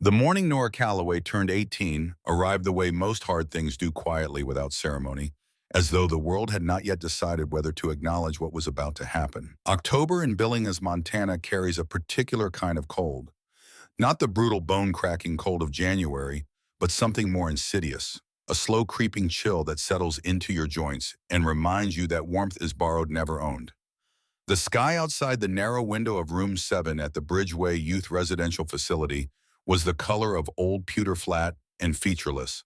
The morning Nora Calloway turned 18 arrived the way most hard things do, quietly without ceremony, as though the world had not yet decided whether to acknowledge what was about to happen. October in Billings, Montana carries a particular kind of cold. Not the brutal bone-cracking cold of January, but something more insidious. A slow creeping chill that settles into your joints and reminds you that warmth is borrowed, never owned. The sky outside the narrow window of Room 7 at the Bridgeway Youth Residential Facility was the color of old pewter flat and featureless,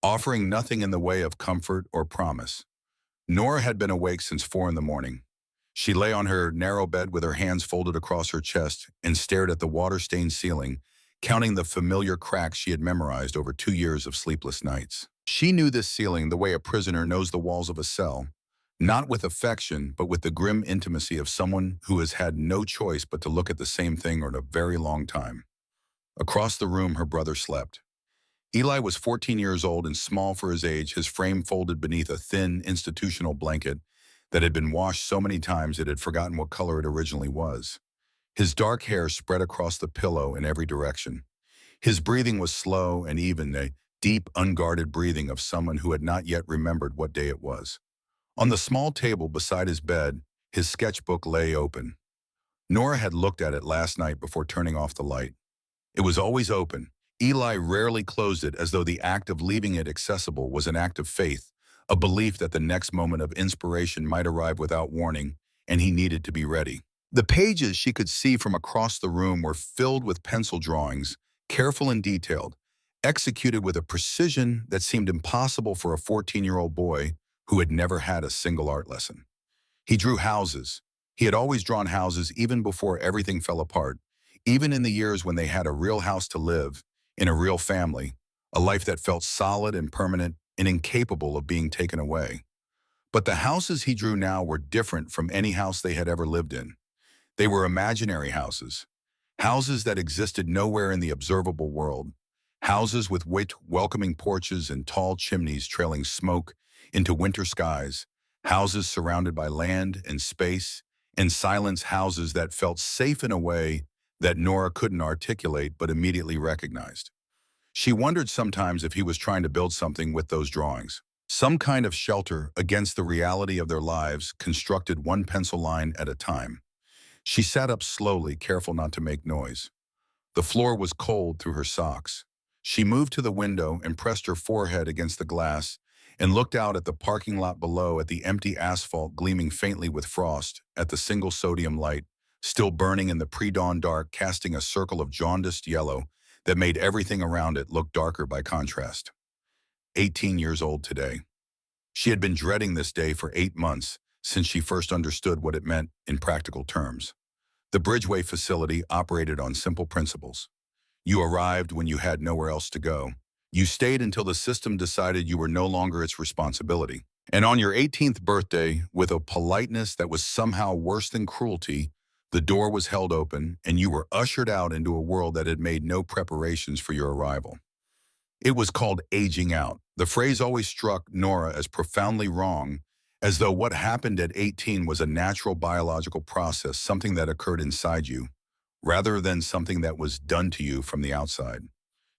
offering nothing in the way of comfort or promise. Nora had been awake since 4 in the morning. She lay on her narrow bed with her hands folded across her chest and stared at the water-stained ceiling, counting the familiar cracks she had memorized over 2 years of sleepless nights. She knew this ceiling the way a prisoner knows the walls of a cell, not with affection, but with the grim intimacy of someone who has had no choice but to look at the same thing for a very long time. Across the room, her brother slept. Eli was 14 years old and small for his age, his frame folded beneath a thin, institutional blanket that had been washed so many times it had forgotten what color it originally was. His dark hair spread across the pillow in every direction. His breathing was slow and even, a deep, unguarded breathing of someone who had not yet remembered what day it was. On the small table beside his bed, his sketchbook lay open. Nora had looked at it last night before turning off the light. It was always open. Eli rarely closed it, as though the act of leaving it accessible was an act of faith, a belief that the next moment of inspiration might arrive without warning, and he needed to be ready. The pages she could see from across the room were filled with pencil drawings, careful and detailed, executed with a precision that seemed impossible for a 14-year-old boy who had never had a single art lesson. He drew houses. He had always drawn houses even before everything fell apart, even in the years when they had a real house to live, in a real family, a life that felt solid and permanent and incapable of being taken away. But the houses he drew now were different from any house they had ever lived in. They were imaginary houses, houses that existed nowhere in the observable world, houses with welcoming porches and tall chimneys trailing smoke into winter skies, houses surrounded by land and space and silence, houses that felt safe in a way that Nora couldn't articulate but immediately recognized. She wondered sometimes if he was trying to build something with those drawings, some kind of shelter against the reality of their lives, constructed one pencil line at a time. She sat up slowly, careful not to make noise. The floor was cold through her socks. She moved to the window and pressed her forehead against the glass and looked out at the parking lot below, at the empty asphalt gleaming faintly with frost, at the single sodium light, still burning in the pre-dawn dark, casting a circle of jaundiced yellow that made everything around it look darker by contrast. 18 years old today. She had been dreading this day for 8 months, since she first understood what it meant in practical terms. The Bridgeway facility operated on simple principles. You arrived when you had nowhere else to go. You stayed until the system decided you were no longer its responsibility. And on your 18th birthday, with a politeness that was somehow worse than cruelty, the door was held open and you were ushered out into a world that had made no preparations for your arrival. It was called aging out. The phrase always struck Nora as profoundly wrong, as though what happened at 18 was a natural biological process, something that occurred inside you, rather than something that was done to you from the outside.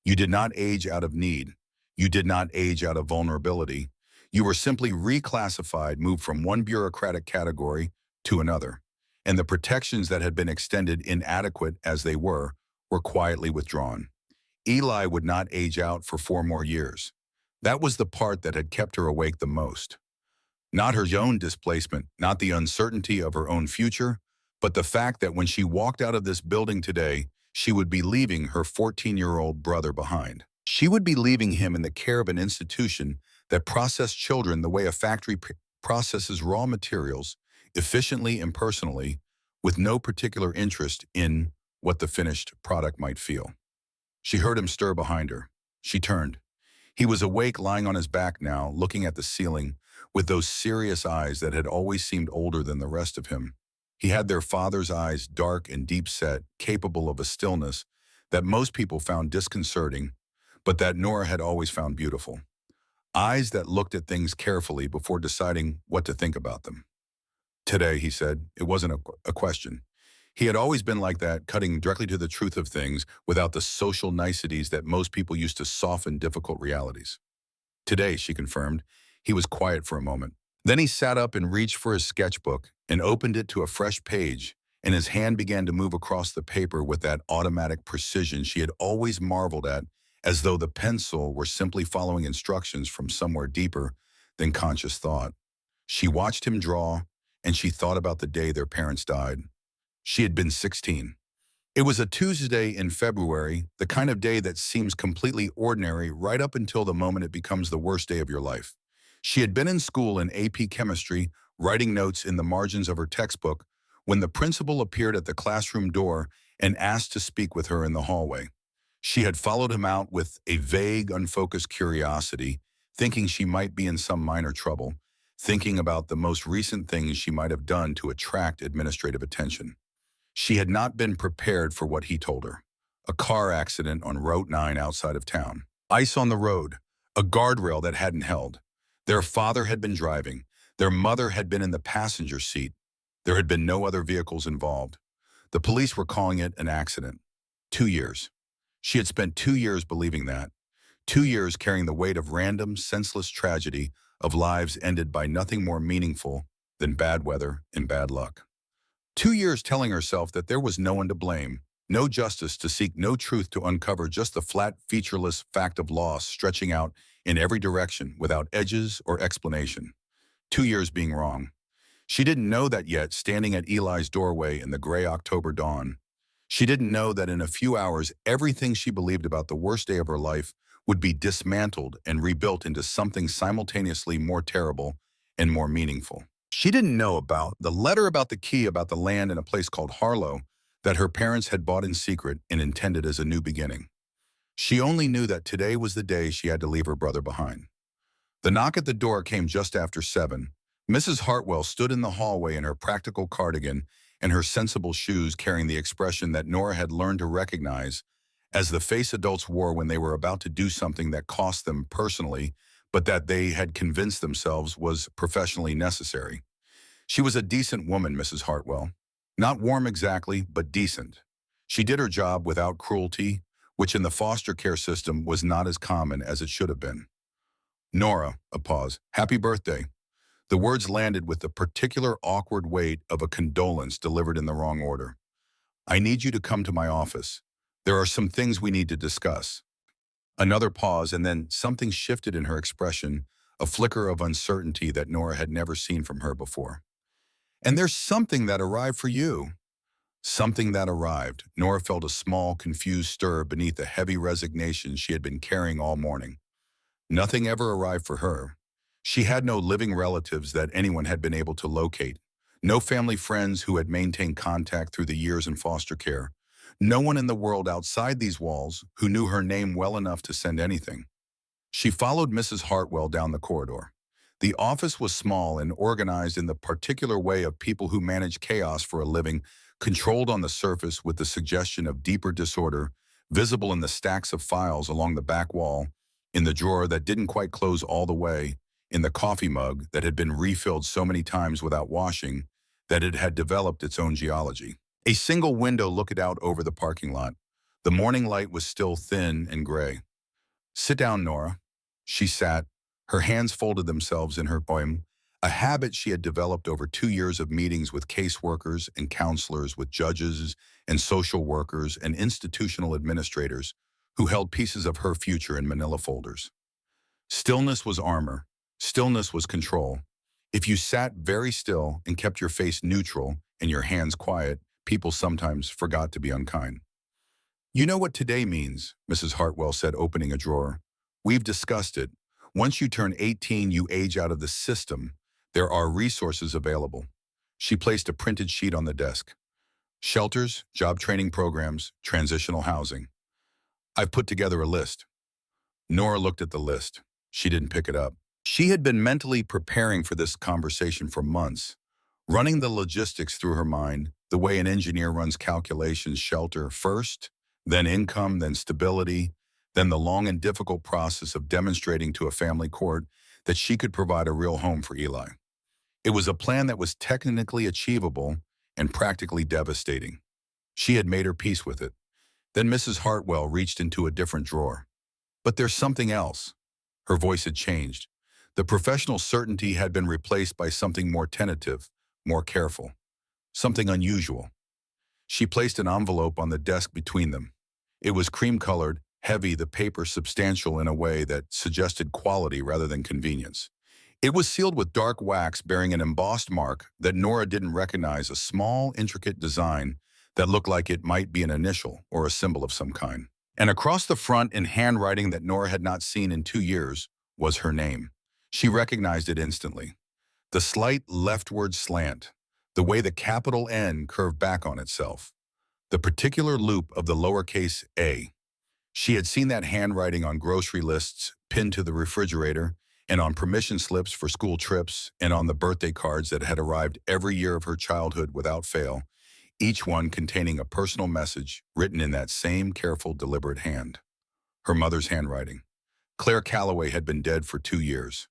You did not age out of need. You did not age out of vulnerability. You were simply reclassified, moved from one bureaucratic category to another, and the protections that had been extended, inadequate as they were quietly withdrawn. Eli would not age out for 4 more years. That was the part that had kept her awake the most. Not her own displacement, not the uncertainty of her own future, but the fact that when she walked out of this building today, she would be leaving her 14-year-old brother behind. She would be leaving him in the care of an institution that processed children the way a factory processes raw materials, efficiently and personally, with no particular interest in what the finished product might feel. She heard him stir behind her. She turned. He was awake, lying on his back now, looking at the ceiling, with those serious eyes that had always seemed older than the rest of him. He had their father's eyes, dark and deep-set, capable of a stillness that most people found disconcerting, but that Nora had always found beautiful. Eyes that looked at things carefully before deciding what to think about them. Today, he said, it wasn't a question. He had always been like that, cutting directly to the truth of things without the social niceties that most people use to soften difficult realities. Today, she confirmed, he was quiet for a moment. Then he sat up and reached for his sketchbook and opened it to a fresh page, and his hand began to move across the paper with that automatic precision she had always marveled at, as though the pencil were simply following instructions from somewhere deeper than conscious thought. She watched him draw, and she thought about the day their parents died. She had been 16. It was a Tuesday in February, the kind of day that seems completely ordinary right up until the moment it becomes the worst day of your life. She had been in school in AP Chemistry, writing notes in the margins of her textbook, when the principal appeared at the classroom door and asked to speak with her in the hallway. She had followed him out with a vague, unfocused curiosity, thinking she might be in some minor trouble, thinking about the most recent things she might have done to attract administrative attention. She had not been prepared for what he told her. A car accident on Route 9 outside of town. Ice on the road. A guardrail that hadn't held. Their father had been driving. Their mother had been in the passenger seat. There had been no other vehicles involved. The police were calling it an accident. 2 years. She had spent 2 years believing that. 2 years carrying the weight of random, senseless tragedy of lives ended by nothing more meaningful than bad weather and bad luck. 2 years telling herself that there was no one to blame, no justice to seek, no truth to uncover, just the flat, featureless fact of loss stretching out in every direction without edges or explanation. 2 years being wrong. She didn't know that yet, standing at Eli's doorway in the gray October dawn. She didn't know that in a few hours, everything she believed about the worst day of her life would be dismantled and rebuilt into something simultaneously more terrible and more meaningful. She didn't know about the letter about the key about the land in a place called Harlow that her parents had bought in secret and intended as a new beginning. She only knew that today was the day she had to leave her brother behind. The knock at the door came just after 7. Mrs. Hartwell stood in the hallway in her practical cardigan and her sensible shoes, carrying the expression that Nora had learned to recognize as the face adults wore when they were about to do something that cost them personally, but that they had convinced themselves was professionally necessary. She was a decent woman, Mrs. Hartwell. Not warm exactly, but decent. She did her job without cruelty, which in the foster care system was not as common as it should have been. Nora, a pause. Happy birthday. The words landed with the particular awkward weight of a condolence delivered in the wrong order. I need you to come to my office. There are some things we need to discuss. Another pause, and then something shifted in her expression, a flicker of uncertainty that Nora had never seen from her before. And there's something that arrived for you. Something that arrived. Nora felt a small, confused stir beneath the heavy resignation she had been carrying all morning. Nothing ever arrived for her. She had no living relatives that anyone had been able to locate, no family friends who had maintained contact through the years in foster care, no one in the world outside these walls who knew her name well enough to send anything. She followed Mrs. Hartwell down the corridor. The office was small and organized in the particular way of people who manage chaos for a living, controlled on the surface with the suggestion of deeper disorder, visible in the stacks of files along the back wall, in the drawer that didn't quite close all the way, in the coffee mug that had been refilled so many times without washing that it had developed its own geology. A single window looked out over the parking lot. The morning light was still thin and gray. Sit down, Nora. She sat, her hands folded themselves in her poem, a habit she had developed over 2 years of meetings with caseworkers and counselors, with judges and social workers and institutional administrators who held pieces of her future in manila folders. Stillness was armor. Stillness was control. If you sat very still and kept your face neutral and your hands quiet, people sometimes forgot to be unkind. You know what today means, Mrs. Hartwell said, opening a drawer. We've discussed it. Once you turn 18, you age out of the system. There are resources available. She placed a printed sheet on the desk. Shelters, job training programs, transitional housing. I've put together a list. Nora looked at the list. She didn't pick it up. She had been mentally preparing for this conversation for months, running the logistics through her mind, the way an engineer runs calculations: shelter first, then income, then stability, then the long and difficult process of demonstrating to a family court that she could provide a real home for Eli. It was a plan that was technically achievable and practically devastating. She had made her peace with it. Then Mrs. Hartwell reached into a different drawer. But there's something else. Her voice had changed. The professional certainty had been replaced by something more tentative, more careful, something unusual. She placed an envelope on the desk between them. It was cream-colored, heavy, the paper substantial in a way that suggested quality rather than convenience. It was sealed with dark wax bearing an embossed mark that Nora didn't recognize, a small, intricate design that looked like it might be an initial or a symbol of some kind. And across the front, in handwriting that Nora had not seen in 2 years, was her name. She recognized it instantly. The slight leftward slant, the way the capital N curved back on itself, the particular loop of the lowercase a. She had seen that handwriting on grocery lists pinned to the refrigerator, and on permission slips for school trips, and on the birthday cards that had arrived every year of her childhood without fail, each one containing a personal message written in that same careful, deliberate hand. Her mother's handwriting. Claire Calloway had been dead for 2 years.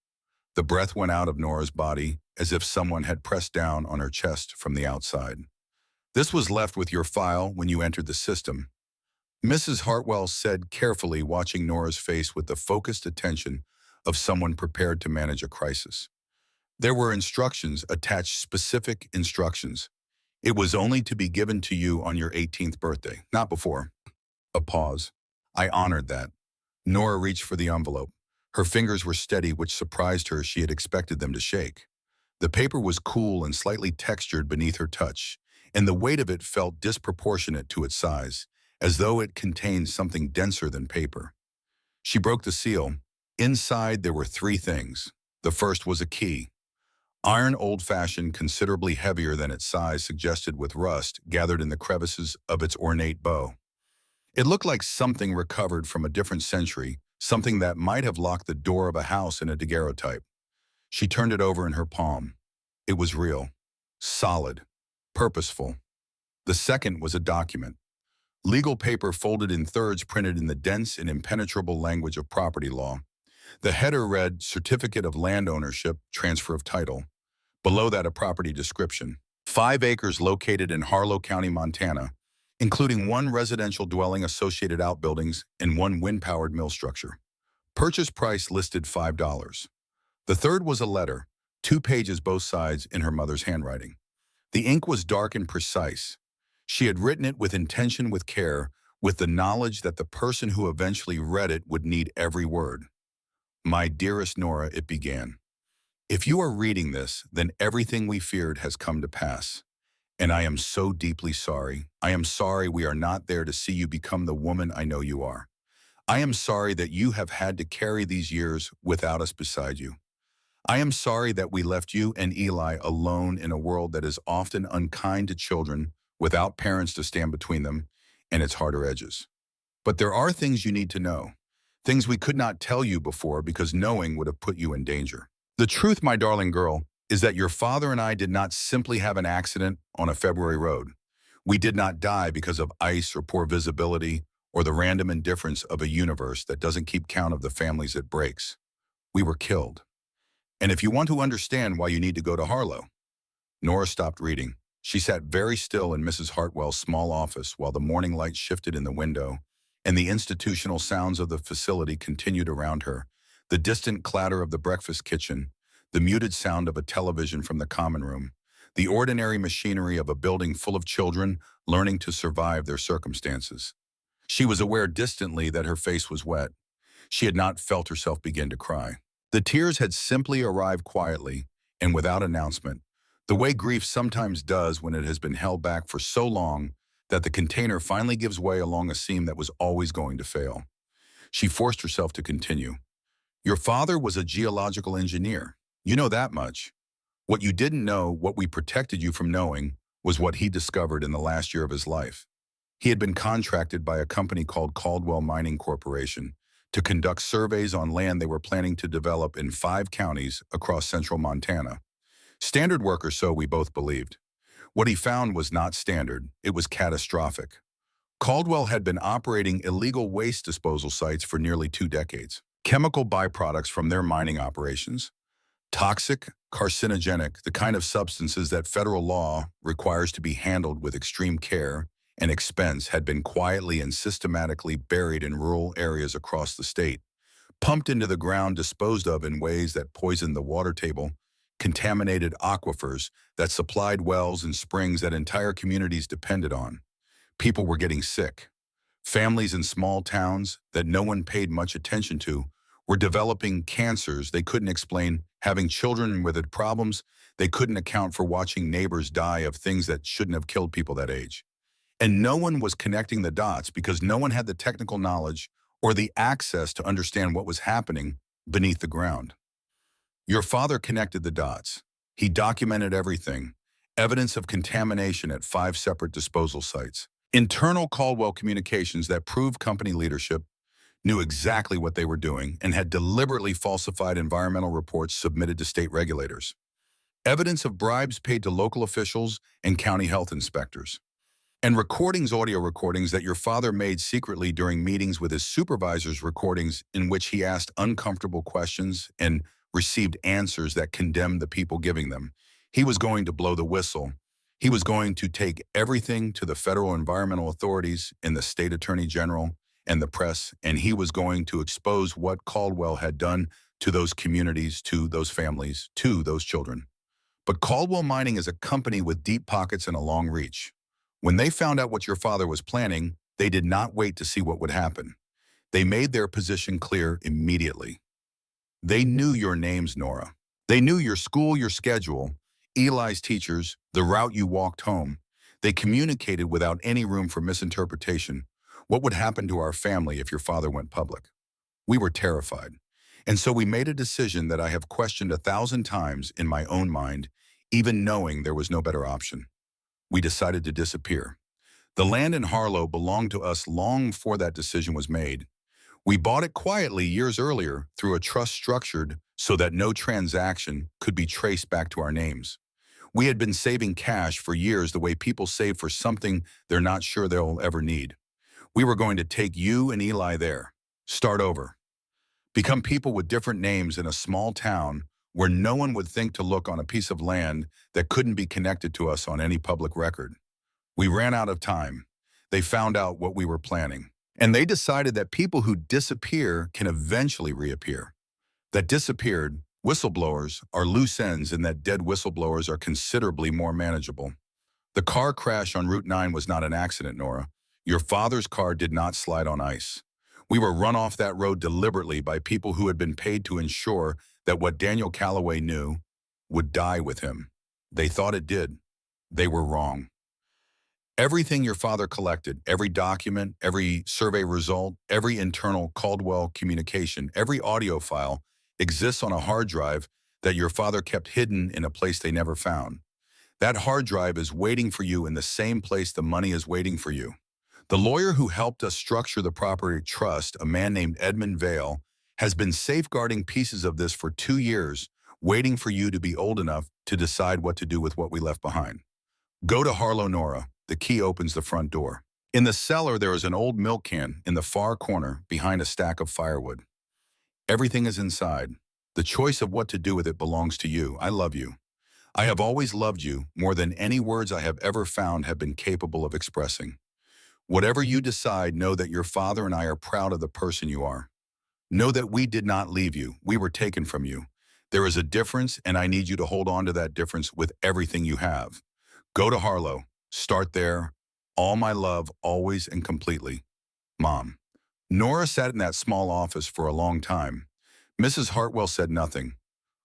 The breath went out of Nora's body as if someone had pressed down on her chest from the outside. This was left with your file when you entered the system, Mrs. Hartwell said carefully, watching Nora's face with the focused attention of someone prepared to manage a crisis. There were instructions attached, specific instructions. It was only to be given to you on your 18th birthday, not before. A pause. I honored that. Nora reached for the envelope. Her fingers were steady, which surprised her. She had expected them to shake. The paper was cool and slightly textured beneath her touch, and the weight of it felt disproportionate to its size, as though it contained something denser than paper. She broke the seal. Inside there were 3 things. The first was a key. Iron, old-fashioned, considerably heavier than its size suggested, with rust gathered in the crevices of its ornate bow. It looked like something recovered from a different century, something that might have locked the door of a house in a daguerreotype. She turned it over in her palm. It was real, solid, purposeful. The second was a document. Legal paper folded in thirds, printed in the dense and impenetrable language of property law. The header read, Certificate of Land Ownership, Transfer of Title. Below that, a property description. 5 acres located in Harlow County, Montana, including 1 residential dwelling, associated outbuildings, and 1 wind-powered mill structure. Purchase price listed $5. The third was a letter, 2 pages both sides, in her mother's handwriting. The ink was dark and precise. She had written it with intention, with care, with the knowledge that the person who eventually read it would need every word. My dearest Nora, it began. If you are reading this, then everything we feared has come to pass. And I am so deeply sorry. I am sorry we are not there to see you become the woman I know you are. I am sorry that you have had to carry these years without us beside you. I am sorry that we left you and Eli alone in a world that is often unkind to children, without parents to stand between them and its harder edges. But there are things you need to know, things we could not tell you before because knowing would have put you in danger. The truth, my darling girl, is that your father and I did not simply have an accident on a February road. We did not die because of ice or poor visibility or the random indifference of a universe that doesn't keep count of the families it breaks. We were killed. And if you want to understand why you need to go to Harlow. Nora stopped reading. She sat very still in Mrs. Hartwell's small office while the morning light shifted in the window, and the institutional sounds of the facility continued around her. The distant clatter of the breakfast kitchen, the muted sound of a television from the common room, the ordinary machinery of a building full of children learning to survive their circumstances. She was aware distantly that her face was wet. She had not felt herself begin to cry. The tears had simply arrived quietly and without announcement, the way grief sometimes does when it has been held back for so long that the container finally gives way along a seam that was always going to fail. She forced herself to continue. Your father was a geological engineer. You know that much. What you didn't know, what we protected you from knowing, was what he discovered in the last year of his life. He had been contracted by a company called Caldwell Mining Corporation to conduct surveys on land they were planning to develop in 5 counties across central Montana. Standard work or so, we both believed. What he found was not standard, it was catastrophic. Caldwell had been operating illegal waste disposal sites for nearly 2 decades. Chemical byproducts from their mining operations. Toxic, carcinogenic, the kind of substances that federal law requires to be handled with extreme care and expense had been quietly and systematically buried in rural areas across the state, pumped into the ground, disposed of in ways that poisoned the water table, contaminated aquifers that supplied wells and springs that entire communities depended on. People were getting sick. Families in small towns that no one paid much attention to were developing cancers they couldn't explain, having children with problems they couldn't account for, watching neighbors die of things that shouldn't have killed people that age. And no one was connecting the dots because no one had the technical knowledge or the access to understand what was happening beneath the ground. Your father connected the dots. He documented everything, evidence of contamination at 5 separate disposal sites, internal Caldwell communications that proved company leadership knew exactly what they were doing and had deliberately falsified environmental reports submitted to state regulators, evidence of bribes paid to local officials and county health inspectors, and recordings, audio recordings that your father made secretly during meetings with his supervisors, recordings in which he asked uncomfortable questions and received answers that condemned the people giving them. He was going to blow the whistle. He was going to take everything to the federal environmental authorities and the state attorney general and the press, and he was going to expose what Caldwell had done to those communities, to those families, to those children. But Caldwell Mining is a company with deep pockets and a long reach. When they found out what your father was planning, they did not wait to see what would happen. They made their position clear immediately. They knew your names, Nora. They knew your school, your schedule, Eli's teachers, the route you walked home. They communicated without any room for misinterpretation what would happen to our family if your father went public. We were terrified. And so we made a decision that I have questioned 1,000 times in my own mind, even knowing there was no better option. We decided to disappear. The land in Harlow belonged to us long before that decision was made. We bought it quietly years earlier through a trust structured so that no transaction could be traced back to our names. We had been saving cash for years the way people save for something they're not sure they'll ever need. We were going to take you and Eli there, start over, become people with different names in a small town where no one would think to look on a piece of land that couldn't be connected to us on any public record. We ran out of time. They found out what we were planning. And they decided that people who disappear can eventually reappear. That disappeared, whistleblowers, are loose ends, and that dead whistleblowers are considerably more manageable. The car crash on Route 9 was not an accident, Nora. Your father's car did not slide on ice. We were run off that road deliberately by people who had been paid to ensure that what Daniel Calloway knew would die with him. They thought it did. They were wrong. Everything your father collected, every document, every survey result, every internal Caldwell communication, every audio file exists on a hard drive that your father kept hidden in a place they never found. That hard drive is waiting for you in the same place the money is waiting for you. The lawyer who helped us structure the property trust, a man named Edmund Vale, has been safeguarding pieces of this for 2 years, waiting for you to be old enough to decide what to do with what we left behind. Go to Harlow, Nora. The key opens the front door. In the cellar, there is an old milk can in the far corner behind a stack of firewood. Everything is inside. The choice of what to do with it belongs to you. I love you. I have always loved you more than any words I have ever found have been capable of expressing. Whatever you decide, know that your father and I are proud of the person you are. Know that we did not leave you. We were taken from you. There is a difference, and I need you to hold on to that difference with everything you have. Go to Harlow. Start there. All my love, always and completely. Mom. Nora sat in that small office for a long time. Mrs. Hartwell said nothing.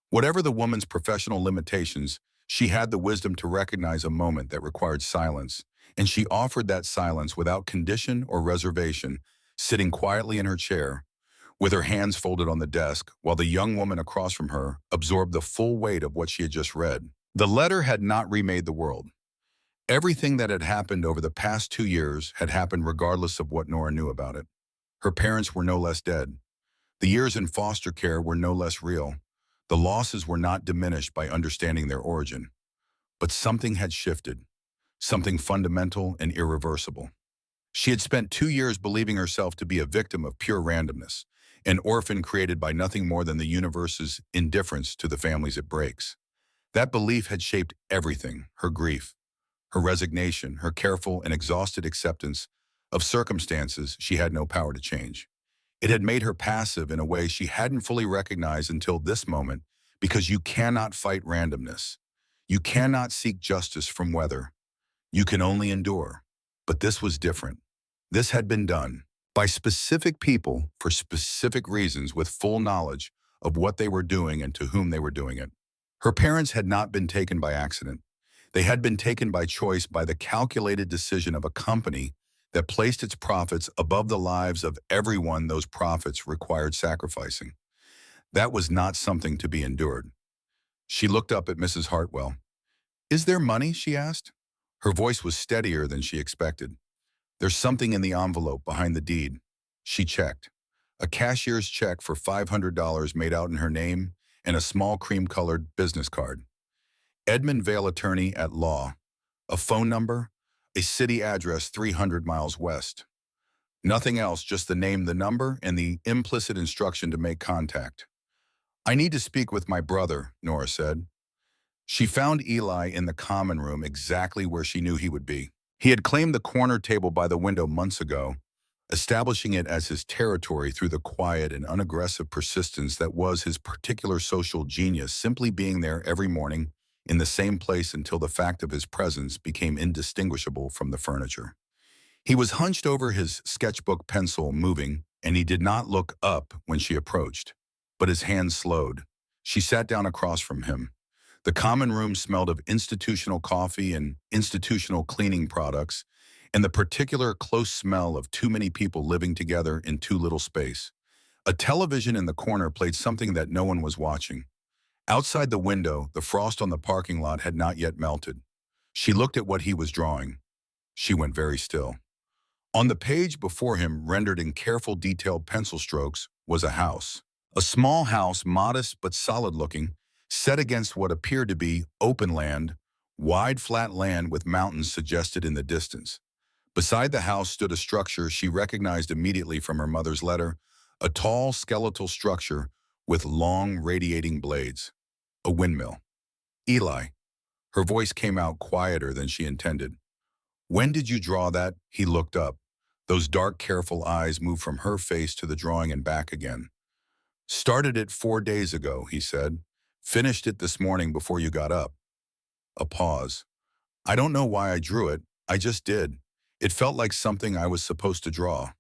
Whatever the woman's professional limitations, she had the wisdom to recognize a moment that required silence, and she offered that silence without condition or reservation, sitting quietly in her chair, with her hands folded on the desk, while the young woman across from her absorbed the full weight of what she had just read. The letter had not remade the world. Everything that had happened over the past 2 years had happened regardless of what Nora knew about it. Her parents were no less dead. The years in foster care were no less real. The losses were not diminished by understanding their origin. But something had shifted, something fundamental and irreversible. She had spent 2 years believing herself to be a victim of pure randomness, an orphan created by nothing more than the universe's indifference to the families it breaks. That belief had shaped everything: her grief, her resignation, her careful and exhausted acceptance of circumstances she had no power to change. It had made her passive in a way she hadn't fully recognized until this moment, because you cannot fight randomness. You cannot seek justice from weather. You can only endure. But this was different. This had been done by specific people for specific reasons with full knowledge of what they were doing and to whom they were doing it. Her parents had not been taken by accident. They had been taken by choice, by the calculated decision of a company that placed its profits above the lives of everyone those profits required sacrificing. That was not something to be endured. She looked up at Mrs. Hartwell. "Is there money?" she asked. Her voice was steadier than she expected. "There's something in the envelope behind the deed." She checked. A cashier's check for $500 made out in her name and a small cream-colored business card. Edmund Vale, attorney at law. A phone number, a city address 300 miles west. Nothing else, just the name, the number, and the implicit instruction to make contact. "I need to speak with my brother," Nora said. She found Eli in the common room, exactly where she knew he would be. He had claimed the corner table by the window months ago, establishing it as his territory through the quiet and unaggressive persistence that was his particular social genius, simply being there every morning in the same place until the fact of his presence became indistinguishable from the furniture. He was hunched over his sketchbook, pencil moving, and he did not look up when she approached. But his hand slowed. She sat down across from him. The common room smelled of institutional coffee and institutional cleaning products, and the particular close smell of too many people living together in too little space. A television in the corner played something that no one was watching. Outside the window, the frost on the parking lot had not yet melted. She looked at what he was drawing. She went very still. On the page before him, rendered in careful, detailed pencil strokes, was a house. A small house, modest but solid-looking, set against what appeared to be open land, wide, flat land with mountains suggested in the distance. Beside the house stood a structure she recognized immediately from her mother's letter, a tall, skeletal structure with long, radiating blades. A windmill. "Eli." Her voice came out quieter than she intended. "When did you draw that?" He looked up. Those dark, careful eyes moved from her face to the drawing and back again. "Started it 4 days ago," he said. "Finished it this morning before you got up." A pause. "I don't know why I drew it. I just did. It felt like something I was supposed to draw."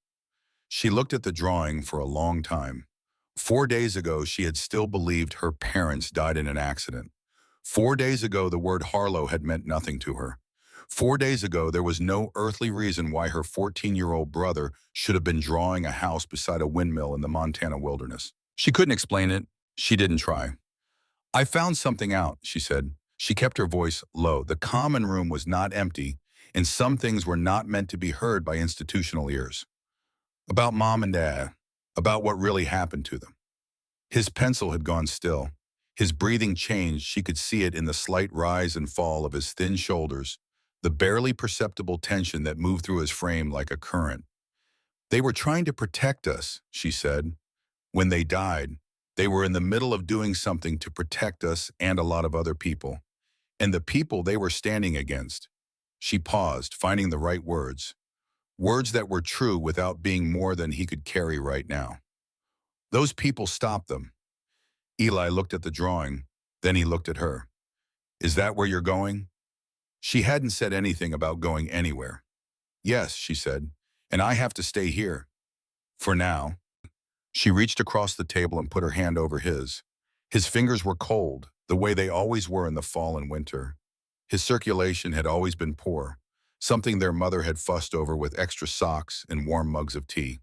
She looked at the drawing for a long time. 4 days ago, she had still believed her parents died in an accident. 4 days ago, the word Harlow had meant nothing to her. 4 days ago, there was no earthly reason why her 14-year-old brother should have been drawing a house beside a windmill in the Montana wilderness. She couldn't explain it. She didn't try. "I found something out," she said. She kept her voice low. The common room was not empty, and some things were not meant to be heard by institutional ears. "About Mom and Dad. About what really happened to them." His pencil had gone still. His breathing changed. She could see it in the slight rise and fall of his thin shoulders, the barely perceptible tension that moved through his frame like a current. "They were trying to protect us," she said. "When they died, they were in the middle of doing something to protect us and a lot of other people. And the people they were standing against." She paused, finding the right words. Words that were true without being more than he could carry right now. "Those people stopped them." Eli looked at the drawing, then he looked at her. "Is that where you're going?" She hadn't said anything about going anywhere. "Yes," she said, "and I have to stay here. For now." She reached across the table and put her hand over his. His fingers were cold, the way they always were in the fall and winter. His circulation had always been poor, something their mother had fussed over with extra socks and warm mugs of tea.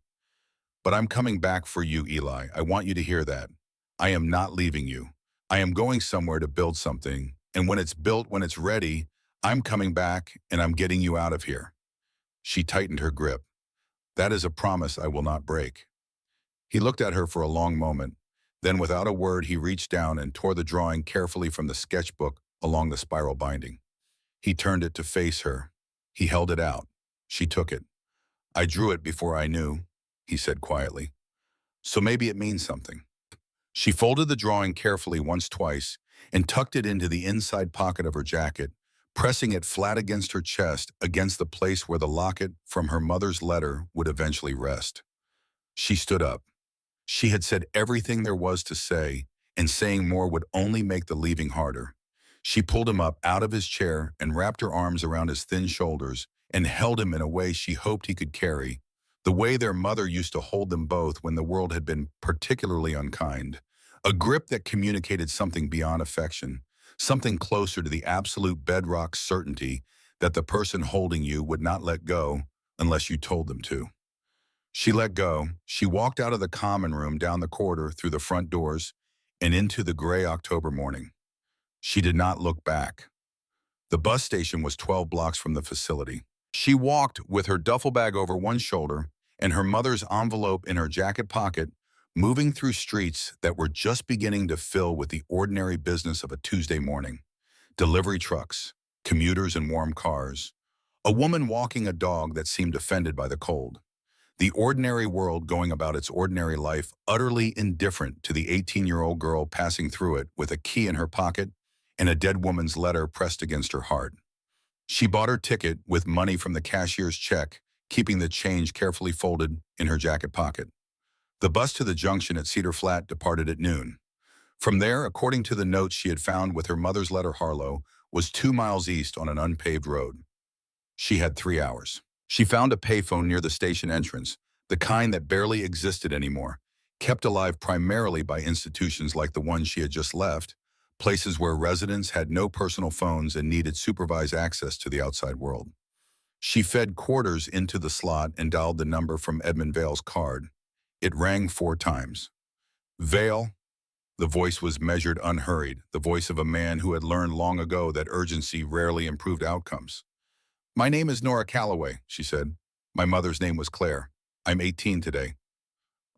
"But I'm coming back for you, Eli. I want you to hear that. I am not leaving you. I am going somewhere to build something, and when it's built, when it's ready, I'm coming back and I'm getting you out of here." She tightened her grip. "That is a promise I will not break." He looked at her for a long moment. Then, without a word, he reached down and tore the drawing carefully from the sketchbook along the spiral binding. He turned it to face her. He held it out. She took it. "I drew it before I knew," he said quietly. "So maybe it means something." She folded the drawing carefully once, twice, and tucked it into the inside pocket of her jacket, pressing it flat against her chest, against the place where the locket from her mother's letter would eventually rest. She stood up. She had said everything there was to say, and saying more would only make the leaving harder. She pulled him up out of his chair and wrapped her arms around his thin shoulders and held him in a way she hoped he could carry, the way their mother used to hold them both when the world had been particularly unkind. A grip that communicated something beyond affection, something closer to the absolute bedrock certainty that the person holding you would not let go unless you told them to. She let go. She walked out of the common room, down the corridor, through the front doors, and into the gray October morning. She did not look back. The bus station was 12 blocks from the facility. She walked with her duffel bag over one shoulder and her mother's envelope in her jacket pocket, moving through streets that were just beginning to fill with the ordinary business of a Tuesday morning. Delivery trucks, commuters in warm cars, a woman walking a dog that seemed offended by the cold. The ordinary world going about its ordinary life, utterly indifferent to the 18-year-old girl passing through it with a key in her pocket and a dead woman's letter pressed against her heart. She bought her ticket with money from the cashier's check, keeping the change carefully folded in her jacket pocket. The bus to the junction at Cedar Flat departed at noon. From there, according to the notes she had found with her mother's letter, Harlow was 2 miles east on an unpaved road. She had 3 hours. She found a payphone near the station entrance, the kind that barely existed anymore, kept alive primarily by institutions like the one she had just left, places where residents had no personal phones and needed supervised access to the outside world. She fed quarters into the slot and dialed the number from Edmund Vale's card. It rang 4 times. Vale. The voice was measured, unhurried, the voice of a man who had learned long ago that urgency rarely improved outcomes. "My name is Nora Calloway," she said. "My mother's name was Claire. I'm 18 today."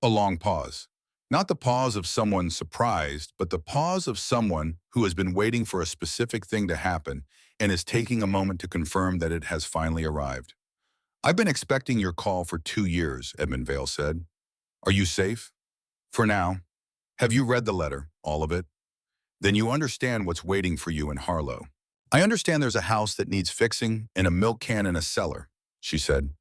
A long pause. Not the pause of someone surprised, but the pause of someone who has been waiting for a specific thing to happen and is taking a moment to confirm that it has finally arrived. "I've been expecting your call for 2 years, Edmund Vale said. "Are you safe?" "For now." "Have you read the letter, all of it?" "Then you understand what's waiting for you in Harlow." "I understand there's a house that needs fixing and a milk can in a cellar," she said.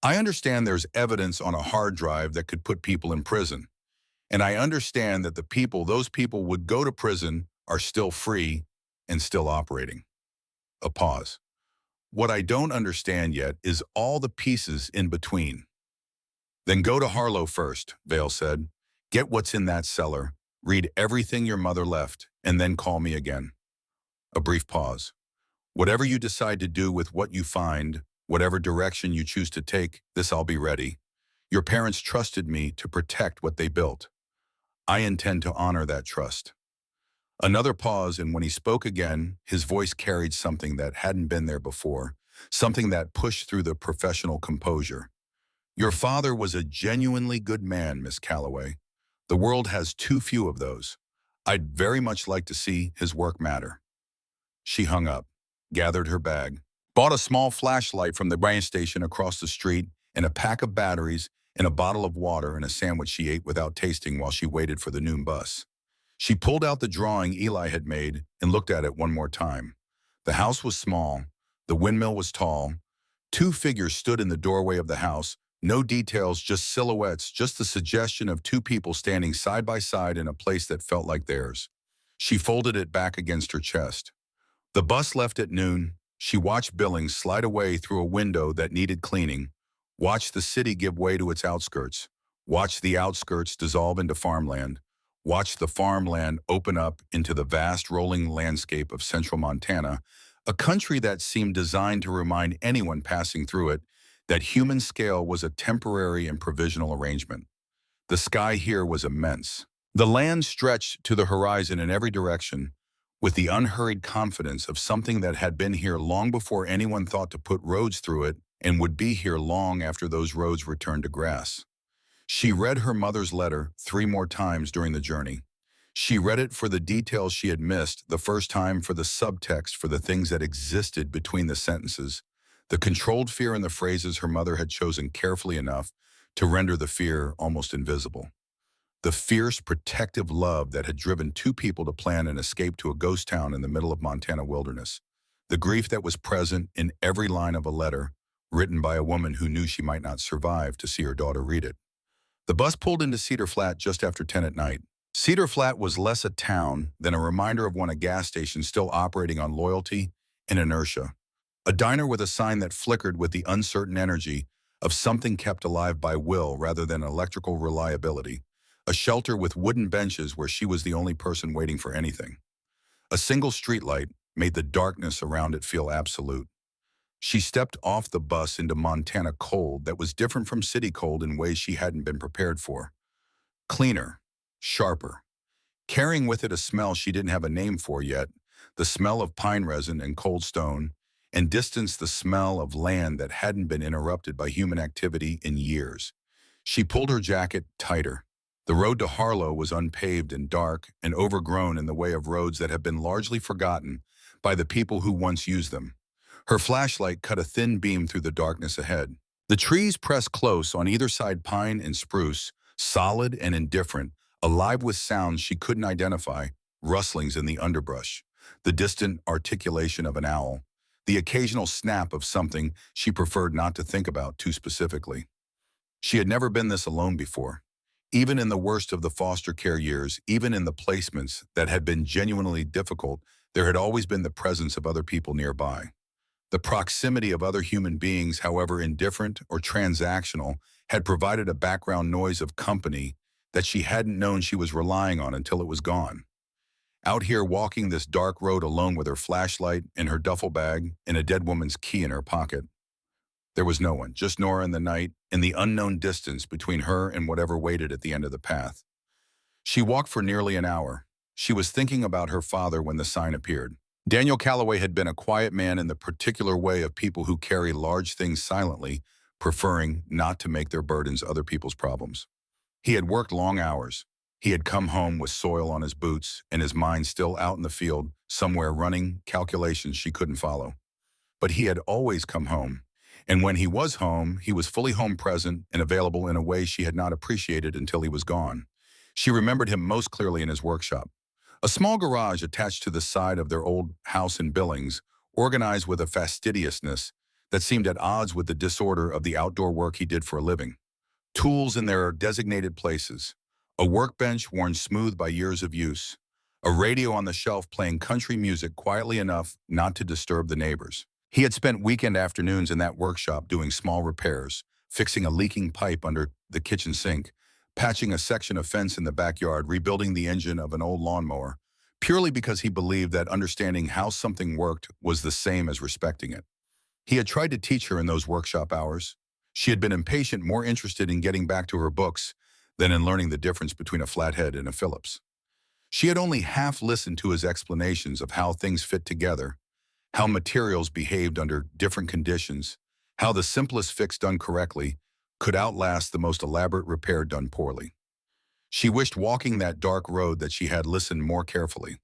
"I understand there's evidence on a hard drive that could put people in prison. And I understand that those people would go to prison are still free and still operating." A pause. "What I don't understand yet is all the pieces in between." "Then go to Harlow first," Vale said. "Get what's in that cellar, read everything your mother left, and then call me again." A brief pause. "Whatever you decide to do with what you find, whatever direction you choose to take, this I'll be ready. Your parents trusted me to protect what they built. I intend to honor that trust." Another pause, and when he spoke again, his voice carried something that hadn't been there before, something that pushed through the professional composure. "Your father was a genuinely good man, Miss Calloway. The world has too few of those. I'd very much like to see his work matter." She hung up, gathered her bag, bought a small flashlight from the gas station across the street and a pack of batteries and a bottle of water and a sandwich she ate without tasting while she waited for the noon bus. She pulled out the drawing Eli had made and looked at it one more time. The house was small. The windmill was tall. 2 figures stood in the doorway of the house. No details, just silhouettes, just the suggestion of 2 people standing side by side in a place that felt like theirs. She folded it back against her chest. The bus left at noon. She watched Billings slide away through a window that needed cleaning, watched the city give way to its outskirts, watched the outskirts dissolve into farmland, watched the farmland open up into the vast rolling landscape of central Montana, a country that seemed designed to remind anyone passing through it that human scale was a temporary and provisional arrangement. The sky here was immense. The land stretched to the horizon in every direction, with the unhurried confidence of something that had been here long before anyone thought to put roads through it and would be here long after those roads returned to grass. She read her mother's letter 3 more times during the journey. She read it for the details she had missed, the first time for the subtext, for the things that existed between the sentences, the controlled fear in the phrases her mother had chosen carefully enough to render the fear almost invisible. The fierce, protective love that had driven 2 people to plan an escape to a ghost town in the middle of Montana wilderness. the grief that was present in every line of a letter written by a woman who knew she might not survive to see her daughter read it. The bus pulled into Cedar Flat just after 10 at night. Cedar Flat was less a town than a reminder of one a gas station still operating on loyalty and inertia. A diner with a sign that flickered with the uncertain energy of something kept alive by will rather than electrical reliability. A shelter with wooden benches where she was the only person waiting for anything. A single streetlight made the darkness around it feel absolute. She stepped off the bus into Montana cold that was different from city cold in ways she hadn't been prepared for. Cleaner, sharper, carrying with it a smell she didn't have a name for yet, the smell of pine resin and cold stone, and distance the smell of land that hadn't been interrupted by human activity in years. She pulled her jacket tighter. The road to Harlow was unpaved and dark and overgrown in the way of roads that have been largely forgotten by the people who once used them. Her flashlight cut a thin beam through the darkness ahead. The trees pressed close on either side, pine and spruce, solid and indifferent, alive with sounds she couldn't identify, rustlings in the underbrush, the distant articulation of an owl, the occasional snap of something she preferred not to think about too specifically. She had never been this alone before. Even in the worst of the foster care years, even in the placements that had been genuinely difficult, there had always been the presence of other people nearby. The proximity of other human beings, however indifferent or transactional, had provided a background noise of company that she hadn't known she was relying on until it was gone. Out here walking this dark road alone with her flashlight and her duffel bag and a dead woman's key in her pocket. There was no one, just Nora and the night, and the unknown distance between her and whatever waited at the end of the path. She walked for nearly an hour. She was thinking about her father when the sign appeared. Daniel Calloway had been a quiet man in the particular way of people who carry large things silently, preferring not to make their burdens other people's problems. He had worked long hours. He had come home with soil on his boots and his mind still out in the field, somewhere running calculations she couldn't follow. But he had always come home. And when he was home, he was fully home present and available in a way she had not appreciated until he was gone. She remembered him most clearly in his workshop. A small garage attached to the side of their old house in Billings, organized with a fastidiousness that seemed at odds with the disorder of the outdoor work he did for a living. Tools in their designated places. A workbench worn smooth by years of use. A radio on the shelf playing country music quietly enough not to disturb the neighbors. He had spent weekend afternoons in that workshop doing small repairs, fixing a leaking pipe under the kitchen sink, patching a section of fence in the backyard, rebuilding the engine of an old lawnmower, purely because he believed that understanding how something worked was the same as respecting it. He had tried to teach her in those workshop hours. She had been impatient, more interested in getting back to her books than in learning the difference between a flathead and a Phillips. She had only half listened to his explanations of how things fit together, how materials behaved under different conditions, how the simplest fix done correctly could outlast the most elaborate repair done poorly. She wished walking that dark road that she had listened more carefully.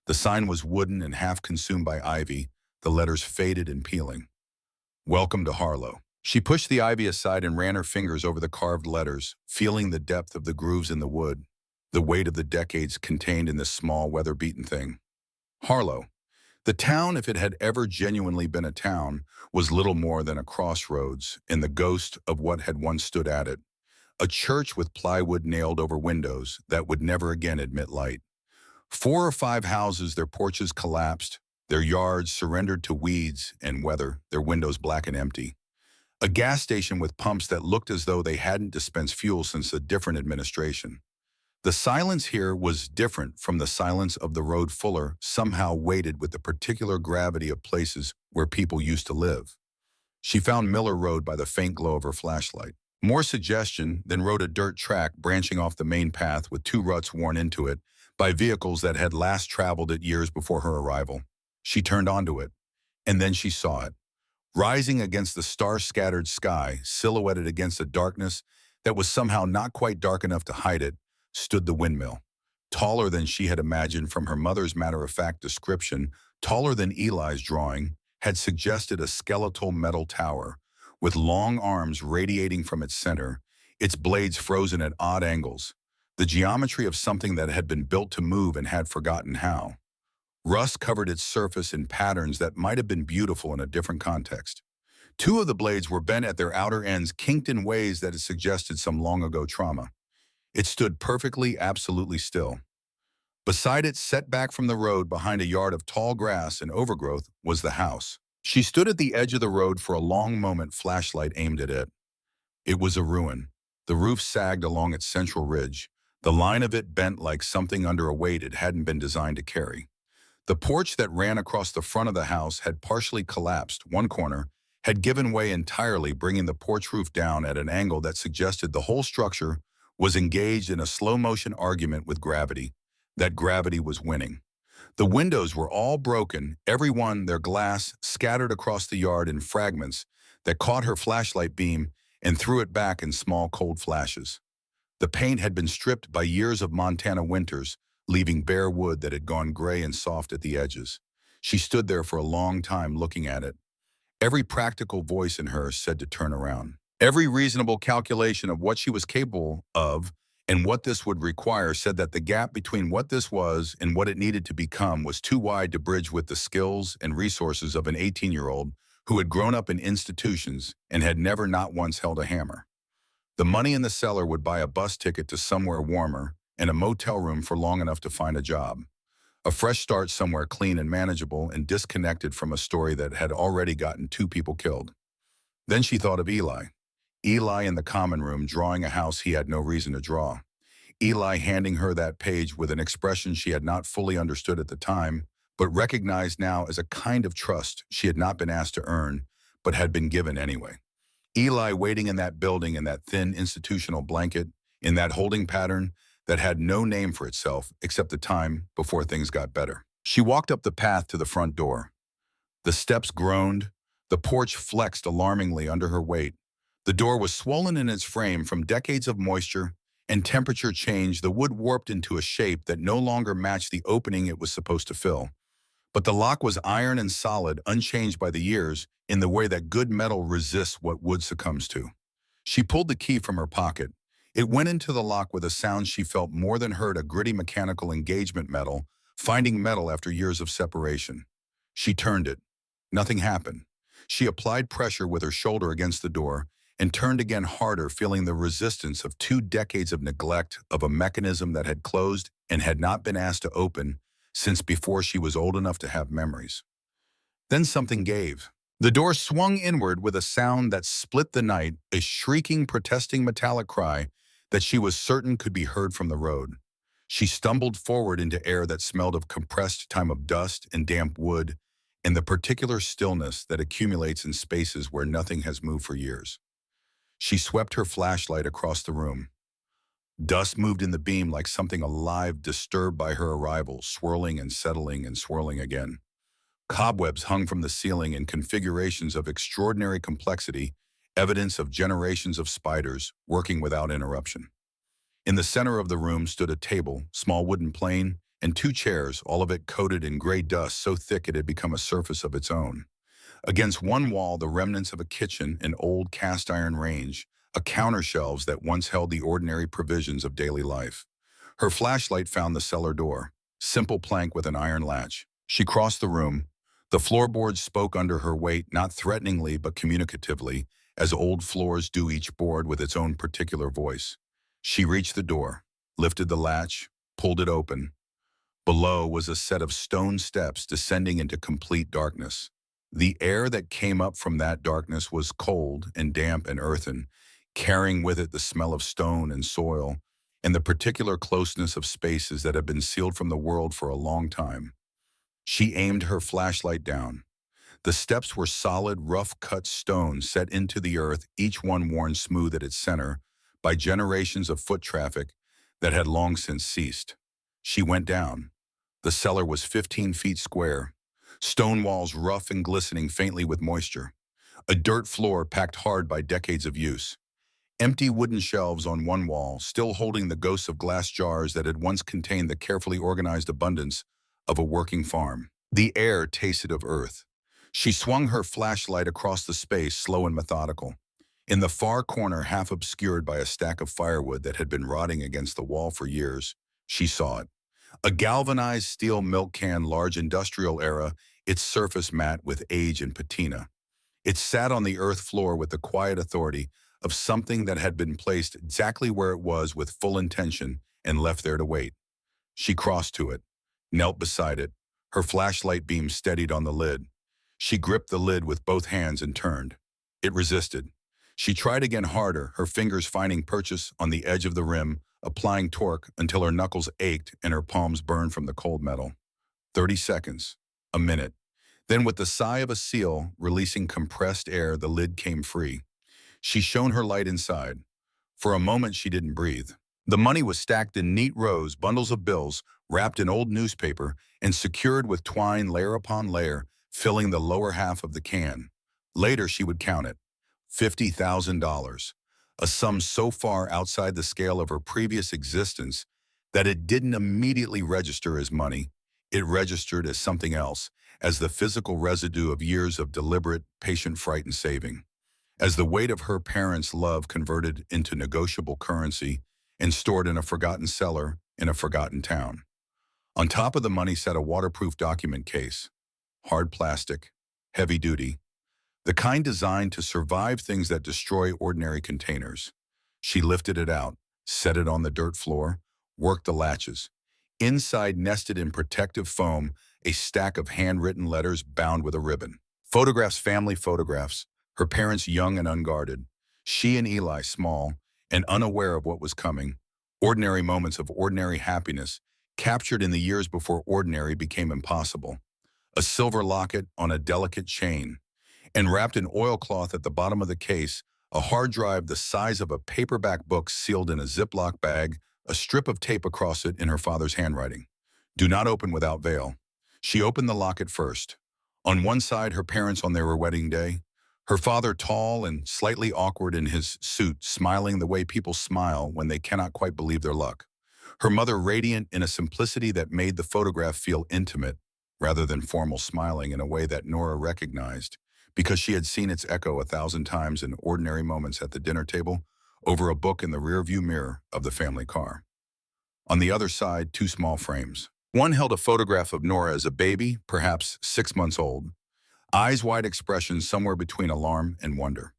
The sign was wooden and half consumed by ivy, the letters faded and peeling. Welcome to Harlow. She pushed the ivy aside and ran her fingers over the carved letters, feeling the depth of the grooves in the wood, the weight of the decades contained in this small, weather-beaten thing. Harlow. The town, if it had ever genuinely been a town, was little more than a crossroads in the ghost of what had once stood at it. A church with plywood nailed over windows that would never again admit light. 4 or 5 houses, their porches collapsed, their yards surrendered to weeds and weather, their windows black and empty. A gas station with pumps that looked as though they hadn't dispensed fuel since a different administration. The silence here was different from the silence of the road Fuller somehow weighted with the particular gravity of places where people used to live. She found Miller Road by the faint glow of her flashlight. More suggestion than rode a dirt track branching off the main path with 2 ruts worn into it by vehicles that had last traveled it years before her arrival. She turned onto it, and then she saw it. Rising against the star-scattered sky, silhouetted against a darkness that was somehow not quite dark enough to hide it, stood the Windmill. Taller than she had imagined from her mother's matter-of-fact description, taller than Eli's drawing, had suggested a skeletal metal tower, with long arms radiating from its center, its blades frozen at odd angles, the geometry of something that had been built to move and had forgotten how. Rust covered its surface in patterns that might have been beautiful in a different context. Two of the blades were bent at their outer ends, kinked in ways that had suggested some long-ago trauma. It stood perfectly, absolutely still. Beside it, set back from the road behind a yard of tall grass and overgrowth, was the house. She stood at the edge of the road for a long moment, flashlight aimed at it. It was a ruin. The roof sagged along its central ridge, the line of it bent like something under a weight it hadn't been designed to carry. The porch that ran across the front of the house had partially collapsed. One corner had given way entirely, bringing the porch roof down at an angle that suggested the whole structure was engaged in a slow-motion argument with gravity. That gravity was winning. The windows were all broken, every one, their glass scattered across the yard in fragments that caught her flashlight beam and threw it back in small, cold flashes. The paint had been stripped by years of Montana winters, leaving bare wood that had gone gray and soft at the edges. She stood there for a long time looking at it. Every practical voice in her said to turn around. Every reasonable calculation of what she was capable of and what this would require said that the gap between what this was and what it needed to become was too wide to bridge with the skills and resources of an 18-year-old who had grown up in institutions and had never not once held a hammer. The money in the cellar would buy a bus ticket to somewhere warmer and a motel room for long enough to find a job. A fresh start somewhere clean and manageable and disconnected from a story that had already gotten two people killed. Then she thought of Eli. Eli in the common room drawing a house he had no reason to draw. Eli handing her that page with an expression she had not fully understood at the time, but recognized now as a kind of trust she had not been asked to earn, but had been given anyway. Eli waiting in that building in that thin institutional blanket, in that holding pattern that had no name for itself except the time before things got better. She walked up the path to the front door. The steps groaned, the porch flexed alarmingly under her weight. The door was swollen in its frame from decades of moisture and temperature change, the wood warped into a shape that no longer matched the opening it was supposed to fill. But the lock was iron and solid, unchanged by the years, in the way that good metal resists what wood succumbs to. She pulled the key from her pocket. It went into the lock with a sound she felt more than heard, a gritty mechanical engagement metal, finding metal after years of separation. She turned it. Nothing happened. She applied pressure with her shoulder against the door and turned again harder, feeling the resistance of 2 decades of neglect of a mechanism that had closed and had not been asked to open since before she was old enough to have memories. Then something gave. The door swung inward with a sound that split the night, a shrieking, protesting metallic cry that she was certain could be heard from the road. She stumbled forward into air that smelled of compressed time, of dust and damp wood, and the particular stillness that accumulates in spaces where nothing has moved for years. She swept her flashlight across the room. Dust moved in the beam like something alive, disturbed by her arrival, swirling and settling and swirling again. Cobwebs hung from the ceiling in configurations of extraordinary complexity, evidence of generations of spiders working without interruption. In the center of the room stood a table, small wooden plane, and 2 chairs, all of it coated in gray dust so thick it had become a surface of its own. Against one wall, the remnants of a kitchen, an old cast-iron range, a counter-shelves that once held the ordinary provisions of daily life. Her flashlight found the cellar door, simple plank with an iron latch. She crossed the room. The floorboards spoke under her weight, not threateningly but communicatively, as old floors do, each board with its own particular voice. She reached the door, lifted the latch, pulled it open. Below was a set of stone steps descending into complete darkness. The air that came up from that darkness was cold and damp and earthen, carrying with it the smell of stone and soil, and the particular closeness of spaces that had been sealed from the world for a long time. She aimed her flashlight down. The steps were solid, rough-cut stone set into the earth, each one worn smooth at its center by generations of foot traffic that had long since ceased. She went down. The cellar was 15 feet square, stone walls rough and glistening faintly with moisture, a dirt floor packed hard by decades of use, empty wooden shelves on one wall still holding the ghosts of glass jars that had once contained the carefully organized abundance of a working farm. The air tasted of earth. She swung her flashlight across the space, slow and methodical. In the far corner, half obscured by a stack of firewood that had been rotting against the wall for years, she saw it. A galvanized steel milk can, large industrial era, its surface matte with age and patina. It sat on the earth floor with the quiet authority of something that had been placed exactly where it was with full intention and left there to wait. She crossed to it, knelt beside it, her flashlight beam steadied on the lid. She gripped the lid with both hands and turned. It resisted. She tried again harder, her fingers finding purchase on the edge of the rim, applying torque until her knuckles ached and her palms burned from the cold metal. 30 seconds. A minute. Then with the sigh of a seal, releasing compressed air, the lid came free. She shone her light inside. For a moment, she didn't breathe. The money was stacked in neat rows, bundles of bills, wrapped in old newspaper, and secured with twine layer upon layer, filling the lower half of the can. Later, she would count it. $50,000. A sum so far outside the scale of her previous existence that it didn't immediately register as money. It registered as something else, as the physical residue of years of deliberate, patient, frightened saving. As the weight of her parents' love converted into negotiable currency and stored in a forgotten cellar in a forgotten town. On top of the money sat a waterproof document case, hard plastic, heavy duty, the kind designed to survive things that destroy ordinary containers. She lifted it out, set it on the dirt floor, worked the latches. Inside, nested in protective foam, a stack of handwritten letters bound with a ribbon. Photographs, family photographs, her parents young and unguarded, she and Eli small and unaware of what was coming, ordinary moments of ordinary happiness, captured in the years before ordinary became impossible. A silver locket on a delicate chain, and wrapped in oilcloth at the bottom of the case, a hard drive the size of a paperback book sealed in a Ziploc bag, a strip of tape across it in her father's handwriting. Do not open without veil. She opened the locket first. On one side, her parents on their wedding day. Her father, tall and slightly awkward in his suit, smiling the way people smile when they cannot quite believe their luck. Her mother, radiant in a simplicity that made the photograph feel intimate, rather than formal, smiling in a way that Nora recognized, because she had seen its echo 1,000 times in ordinary moments at the dinner table, over a book in the rearview mirror of the family car. On the other side, two small frames. One held a photograph of Nora as a baby, perhaps 6 months old, eyes wide, expression somewhere between alarm and wonder.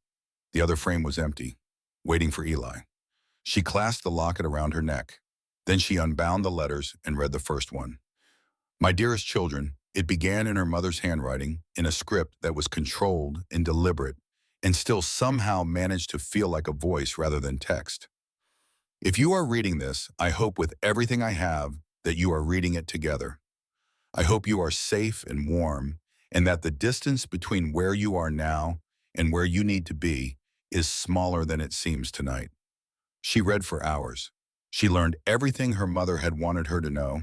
The other frame was empty, waiting for Eli. She clasped the locket around her neck. Then she unbound the letters and read the first one. My dearest children, it began in her mother's handwriting, in a script that was controlled and deliberate, and still somehow managed to feel like a voice rather than text. If you are reading this, I hope with everything I have that you are reading it together. I hope you are safe and warm, and that the distance between where you are now and where you need to be is smaller than it seems tonight. She read for hours. She learned everything her mother had wanted her to know,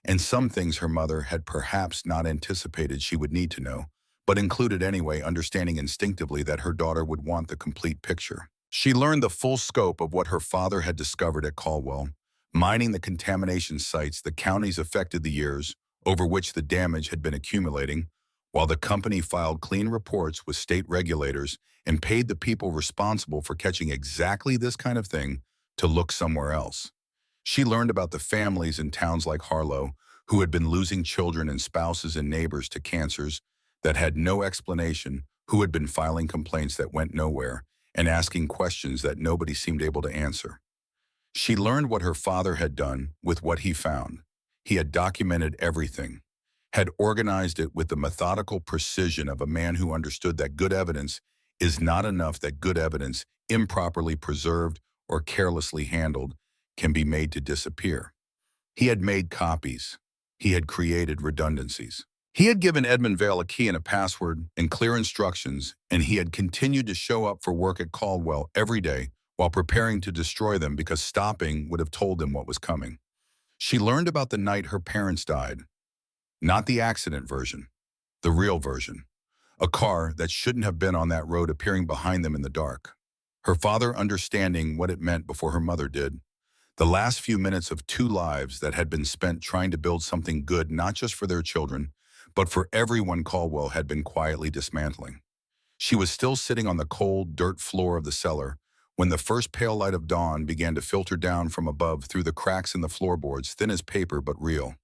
and some things her mother had perhaps not anticipated she would need to know, but included anyway, understanding instinctively that her daughter would want the complete picture. She learned the full scope of what her father had discovered at Caldwell, mining the contamination sites the counties affected the years over which the damage had been accumulating, while the company filed clean reports with state regulators and paid the people responsible for catching exactly this kind of thing to look somewhere else. She learned about the families in towns like Harlow who had been losing children and spouses and neighbors to cancers that had no explanation, who had been filing complaints that went nowhere and asking questions that nobody seemed able to answer. She learned what her father had done with what he found. He had documented everything, had organized it with the methodical precision of a man who understood that good evidence is not enough, that good evidence, improperly preserved or carelessly handled, can be made to disappear. He had made copies. He had created redundancies. He had given Edmund Vale a key and a password and clear instructions, and he had continued to show up for work at Caldwell every day while preparing to destroy them because stopping would have told them what was coming. She learned about the night her parents died. Not the accident version, the real version. A car that shouldn't have been on that road appearing behind them in the dark. Her father understanding what it meant before her mother did. The last few minutes of two lives that had been spent trying to build something good not just for their children, but for everyone Caldwell had been quietly dismantling. She was still sitting on the cold dirt floor of the cellar, When the first pale light of dawn began to filter down from above through the cracks in the floorboards, thin as paper but real,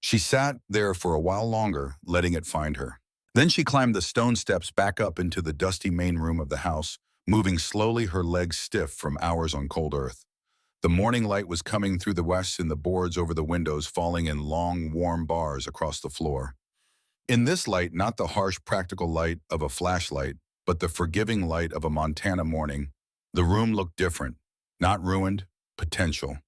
she sat there for a while longer, letting it find her. Then she climbed the stone steps back up into the dusty main room of the house, moving slowly, her legs stiff from hours on cold earth. The morning light was coming through the west and the boards over the windows falling in long, warm bars across the floor. In this light, not the harsh, practical light of a flashlight, but the forgiving light of a Montana morning, the room looked different. Not ruined, potential.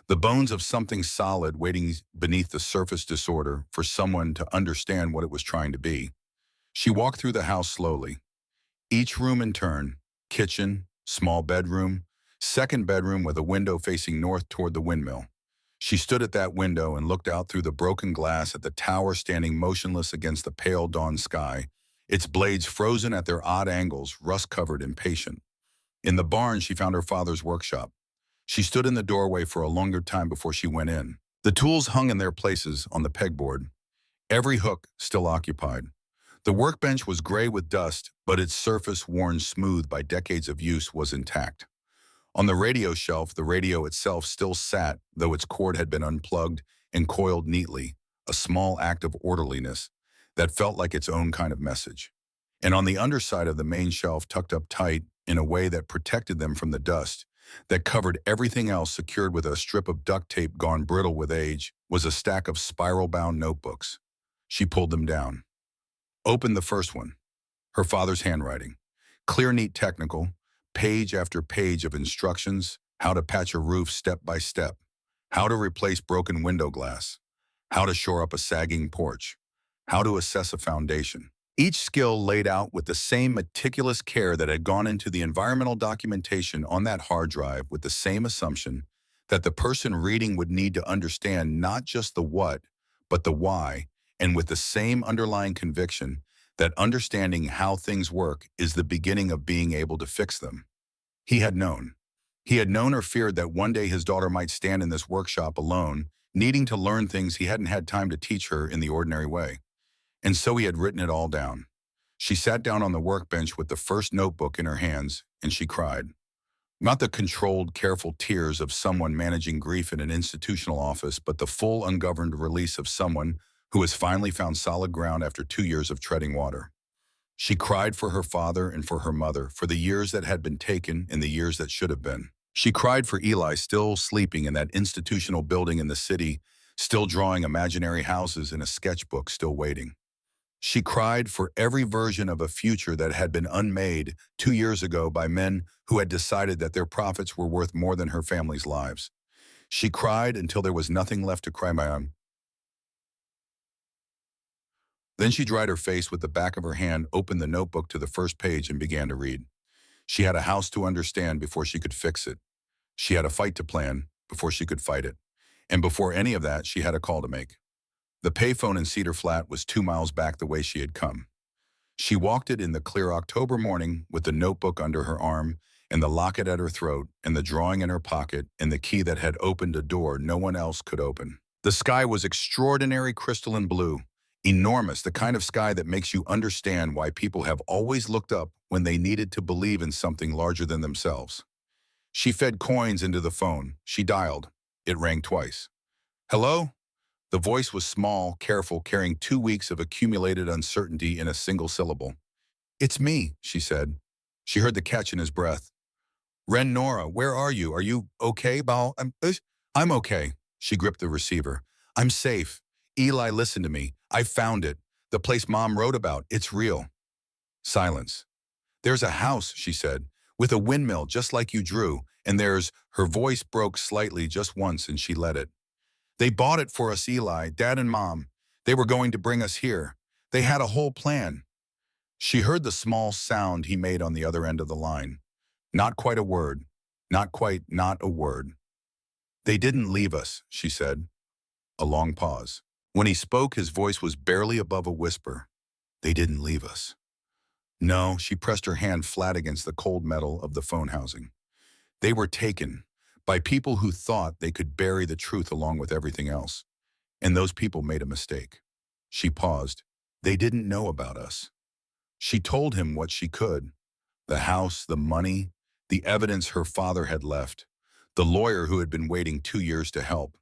The bones of something solid waiting beneath the surface disorder for someone to understand what it was trying to be. She walked through the house slowly. Each room in turn, kitchen, small bedroom, second bedroom with a window facing north toward the windmill. She stood at that window and looked out through the broken glass at the tower standing motionless against the pale dawn sky, its blades frozen at their odd angles, rust-covered and patient. In the barn, she found her father's workshop. She stood in the doorway for a longer time before she went in. The tools hung in their places on the pegboard, every hook still occupied. The workbench was gray with dust, but its surface, worn smooth by decades of use, was intact. On the radio shelf, the radio itself still sat, though its cord had been unplugged and coiled neatly, a small act of orderliness that felt like its own kind of message. And on the underside of the main shelf, tucked up tight in a way that protected them from the dust, that covered everything else secured with a strip of duct tape gone brittle with age, was a stack of spiral-bound notebooks. She pulled them down. Opened the first one. Her father's handwriting. Clear, neat, technical. Page after page of instructions, how to patch a roof step by step, how to replace broken window glass, how to shore up a sagging porch, how to assess a foundation. Each skill laid out with the same meticulous care that had gone into the environmental documentation on that hard drive, with the same assumption that the person reading would need to understand not just the what, but the why, and with the same underlying conviction that understanding how things work is the beginning of being able to fix them. He had known. He had known or feared that one day his daughter might stand in this workshop alone, needing to learn things he hadn't had time to teach her in the ordinary way. And so he had written it all down. She sat down on the workbench with the first notebook in her hands, and she cried. Not the controlled, careful tears of someone managing grief in an institutional office, but the full, ungoverned release of someone who has finally found solid ground after 2 years of treading water. She cried for her father and for her mother, for the years that had been taken and the years that should have been. She cried for Eli, still sleeping in that institutional building in the city, still drawing imaginary houses in a sketchbook, still waiting. She cried for every version of a future that had been unmade 2 years ago by men who had decided that their profits were worth more than her family's lives. She cried until there was nothing left to cry on. Then she dried her face with the back of her hand, opened the notebook to the first page, and began to read. She had a house to understand before she could fix it. She had a fight to plan before she could fight it. And before any of that, she had a call to make. The payphone in Cedar Flat was 2 miles back the way she had come. She walked it in the clear October morning with the notebook under her arm and the locket at her throat and the drawing in her pocket and the key that had opened a door no one else could open. The sky was extraordinary crystalline blue, enormous, the kind of sky that makes you understand why people have always looked up when they needed to believe in something larger than themselves. She fed coins into the phone. She dialed. It rang twice. Hello? The voice was small, careful, carrying 2 weeks of accumulated uncertainty in a single syllable. It's me, she said. She heard the catch in his breath. Ren Nora, where are you? Are you okay, Bal? I'm okay. She gripped the receiver. I'm safe. Eli, listen to me. I found it. The place Mom wrote about. It's real. Silence. There's a house, she said, with a windmill just like you drew, and her voice broke slightly just once and she let it. They bought it for us, Eli, Dad and Mom. They were going to bring us here. They had a whole plan. She heard the small sound he made on the other end of the line. Not quite a word. Not a word. They didn't leave us, she said. A long pause. When he spoke, his voice was barely above a whisper. They didn't leave us. No, she pressed her hand flat against the cold metal of the phone housing. They were taken by people who thought they could bury the truth along with everything else. And those people made a mistake. She paused. They didn't know about us. She told him what she could. The house, the money. the evidence her father had left, the lawyer who had been waiting 2 years to help.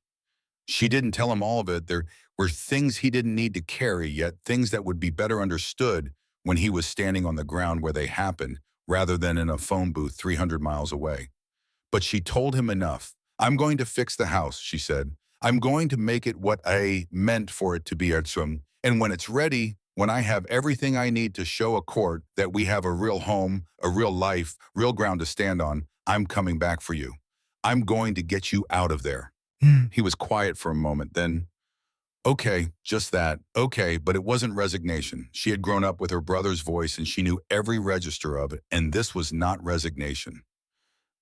She didn't tell him all of it. There were things he didn't need to carry, yet things that would be better understood when he was standing on the ground where they happened, rather than in a phone booth 300 miles away. But she told him enough. "I'm going to fix the house," she said. "I'm going to make it what I meant for it to be, Ertsum. And when it's ready, when I have everything I need to show a court that we have a real home, a real life, real ground to stand on, I'm coming back for you. I'm going to get you out of there." He was quiet for a moment, then, "Okay, just that. Okay," but it wasn't resignation. She had grown up with her brother's voice and she knew every register of it, and this was not resignation.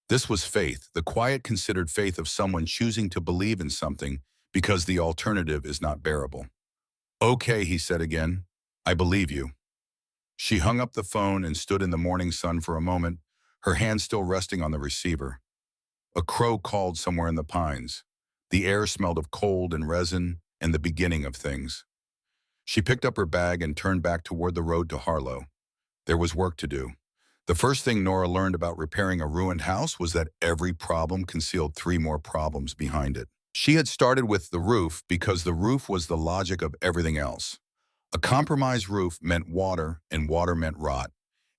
This was faith, the quiet, considered faith of someone choosing to believe in something because the alternative is not bearable. "Okay," he said again. "I believe you." She hung up the phone and stood in the morning sun for a moment, her hand still resting on the receiver. A crow called somewhere in the pines. The air smelled of cold and resin and the beginning of things. She picked up her bag and turned back toward the road to Harlow. There was work to do. The first thing Nora learned about repairing a ruined house was that every problem concealed three more problems behind it. She had started with the roof because the roof was the logic of everything else. A compromised roof meant water, and water meant rot.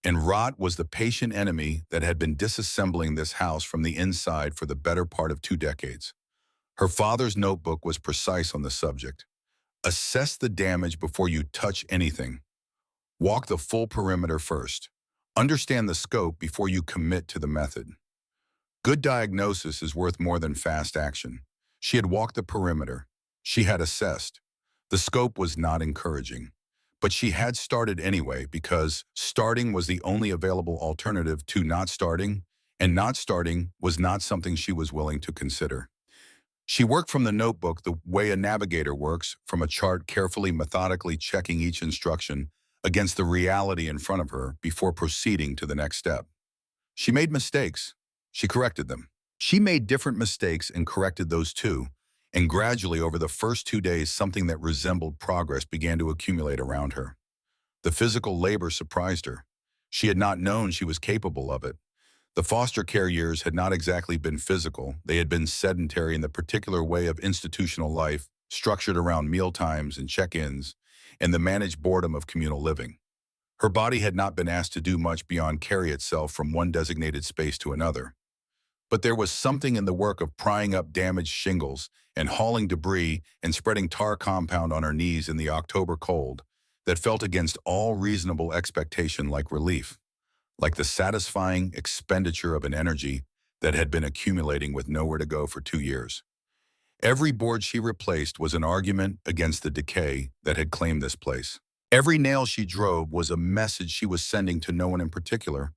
And rot was the patient enemy that had been disassembling this house from the inside for the better part of 2 decades. Her father's notebook was precise on the subject. Assess the damage before you touch anything. Walk the full perimeter first. Understand the scope before you commit to the method. Good diagnosis is worth more than fast action. She had walked the perimeter. She had assessed. The scope was not encouraging. But she had started anyway because starting was the only available alternative to not starting, and not starting was not something she was willing to consider. She worked from the notebook the way a navigator works, from a chart carefully, methodically checking each instruction against the reality in front of her before proceeding to the next step. She made mistakes. She corrected them. She made different mistakes and corrected those too, and gradually over the first 2 days something that resembled progress began to accumulate around her. The physical labor surprised her. She had not known she was capable of it. The foster care years had not exactly been physical. They had been sedentary in the particular way of institutional life, structured around mealtimes and check-ins, and the managed boredom of communal living. Her body had not been asked to do much beyond carry itself from one designated space to another. But there was something in the work of prying up damaged shingles and hauling debris and spreading tar compound on her knees in the October cold that felt against all reasonable expectation like relief, like the satisfying expenditure of an energy that had been accumulating with nowhere to go for 2 years. Every board she replaced was an argument against the decay that had claimed this place. Every nail she drove was a message she was sending to no one in particular,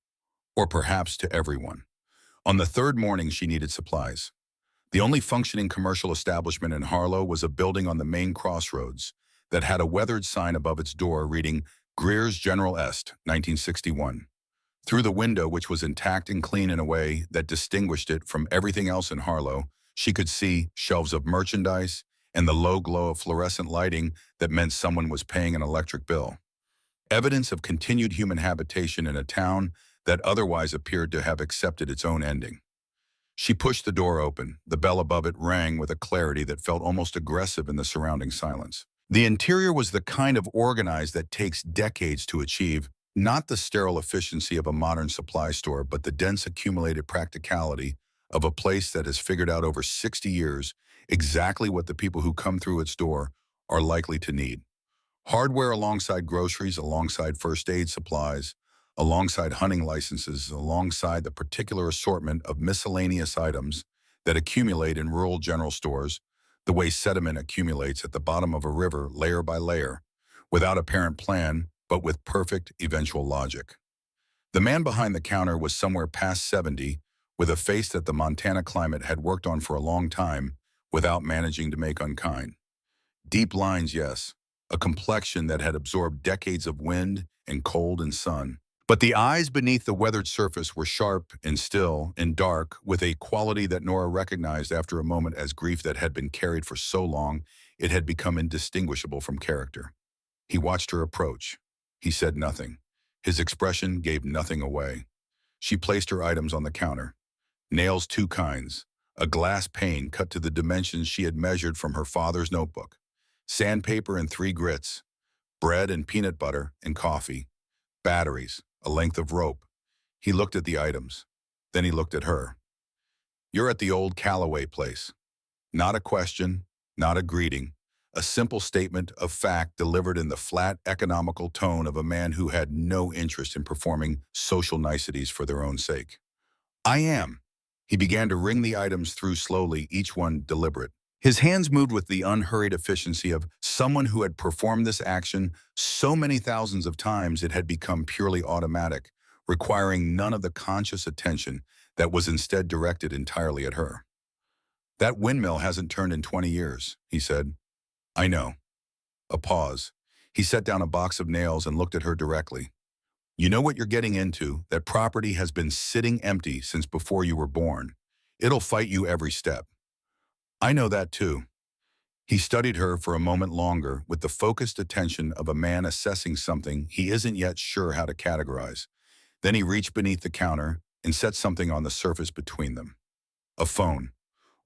or perhaps to everyone. On the third morning, she needed supplies. The only functioning commercial establishment in Harlow was a building on the main crossroads that had a weathered sign above its door reading Greer's General Est, 1961. Through the window, which was intact and clean in a way that distinguished it from everything else in Harlow, she could see shelves of merchandise and the low glow of fluorescent lighting that meant someone was paying an electric bill. Evidence of continued human habitation in a town that otherwise appeared to have accepted its own ending. She pushed the door open. The bell above it rang with a clarity that felt almost aggressive in the surrounding silence. The interior was the kind of organized that takes decades to achieve, not the sterile efficiency of a modern supply store, but the dense accumulated practicality of a place that has figured out over 60 years exactly what the people who come through its door are likely to need. Hardware alongside groceries, alongside first aid supplies, alongside hunting licenses, alongside the particular assortment of miscellaneous items that accumulate in rural general stores, the way sediment accumulates at the bottom of a river layer by layer, without apparent plan, but with perfect eventual logic. The man behind the counter was somewhere past 70, with a face that the Montana climate had worked on for a long time without managing to make unkind. Deep lines, yes, a complexion that had absorbed decades of wind and cold and sun. But the eyes beneath the weathered surface were sharp and still and dark, with a quality that Nora recognized after a moment as grief that had been carried for so long it had become indistinguishable from character. He watched her approach. He said nothing. His expression gave nothing away. She placed her items on the counter. Nails two kinds. A glass pane cut to the dimensions she had measured from her father's notebook. Sandpaper and three grits. Bread and peanut butter and coffee. Batteries. A length of rope. He looked at the items. Then he looked at her. "You're at the old Callaway place." Not a question, not a greeting. A simple statement of fact delivered in the flat, economical tone of a man who had no interest in performing social niceties for their own sake. "I am." He began to ring the items through slowly, each one deliberate. His hands moved with the unhurried efficiency of someone who had performed this action so many thousands of times it had become purely automatic, requiring none of the conscious attention that was instead directed entirely at her. "That windmill hasn't turned in 20 years, he said. "I know." A pause. He set down a box of nails and looked at her directly. "You know what you're getting into. That property has been sitting empty since before you were born. It'll fight you every step." "I know that too." He studied her for a moment longer with the focused attention of a man assessing something he isn't yet sure how to categorize. Then he reached beneath the counter and set something on the surface between them. A phone.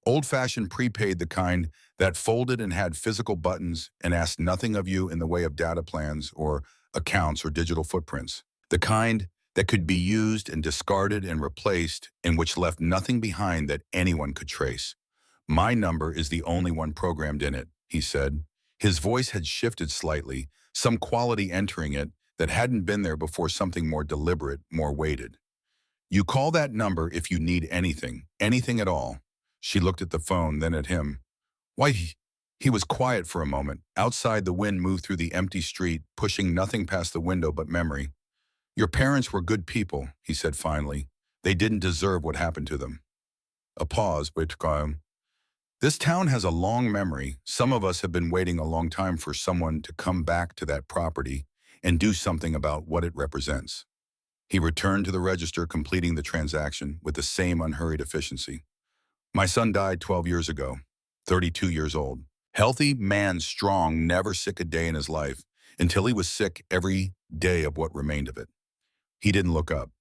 Old-fashioned prepaid, the kind that folded and had physical buttons and asked nothing of you in the way of data plans or accounts or digital footprints. The kind that could be used and discarded and replaced and which left nothing behind that anyone could trace. "My number is the only one programmed in it," he said. His voice had shifted slightly, some quality entering it that hadn't been there before, something more deliberate, more weighted. "You call that number if you need anything, anything at all." She looked at the phone, then at him. "Why?" He was quiet for a moment. Outside, the wind moved through the empty street, pushing nothing past the window but memory. "Your parents were good people," he said finally. "They didn't deserve what happened to them." A pause, but "This town has a long memory. Some of us have been waiting a long time for someone to come back to that property and do something about what it represents." He returned to the register, completing the transaction with the same unhurried efficiency. "My son died 12 years ago, 32 years old. Healthy man, strong, never sick a day in his life, until he was sick every day of what remained of it." He didn't look up.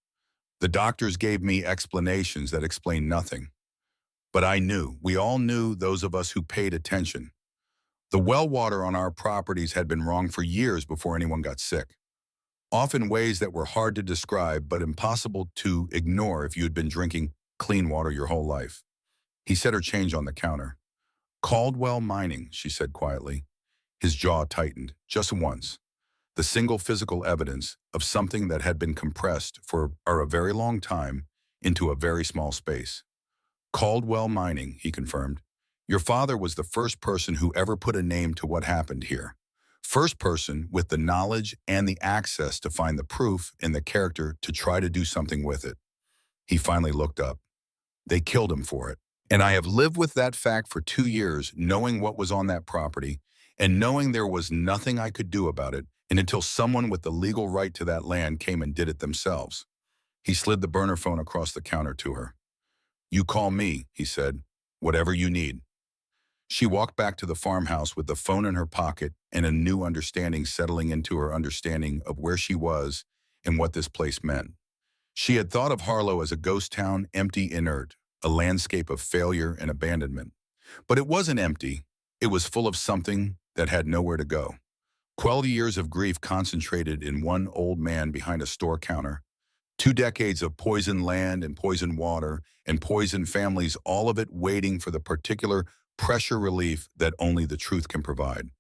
"The doctors gave me explanations that explained nothing. But I knew, we all knew, those of us who paid attention. The well water on our properties had been wrong for years before anyone got sick. Often ways that were hard to describe but impossible to ignore if you had been drinking clean water your whole life." He set her change on the counter. "Caldwell Mining," she said quietly. His jaw tightened, just once. The single physical evidence of something that had been compressed for a very long time into a very small space. "Caldwell Mining," he confirmed. "Your father was the first person who ever put a name to what happened here. First person with the knowledge and the access to find the proof and the character to try to do something with it." He finally looked up. "They killed him for it. And I have lived with that fact for 2 years, knowing what was on that property and knowing there was nothing I could do about it, and until someone with the legal right to that land came and did it themselves." He slid the burner phone across the counter to her. "You call me," he said, "whatever you need." She walked back to the farmhouse with the phone in her pocket and a new understanding settling into her understanding of where she was and what this place meant. She had thought of Harlow as a ghost town, empty, inert, a landscape of failure and abandonment. But it wasn't empty. It was full of something that had nowhere to go. 12 years of grief concentrated in one old man behind a store counter. 2 decades of poisoned land and poisoned water and poisoned families, all of it waiting for the particular pressure relief that only the truth can provide.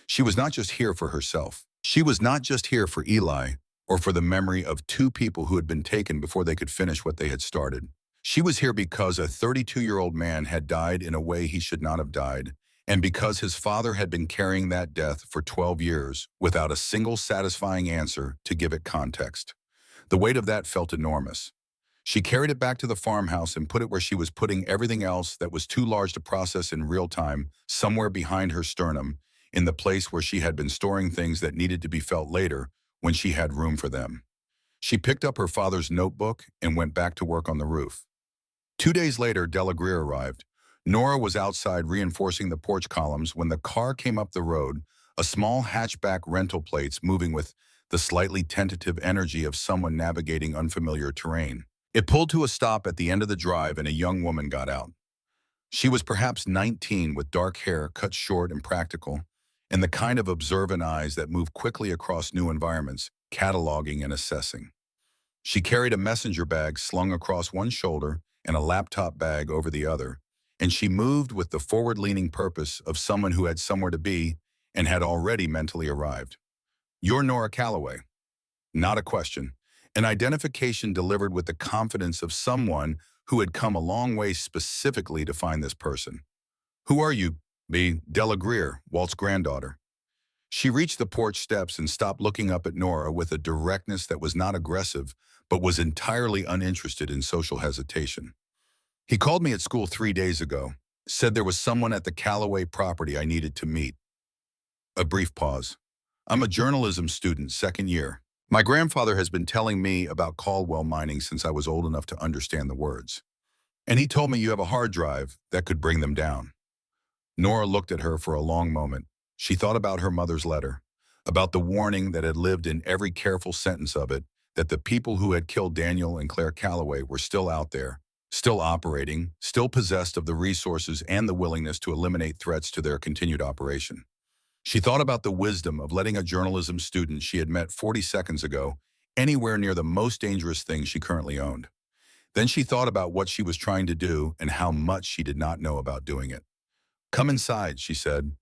She was not just here for herself. She was not just here for Eli or for the memory of two people who had been taken before they could finish what they had started. She was here because a 32-year-old man had died in a way he should not have died, and because his father had been carrying that death for 12 years without a single satisfying answer to give it context. The weight of that felt enormous. She carried it back to the farmhouse and put it where she was putting everything else that was too large to process in real time, somewhere behind her sternum, in the place where she had been storing things that needed to be felt later when she had room for them. She picked up her father's notebook and went back to work on the roof. 2 days later, Della Greer arrived. Nora was outside reinforcing the porch columns when the car came up the road, a small hatchback rental plates moving with the slightly tentative energy of someone navigating unfamiliar terrain. It pulled to a stop at the end of the drive and a young woman got out. She was perhaps 19 with dark hair cut short and practical, and the kind of observant eyes that move quickly across new environments, cataloging and assessing. She carried a messenger bag slung across one shoulder and a laptop bag over the other, and she moved with the forward-leaning purpose of someone who had somewhere to be and had already mentally arrived. "You're Nora Calloway." Not a question. An identification delivered with the confidence of someone who had come a long way specifically to find this person. "Who are you?" "Me, Della Greer, Walt's granddaughter." She reached the porch steps and stopped looking up at Nora with a directness that was not aggressive, but was entirely uninterested in social hesitation. "He called me at school 3 days ago, said there was someone at the Calloway property I needed to meet." A brief pause. "I'm a journalism student, second year. My grandfather has been telling me about Caldwell mining since I was old enough to understand the words. And he told me you have a hard drive that could bring them down." Nora looked at her for a long moment. She thought about her mother's letter, about the warning that had lived in every careful sentence of it, that the people who had killed Daniel and Claire Calloway were still out there, still operating, still possessed of the resources and the willingness to eliminate threats to their continued operation. She thought about the wisdom of letting a journalism student she had met 40 seconds ago anywhere near the most dangerous thing she currently owned. Then she thought about what she was trying to do and how much she did not know about doing it. "Come inside," she said.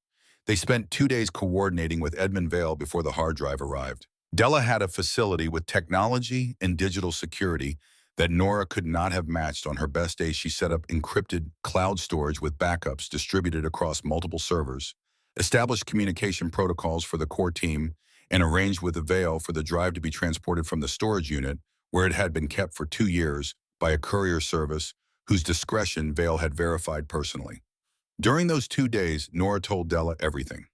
They spent 2 days coordinating with Edmund Vale before the hard drive arrived. Della had a facility with technology and digital security that Nora could not have matched. On her best day, she set up encrypted cloud storage with backups distributed across multiple servers, established communication protocols for the core team, and arranged with the Vale for the drive to be transported from the storage unit, where it had been kept for 2 years, by a courier service whose discretion Vale had verified personally. During those 2 days, Nora told Della everything.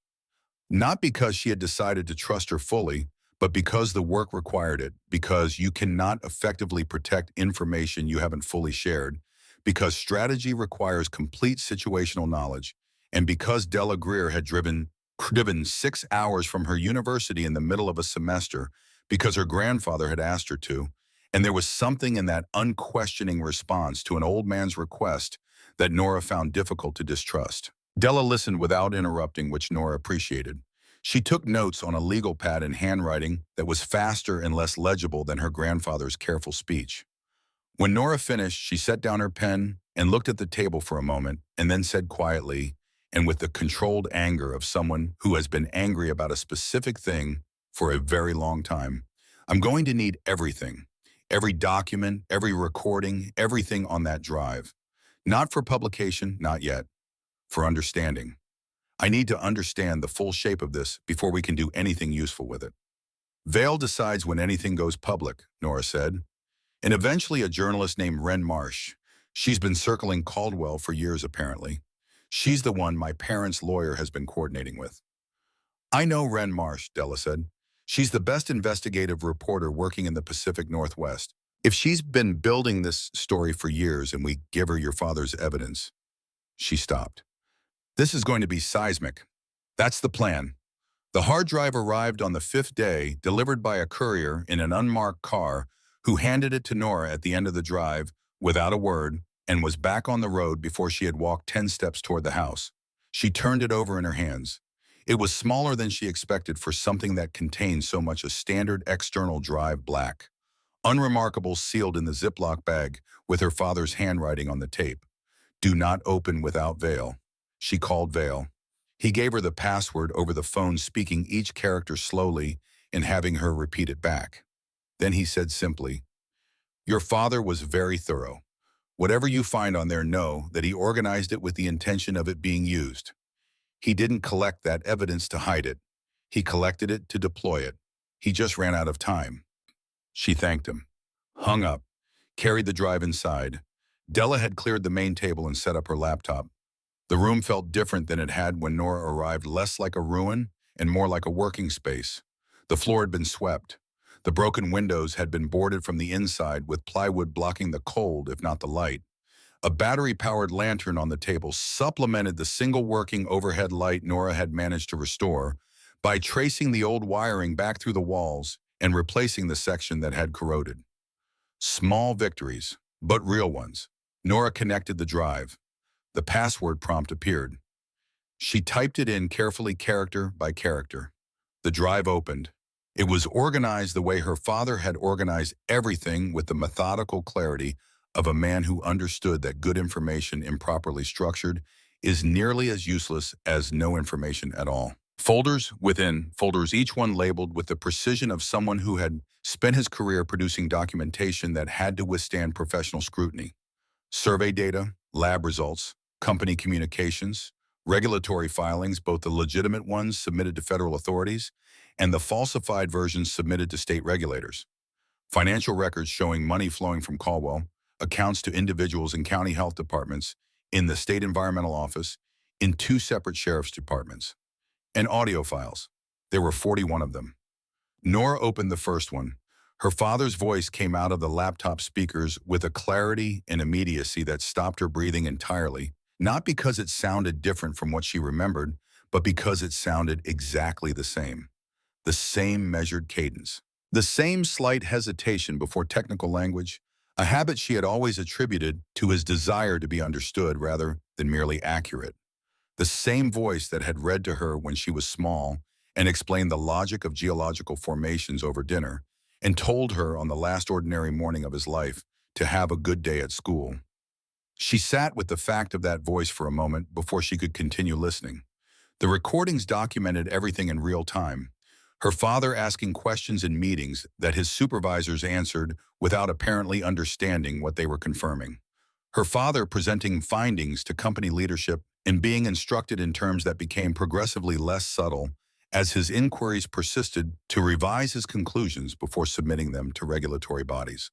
Not because she had decided to trust her fully, but because the work required it, because you cannot effectively protect information you haven't fully shared, because strategy requires complete situational knowledge, and because Della Greer had driven 6 hours from her university in the middle of a semester because her grandfather had asked her to, and there was something in that unquestioning response to an old man's request that Nora found difficult to distrust. Della listened without interrupting, which Nora appreciated. She took notes on a legal pad in handwriting that was faster and less legible than her grandfather's careful speech. When Nora finished, she set down her pen and looked at the table for a moment, and then said quietly, and with the controlled anger of someone who has been angry about a specific thing for a very long time, "I'm going to need everything. Every document, every recording, everything on that drive. Not for publication, not yet. For understanding. I need to understand the full shape of this before we can do anything useful with it." "Vale decides when anything goes public," Nora said. "And eventually a journalist named Wren Marsh. She's been circling Caldwell for years, apparently. She's the one my parents' lawyer has been coordinating with." "I know Wren Marsh," Della said. "She's the best investigative reporter working in the Pacific Northwest. If she's been building this story for years and we give her your father's evidence—" She stopped. "This is going to be seismic. That's the plan." The hard drive arrived on the 5th day, delivered by a courier in an unmarked car, who handed it to Nora at the end of the drive without a word, and was back on the road before she had walked 10 steps toward the house. She turned it over in her hands. It was smaller than she expected for something that contained so much. A standard external drive, black, unremarkable, sealed in the Ziploc bag with her father's handwriting on the tape. "Do not open without Vale." She called Vale. He gave her the password over the phone, speaking each character slowly and having her repeat it back. Then he said simply, "Your father was very thorough. Whatever you find on there, know that he organized it with the intention of it being used. He didn't collect that evidence to hide it. He collected it to deploy it. He just ran out of time." She thanked him, hung up, carried the drive inside. Della had cleared the main table and set up her laptop. The room felt different than it had when Nora arrived, less like a ruin and more like a working space. The floor had been swept. The broken windows had been boarded from the inside, with plywood blocking the cold, if not the light. A battery-powered lantern on the table supplemented the single working overhead light Nora had managed to restore by tracing the old wiring back through the walls and replacing the section that had corroded. Small victories, but real ones. Nora connected the drive. The password prompt appeared. She typed it in carefully, character by character. The drive opened. It was organized the way her father had organized everything, with the methodical clarity of a man who understood that good information improperly structured is nearly as useless as no information at all. Folders within folders, each one labeled with the precision of someone who had spent his career producing documentation that had to withstand professional scrutiny. Survey data, lab results, company communications, regulatory filings, both the legitimate ones submitted to federal authorities and the falsified versions submitted to state regulators. Financial records showing money flowing from Caldwell, accounts to individuals in county health departments, in the state environmental office, in 2 separate sheriff's departments. And audio files. There were 41 of them. Nora opened the first one. Her father's voice came out of the laptop speakers with a clarity and immediacy that stopped her breathing entirely, not because it sounded different from what she remembered, but because it sounded exactly the same. The same measured cadence. The same slight hesitation before technical language, a habit she had always attributed to his desire to be understood rather than merely accurate. The same voice that had read to her when she was small and explained the logic of geological formations over dinner and told her on the last ordinary morning of his life to have a good day at school. She sat with the fact of that voice for a moment before she could continue listening. The recordings documented everything in real time. Her father asking questions in meetings that his supervisors answered without apparently understanding what they were confirming. Her father presenting findings to company leadership and being instructed in terms that became progressively less subtle as his inquiries persisted to revise his conclusions before submitting them to regulatory bodies.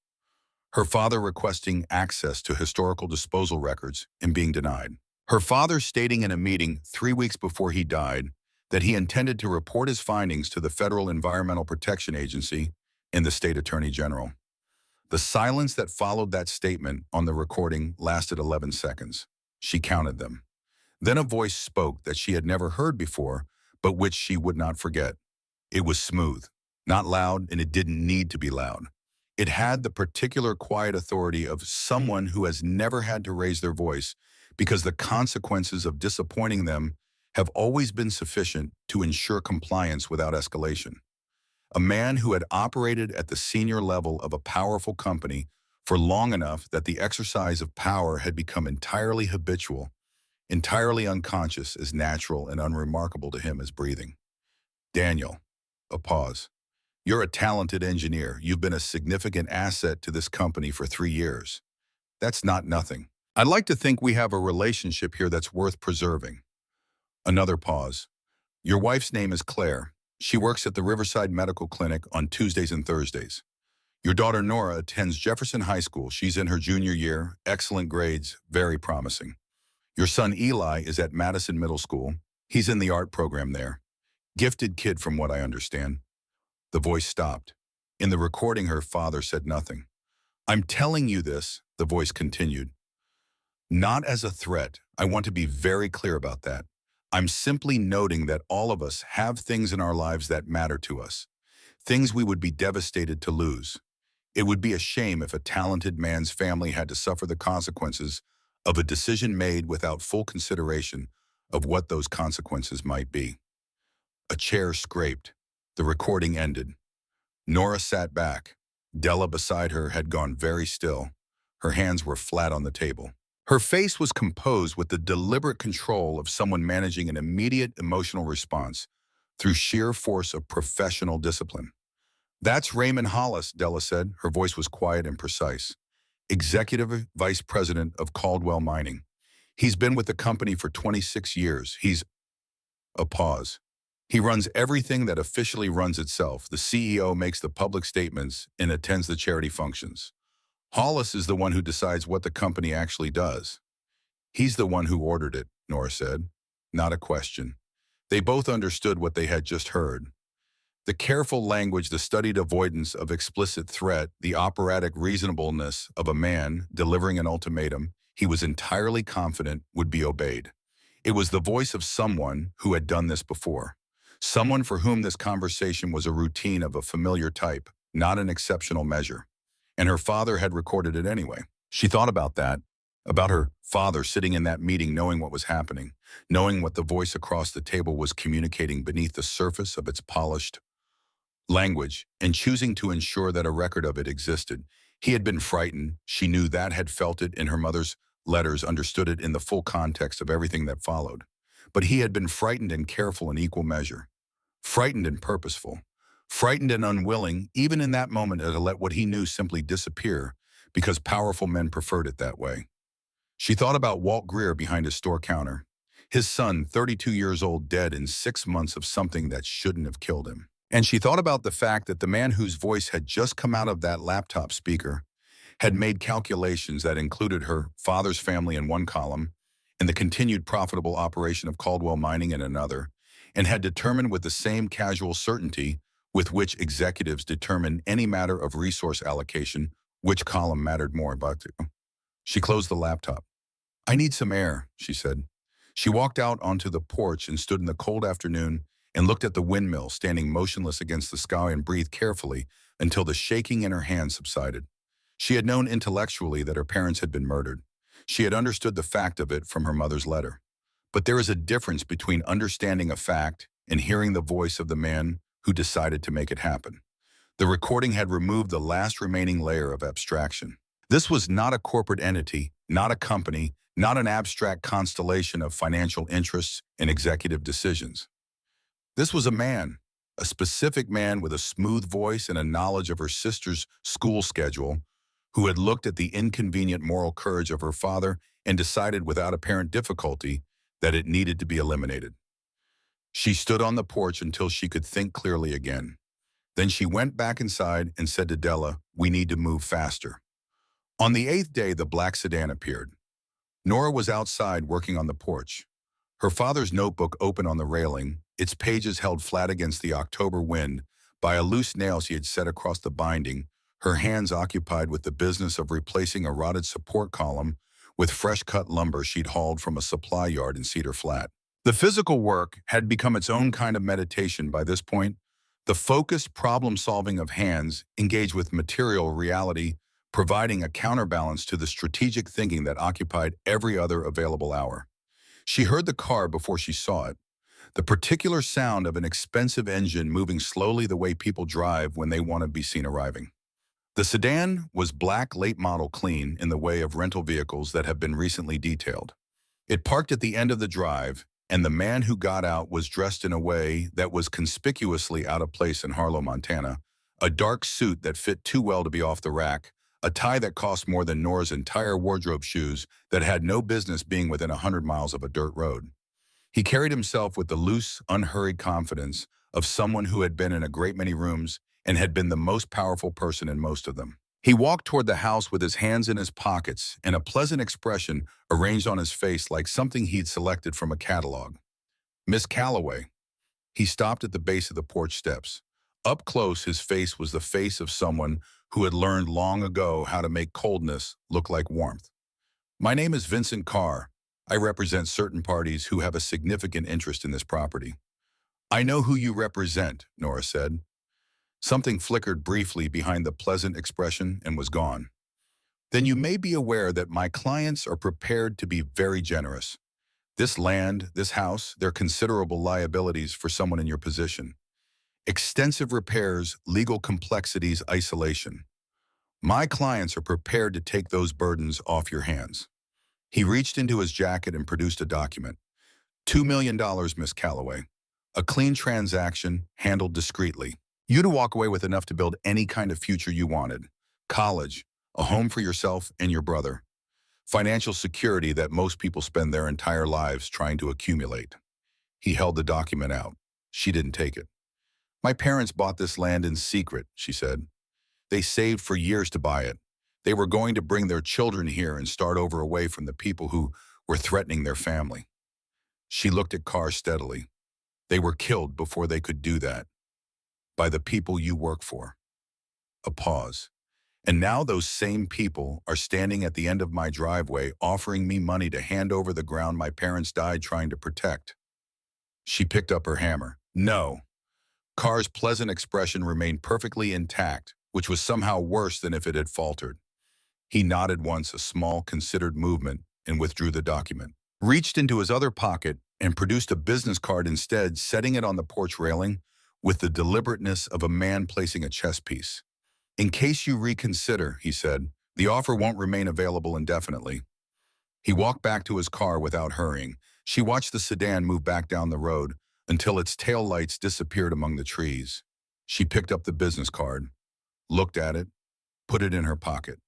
Her father requesting access to historical disposal records and being denied. Her father stating in a meeting 3 weeks before he died that he intended to report his findings to the Federal Environmental Protection Agency and the State Attorney General. The silence that followed that statement on the recording lasted 11 seconds. She counted them. Then a voice spoke that she had never heard before, but which she would not forget. It was smooth, not loud, and it didn't need to be loud. It had the particular quiet authority of someone who has never had to raise their voice because the consequences of disappointing them have always been sufficient to ensure compliance without escalation. A man who had operated at the senior level of a powerful company for long enough that the exercise of power had become entirely habitual, entirely unconscious, as natural and unremarkable to him as breathing. Daniel, a pause. You're a talented engineer. You've been a significant asset to this company for 3 years. That's not nothing. I'd like to think we have a relationship here that's worth preserving. Another pause. Your wife's name is Claire. She works at the Riverside Medical Clinic on Tuesdays and Thursdays. Your daughter Nora attends Jefferson High School. She's in her junior year, excellent grades, very promising. Your son Eli is at Madison Middle School. He's in the art program there. Gifted kid from what I understand. The voice stopped. In the recording, her father said nothing. I'm telling you this, the voice continued. Not as a threat. I want to be very clear about that. I'm simply noting that all of us have things in our lives that matter to us. Things we would be devastated to lose. It would be a shame if a talented man's family had to suffer the consequences of a decision made without full consideration of what those consequences might be. A chair scraped. The recording ended. Nora sat back. Della beside her had gone very still. Her hands were flat on the table. Her face was composed with the deliberate control of someone managing an immediate emotional response through sheer force of professional discipline. That's Raymond Hollis, Della said. Her voice was quiet and precise. Executive Vice President of Caldwell Mining. He's been with the company for 26 years. He's... A pause. He runs everything that officially runs itself. The CEO makes the public statements and attends the charity functions. Hollis is the one who decides what the company actually does. He's the one who ordered it, Nora said. Not a question. They both understood what they had just heard. The careful language, the studied avoidance of explicit threat, the operatic reasonableness of a man delivering an ultimatum he was entirely confident would be obeyed. It was the voice of someone who had done this before. Someone for whom this conversation was a routine of a familiar type, not an exceptional measure. and her father had recorded it anyway. She thought about that, about her father sitting in that meeting knowing what was happening, knowing what the voice across the table was communicating beneath the surface of its polished language, and choosing to ensure that a record of it existed. He had been frightened. She knew that, had felt it in her mother's letters, understood it in the full context of everything that followed. But he had been frightened and careful in equal measure, frightened and purposeful, frightened and unwilling, even in that moment, to let what he knew simply disappear because powerful men preferred it that way. She thought about Walt Greer behind his store counter, his son, 32 years old, dead in 6 months of something that shouldn't have killed him. And she thought about the fact that the man whose voice had just come out of that laptop speaker had made calculations that included her father's family in one column and the continued profitable operation of Caldwell Mining in another, and had determined with the same casual certainty with which executives determine any matter of resource allocation which column mattered more. But she closed the laptop. "I need some air," she said. She walked out onto the porch and stood in the cold afternoon and looked at the windmill standing motionless against the sky and breathed carefully until the shaking in her hands subsided. She had known intellectually that her parents had been murdered. She had understood the fact of it from her mother's letter. But there is a difference between understanding a fact and hearing the voice of the man who decided to make it happen. The recording had removed the last remaining layer of abstraction. This was not a corporate entity, not a company, not an abstract constellation of financial interests and executive decisions. This was a man, a specific man with a smooth voice and a knowledge of her sister's school schedule, who had looked at the inconvenient moral courage of her father and decided without apparent difficulty that it needed to be eliminated. She stood on the porch until she could think clearly again. Then she went back inside and said to Della, "We need to move faster." On the 8th day, the black sedan appeared. Nora was outside working on the porch. Her father's notebook open on the railing, its pages held flat against the October wind by a loose nail she had set across the binding, her hands occupied with the business of replacing a rotted support column with fresh-cut lumber she'd hauled from a supply yard in Cedar Flat. The physical work had become its own kind of meditation by this point, the focused problem-solving of hands engaged with material reality, providing a counterbalance to the strategic thinking that occupied every other available hour. She heard the car before she saw it, the particular sound of an expensive engine moving slowly the way people drive when they want to be seen arriving. The sedan was black, late model, clean in the way of rental vehicles that have been recently detailed. It parked at the end of the drive, and the man who got out was dressed in a way that was conspicuously out of place in Harlow, Montana, a dark suit that fit too well to be off the rack, a tie that cost more than Nora's entire wardrobe, shoes that had no business being within 100 miles of a dirt road. He carried himself with the loose, unhurried confidence of someone who had been in a great many rooms and had been the most powerful person in most of them. He walked toward the house with his hands in his pockets and a pleasant expression arranged on his face like something he'd selected from a catalog. "Miss Calloway." He stopped at the base of the porch steps. Up close, his face was the face of someone who had learned long ago how to make coldness look like warmth. "My name is Vincent Carr. I represent certain parties who have a significant interest in this property." "I know who you represent," Nora said. Something flickered briefly behind the pleasant expression and was gone. "Then you may be aware that my clients are prepared to be very generous. This land, this house, they're considerable liabilities for someone in your position. Extensive repairs, legal complexities, isolation. My clients are prepared to take those burdens off your hands." He reached into his jacket and produced a document. $2 million, Miss Calloway. A clean transaction, handled discreetly. You to walk away with enough to build any kind of future you wanted. College, a home for yourself and your brother. Financial security that most people spend their entire lives trying to accumulate. He held the document out. She didn't take it. "My parents bought this land in secret," she said. "They saved for years to buy it. They were going to bring their children here and start over away from the people who were threatening their family." She looked at Carr steadily. "They were killed before they could do that. By the people you work for." A pause. "And now those same people are standing at the end of my driveway offering me money to hand over the ground my parents died trying to protect." She picked up her hammer. "No." Carr's pleasant expression remained perfectly intact, which was somehow worse than if it had faltered. He nodded once, a small, considered movement, and withdrew the document. Reached into his other pocket and produced a business card instead, setting it on the porch railing with the deliberateness of a man placing a chess piece. "In case you reconsider," he said, "the offer won't remain available indefinitely." He walked back to his car without hurrying. She watched the sedan move back down the road until its tail lights disappeared among the trees. She picked up the business card, looked at it, put it in her pocket.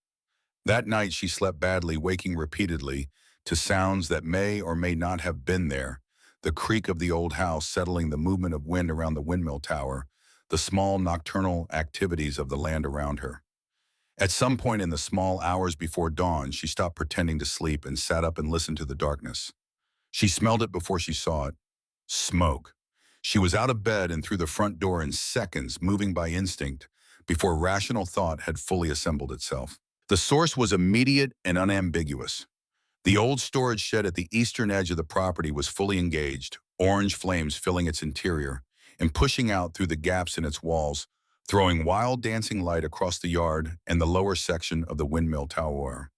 That night she slept badly, waking repeatedly to sounds that may or may not have been there: the creak of the old house settling, the movement of wind around the windmill tower, the small nocturnal activities of the land around her. At some point in the small hours before dawn, she stopped pretending to sleep and sat up and listened to the darkness. She smelled it before she saw it. Smoke. She was out of bed and through the front door in seconds, moving by instinct, before rational thought had fully assembled itself. The source was immediate and unambiguous. The old storage shed at the eastern edge of the property was fully engaged, orange flames filling its interior and pushing out through the gaps in its walls, throwing wild dancing light across the yard and the lower section of the windmill tower.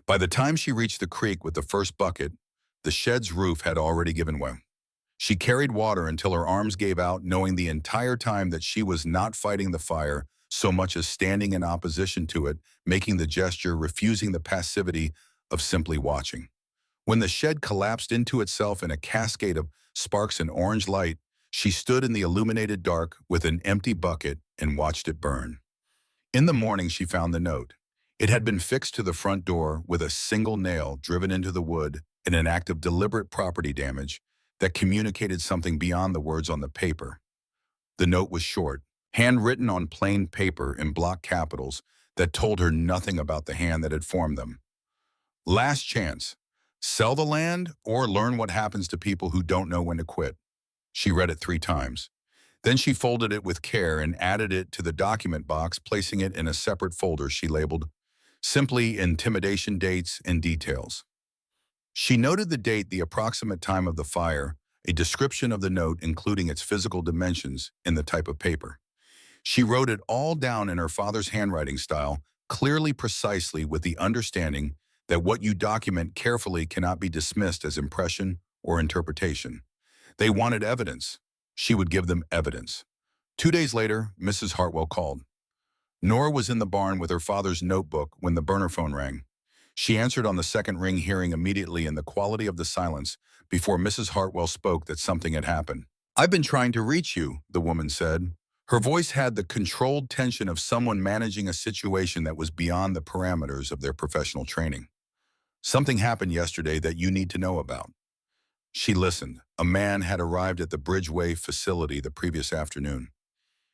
By the time she reached the creek with the first bucket, the shed's roof had already given way. She carried water until her arms gave out, knowing the entire time that she was not fighting the fire so much as standing in opposition to it, making the gesture, refusing the passivity of simply watching. When the shed collapsed into itself in a cascade of sparks and orange light, she stood in the illuminated dark with an empty bucket and watched it burn. In the morning, she found the note. It had been fixed to the front door with a single nail driven into the wood in an act of deliberate property damage that communicated something beyond the words on the paper. The note was short, handwritten on plain paper in block capitals that told her nothing about the hand that had formed them. Last chance. Sell the land or learn what happens to people who don't know when to quit. She read it 3 times. Then she folded it with care and added it to the document box, placing it in a separate folder she labeled simply "Intimidation Dates and Details." She noted the date, the approximate time of the fire, a description of the note including its physical dimensions and the type of paper. She wrote it all down in her father's handwriting style, clearly, precisely, with the understanding that what you document carefully cannot be dismissed as impression or interpretation. They wanted evidence. She would give them evidence. 2 days later, Mrs. Hartwell called. Nora was in the barn with her father's notebook when the burner phone rang. She answered on the second ring, hearing immediately in the quality of the silence before Mrs. Hartwell spoke that something had happened. "I've been trying to reach you," the woman said. Her voice had the controlled tension of someone managing a situation that was beyond the parameters of their professional training. "Something happened yesterday that you need to know about." She listened. A man had arrived at the Bridgeway facility the previous afternoon.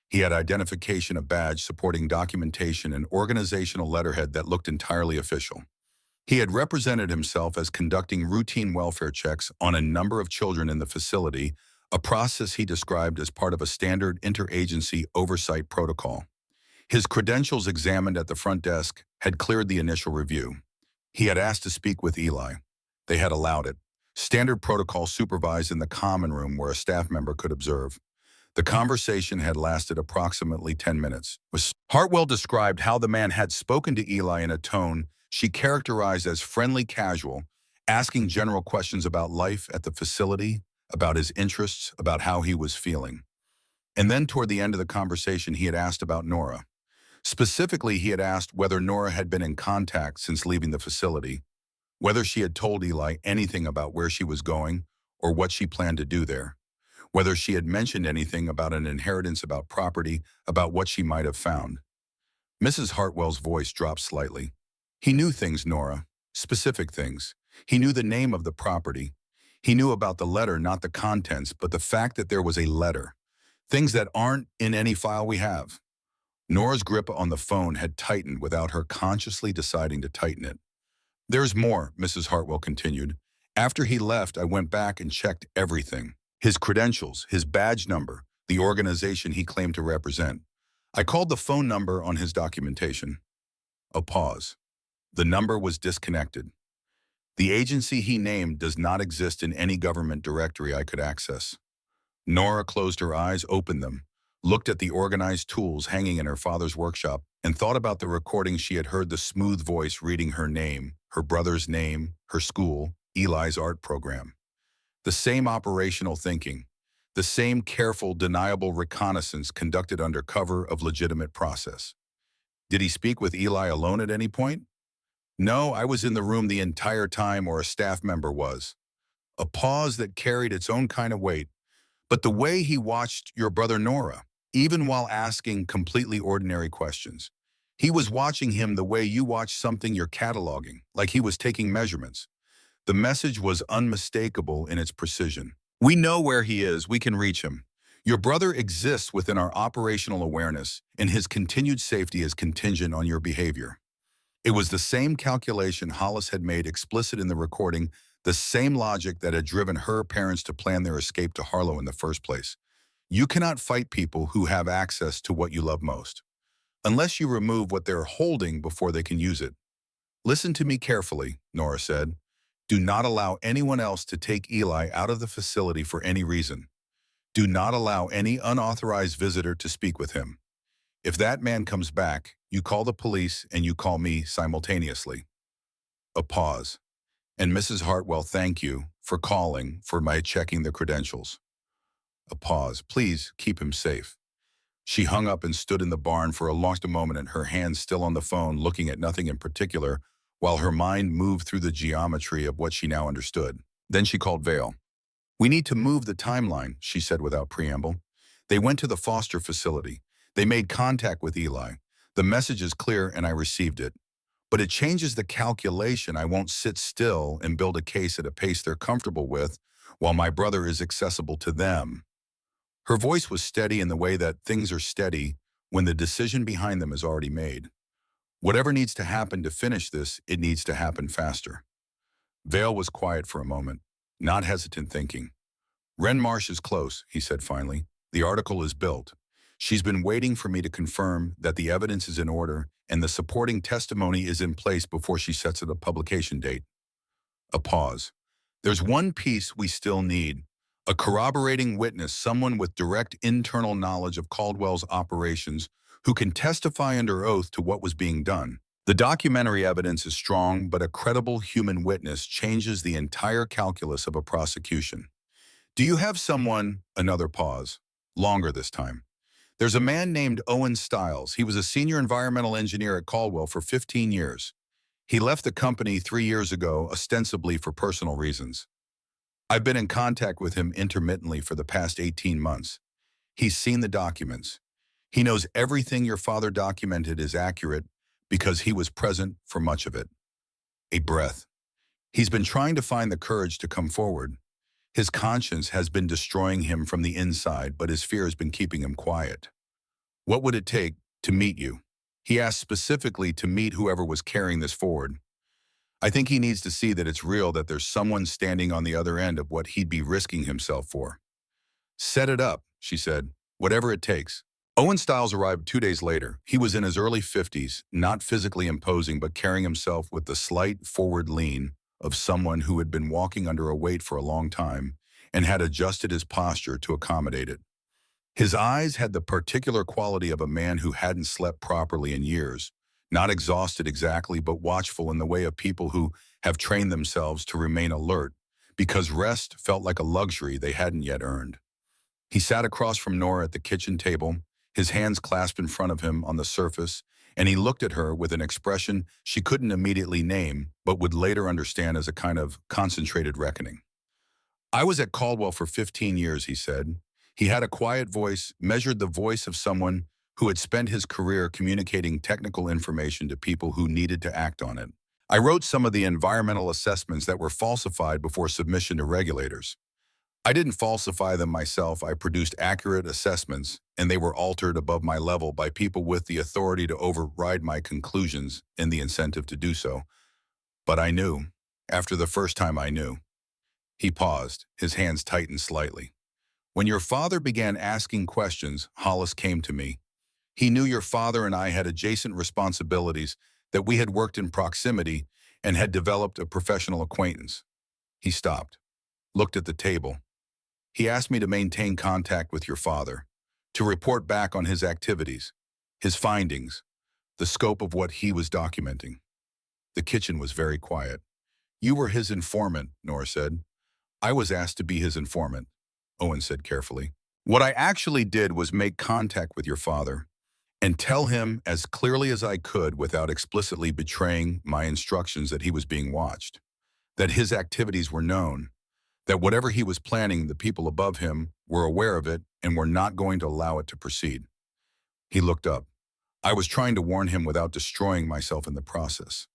He had identification, a badge supporting documentation, and organizational letterhead that looked entirely official. He had represented himself as conducting routine welfare checks on a number of children in the facility, a process he described as part of a standard interagency oversight protocol. His credentials, examined at the front desk, had cleared the initial review. He had asked to speak with Eli. They had allowed it. Standard protocol, supervised in the common room where a staff member could observe. The conversation had lasted approximately 10 minutes. Hartwell described how the man had spoken to Eli in a tone she characterized as friendly casual, asking general questions about life at the facility, about his interests, about how he was feeling. And then toward the end of the conversation, he had asked about Nora. Specifically, he had asked whether Nora had been in contact since leaving the facility, whether she had told Eli anything about where she was going or what she planned to do there, whether she had mentioned anything about an inheritance, about property, about what she might have found. Mrs. Hartwell's voice dropped slightly. "He knew things, Nora, specific things. He knew the name of the property. He knew about the letter, not the contents, but the fact that there was a letter. Things that aren't in any file we have." Nora's grip on the phone had tightened without her consciously deciding to tighten it. "There's more," Mrs. Hartwell continued. "After he left, I went back and checked everything. His credentials, his badge number, the organization he claimed to represent. I called the phone number on his documentation." A pause. The number was disconnected. "The agency he named does not exist in any government directory I could access." Nora closed her eyes, opened them, looked at the organized tools hanging in her father's workshop, and thought about the recording she had heard the smooth voice reading her name, her brother's name, her school, Eli's art program. The same operational thinking, the same careful, deniable reconnaissance conducted under cover of legitimate process. Did he speak with Eli alone at any point? No, I was in the room the entire time, or a staff member was. A pause that carried its own kind of weight. But the way he watched your brother Nora, even while asking completely ordinary questions, he was watching him the way you watch something you're cataloging, like he was taking measurements. The message was unmistakable in its precision. We know where he is. We can reach him. Your brother exists within our operational awareness, and his continued safety is contingent on your behavior. It was the same calculation Hollis had made explicit in the recording, the same logic that had driven her parents to plan their escape to Harlow in the first place. You cannot fight people who have access to what you love most, unless you remove what they're holding before they can use it. Listen to me carefully, Nora said. Do not allow anyone else to take Eli out of the facility for any reason. Do not allow any unauthorized visitor to speak with him. If that man comes back, you call the police and you call me simultaneously. A pause. And Mrs. Hartwell, thank you for calling, for my checking the credentials. A pause. Please keep him safe. She hung up and stood in the barn for a long moment, and her hands still on the phone, looking at nothing in particular, while her mind moved through the geometry of what she now understood. Then she called Vale. We need to move the timeline, she said without preamble. They went to the foster facility. They made contact with Eli. The message is clear and I received it. But it changes the calculation. I won't sit still and build a case at a pace they're comfortable with while my brother is accessible to them. Her voice was steady in the way that things are steady when the decision behind them is already made. Whatever needs to happen to finish this, it needs to happen faster. Vale was quiet for a moment, not hesitant, thinking. Ren Marsh is close, he said finally. The article is built. She's been waiting for me to confirm that the evidence is in order and the supporting testimony is in place before she sets a publication date. A pause. There's one piece we still need. A corroborating witness, someone with direct internal knowledge of Caldwell's operations who can testify under oath to what was being done. The documentary evidence is strong, but a credible human witness changes the entire calculus of a prosecution. Do you have someone? Another pause. Longer this time. There's a man named Owen Stiles. He was a senior environmental engineer at Caldwell for 15 years. He left the company 3 years ago, ostensibly for personal reasons. I've been in contact with him intermittently for the past 18 months. He's seen the documents. He knows everything your father documented is accurate because he was present for much of it. A breath. He's been trying to find the courage to come forward. His conscience has been destroying him from the inside, but his fear has been keeping him quiet. What would it take to meet you? He asked specifically to meet whoever was carrying this forward. I think he needs to see that it's real, that there's someone standing on the other end of what he'd be risking himself for. Set it up, she said, whatever it takes. Owen Stiles arrived 2 days later. He was in his early 50s, not physically imposing, but carrying himself with the slight forward lean of someone who had been walking under a weight for a long time and had adjusted his posture to accommodate it. His eyes had the particular quality of a man who hadn't slept properly in years, not exhausted exactly, but watchful in the way of people who have trained themselves to remain alert because rest felt like a luxury they hadn't yet earned. He sat across from Nora at the kitchen table, his hands clasped in front of him on the surface, and he looked at her with an expression she couldn't immediately name, but would later understand as a kind of concentrated reckoning. I was at Caldwell for 15 years, he said. He had a quiet voice, measured the voice of someone who had spent his career communicating technical information to people who needed to act on it. I wrote some of the environmental assessments that were falsified before submission to regulators. I didn't falsify them myself. I produced accurate assessments, and they were altered above my level by people with the authority to override my conclusions and the incentive to do so. But I knew. After the first time I knew. He paused, his hands tightened slightly. When your father began asking questions, Hollis came to me. He knew your father and I had adjacent responsibilities, that we had worked in proximity and had developed a professional acquaintance. He stopped, looked at the table. He asked me to maintain contact with your father, to report back on his activities, his findings. the scope of what he was documenting. The kitchen was very quiet. You were his informant, Nora said. I was asked to be his informant, Owen said carefully. What I actually did was make contact with your father and tell him as clearly as I could without explicitly betraying my instructions that he was being watched, that his activities were known, that whatever he was planning, the people above him were aware of it and were not going to allow it to proceed. He looked up. I was trying to warn him without destroying myself in the process.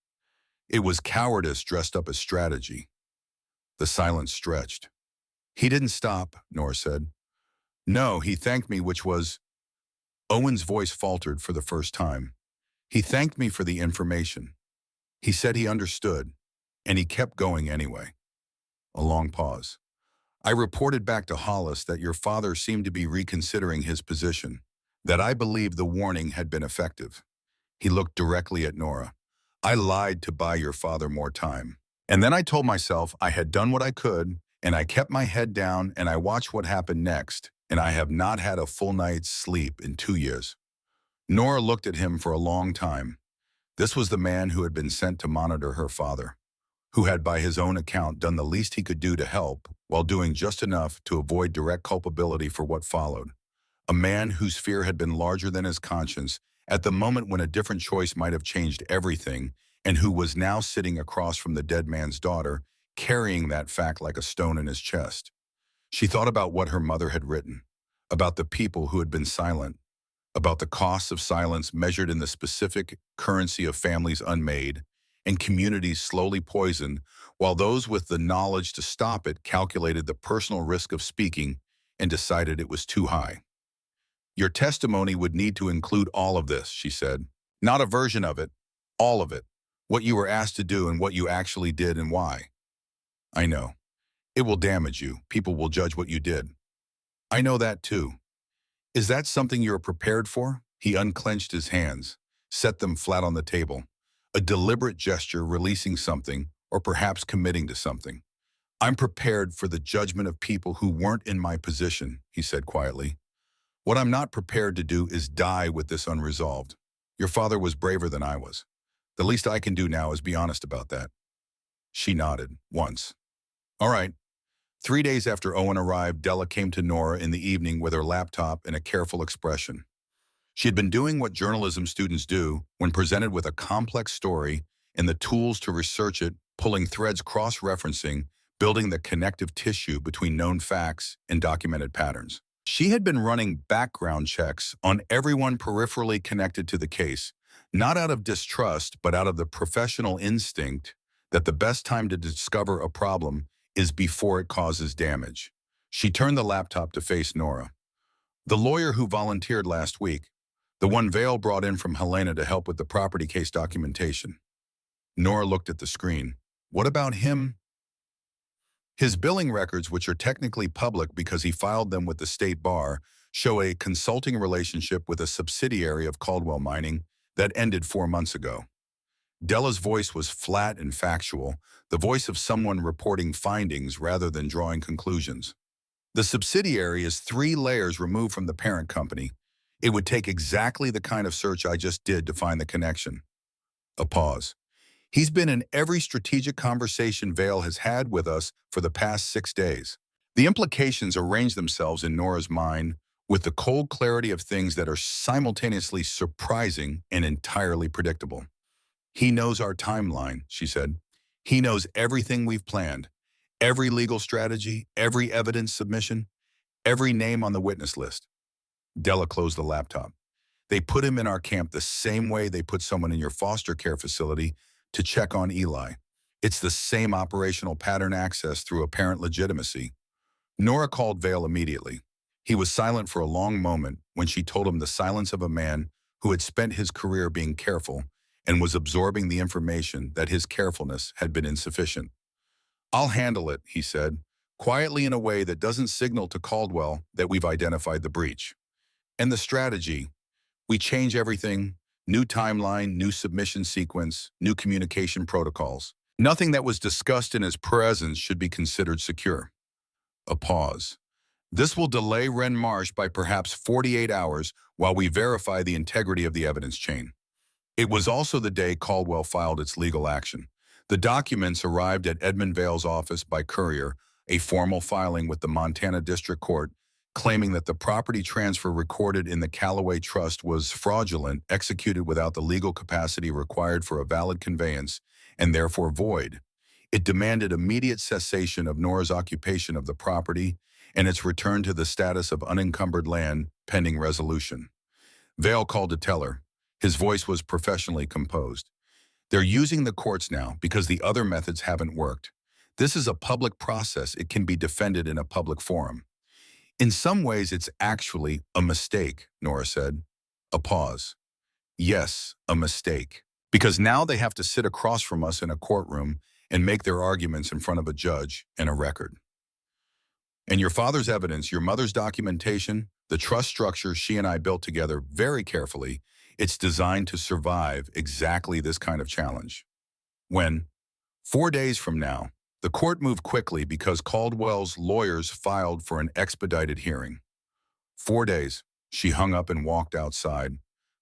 It was cowardice dressed up as strategy. The silence stretched. He didn't stop, Nora said. No, he thanked me, which was... Owen's voice faltered for the first time. He thanked me for the information. He said he understood, and he kept going anyway. A long pause. I reported back to Hollis that your father seemed to be reconsidering his position, that I believed the warning had been effective. He looked directly at Nora. I lied to buy your father more time. And then I told myself I had done what I could, and I kept my head down and I watched what happened next, and I have not had a full night's sleep in 2 years. Nora looked at him for a long time. This was the man who had been sent to monitor her father, who had by his own account done the least he could do to help while doing just enough to avoid direct culpability for what followed. A man whose fear had been larger than his conscience at the moment when a different choice might have changed everything, and who was now sitting across from the dead man's daughter, carrying that fact like a stone in his chest. She thought about what her mother had written, about the people who had been silent, about the costs of silence measured in the specific currency of families unmade and communities slowly poisoned, while those with the knowledge to stop it calculated the personal risk of speaking and decided it was too high. Your testimony would need to include all of this, she said. Not a version of it, all of it. What you were asked to do and what you actually did and why. I know. It will damage you. People will judge what you did. I know that too. Is that something you're prepared for? He unclenched his hands, set them flat on the table. A deliberate gesture releasing something, or perhaps committing to something. I'm prepared for the judgment of people who weren't in my position, he said quietly. What I'm not prepared to do is die with this unresolved. Your father was braver than I was. The least I can do now is be honest about that. She nodded, once. All right. 3 days after Owen arrived, Della came to Nora in the evening with her laptop and a careful expression. She had been doing what journalism students do when presented with a complex story and the tools to research it, pulling threads cross-referencing, building the connective tissue between known facts and documented patterns. She had been running background checks on everyone peripherally connected to the case, not out of distrust, but out of the professional instinct that the best time to discover a problem is before it causes damage. She turned the laptop to face Nora. The lawyer who volunteered last week, the one Vale brought in from Helena to help with the property case documentation. Nora looked at the screen. What about him? His billing records, which are technically public because he filed them with the state bar, show a consulting relationship with a subsidiary of Caldwell Mining that ended 4 months ago. Della's voice was flat and factual, the voice of someone reporting findings rather than drawing conclusions. The subsidiary is 3 layers removed from the parent company. It would take exactly the kind of search I just did to find the connection. A pause. He's been in every strategic conversation Vale has had with us for the past 6 days. The implications arrange themselves in Nora's mind with the cold clarity of things that are simultaneously surprising and entirely predictable. He knows our timeline, she said. He knows everything we've planned, every legal strategy, every evidence submission, every name on the witness list. Della closed the laptop. They put him in our camp the same way they put someone in your foster care facility to check on Eli. It's the same operational pattern access through apparent legitimacy. Nora called Vale immediately. He was silent for a long moment when she told him the silence of a man who had spent his career being careful and was absorbing the information that his carefulness had been insufficient. I'll handle it, he said, quietly in a way that doesn't signal to Caldwell that we've identified the breach. And the strategy, we change everything, new timeline, new submission sequence, new communication protocols. Nothing that was discussed in his presence should be considered secure. A pause. This will delay Ren Marsh by perhaps 48 hours while we verify the integrity of the evidence chain. It was also the day Caldwell filed its legal action. The documents arrived at Edmund Vale's office by courier, a formal filing with the Montana District Court, claiming that the property transfer recorded in the Callaway Trust was fraudulent, executed without the legal capacity required for a valid conveyance, and therefore void. It demanded immediate cessation of Nora's occupation of the property and its return to the status of unencumbered land pending resolution. Vale called to tell her. His voice was professionally composed. They're using the courts now because the other methods haven't worked. This is a public process. It can be defended in a public forum. In some ways, it's actually a mistake, Nora said. A pause. Yes, a mistake. Because now they have to sit across from us in a courtroom and make their arguments in front of a judge and a record. And your father's evidence, your mother's documentation, the trust structure she and I built together very carefully, it's designed to survive exactly this kind of challenge. When, 4 days from now, the court moved quickly because Caldwell's lawyers filed for an expedited hearing. 4 days, she hung up and walked outside.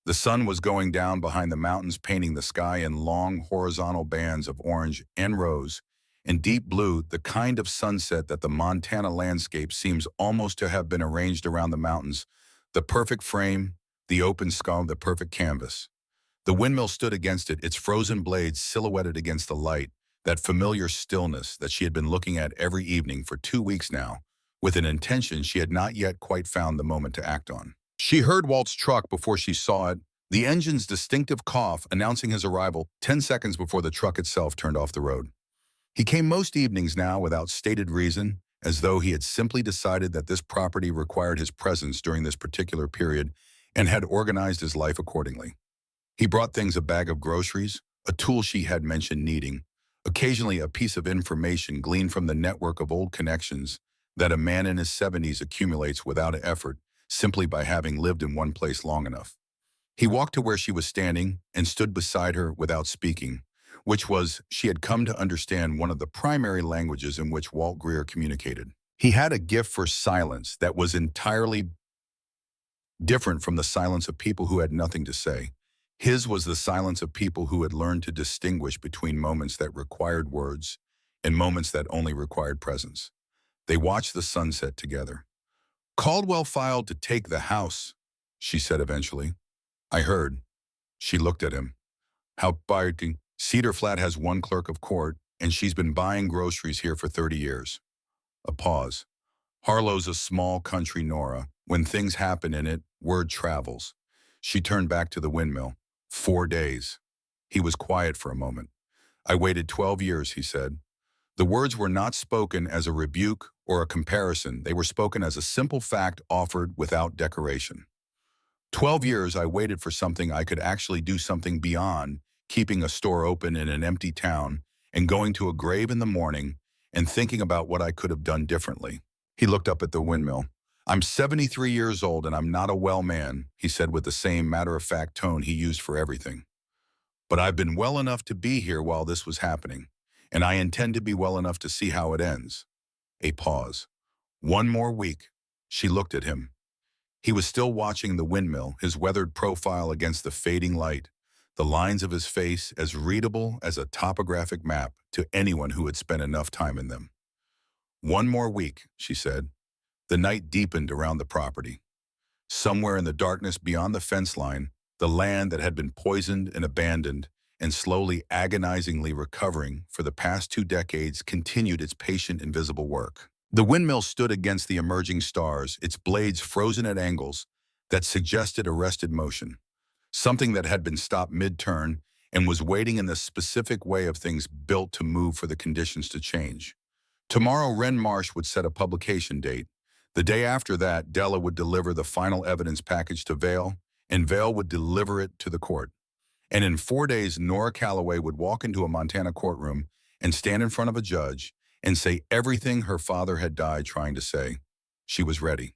The sun was going down behind the mountains, painting the sky in long horizontal bands of orange and rose, and deep blue, the kind of sunset that the Montana landscape seems almost to have been arranged around the mountains, the perfect frame, the open sky, the perfect canvas. The windmill stood against it, its frozen blades silhouetted against the light, that familiar stillness that she had been looking at every evening for 2 weeks now, with an intention she had not yet quite found the moment to act on. She heard Walt's truck before she saw it, the engine's distinctive cough announcing his arrival 10 seconds before the truck itself turned off the road. He came most evenings now without stated reason, as though he had simply decided that this property required his presence during this particular period and had organized his life accordingly. He brought things: a bag of groceries, a tool she had mentioned needing, occasionally a piece of information gleaned from the network of old connections that a man in his 70s accumulates without effort, simply by having lived in one place long enough. He walked to where she was standing and stood beside her without speaking, which was, she had come to understand, one of the primary languages in which Walt Greer communicated. He had a gift for silence that was entirely different from the silence of people who had nothing to say. His was the silence of people who had learned to distinguish between moments that required words and moments that only required presence. They watched the sunset together. Caldwell filed to take the house, she said eventually. I heard. She looked at him. How biting. Cedar Flat has one clerk of court, and she's been buying groceries here for 30 years. A pause. Harlow's a small country, Nora. When things happen in it, word travels. She turned back to the windmill. 4 days. He was quiet for a moment. I waited 12 years, he said. The words were not spoken as a rebuke or a comparison. They were spoken as a simple fact offered without decoration. 12 years I waited for something I could actually do, something beyond keeping a store open in an empty town and going to a grave in the morning and thinking about what I could have done differently. He looked up at the windmill. I'm 73 years old and I'm not a well man, he said with the same matter-of-fact tone he used for everything. But I've been well enough to be here while this was happening, and I intend to be well enough to see how it ends. A pause. 1 more week. She looked at him. He was still watching the windmill, his weathered profile against the fading light, the lines of his face as readable as a topographic map to anyone who had spent enough time in them. 1 more week, she said. The night deepened around the property. Somewhere in the darkness beyond the fence line, the land that had been poisoned and abandoned and slowly, agonizingly recovering for the past 2 decades continued its patient, invisible work. The windmill stood against the emerging stars, its blades frozen at angles that suggested arrested motion, something that had been stopped mid-turn and was waiting in the specific way of things built to move for the conditions to change. Tomorrow, Ren Marsh would set a publication date. The day after that, Della would deliver the final evidence package to Vale, and Vale would deliver it to the court. And in 4 days, Nora Callaway would walk into a Montana courtroom and stand in front of a judge and say everything her father had died trying to say. She was ready.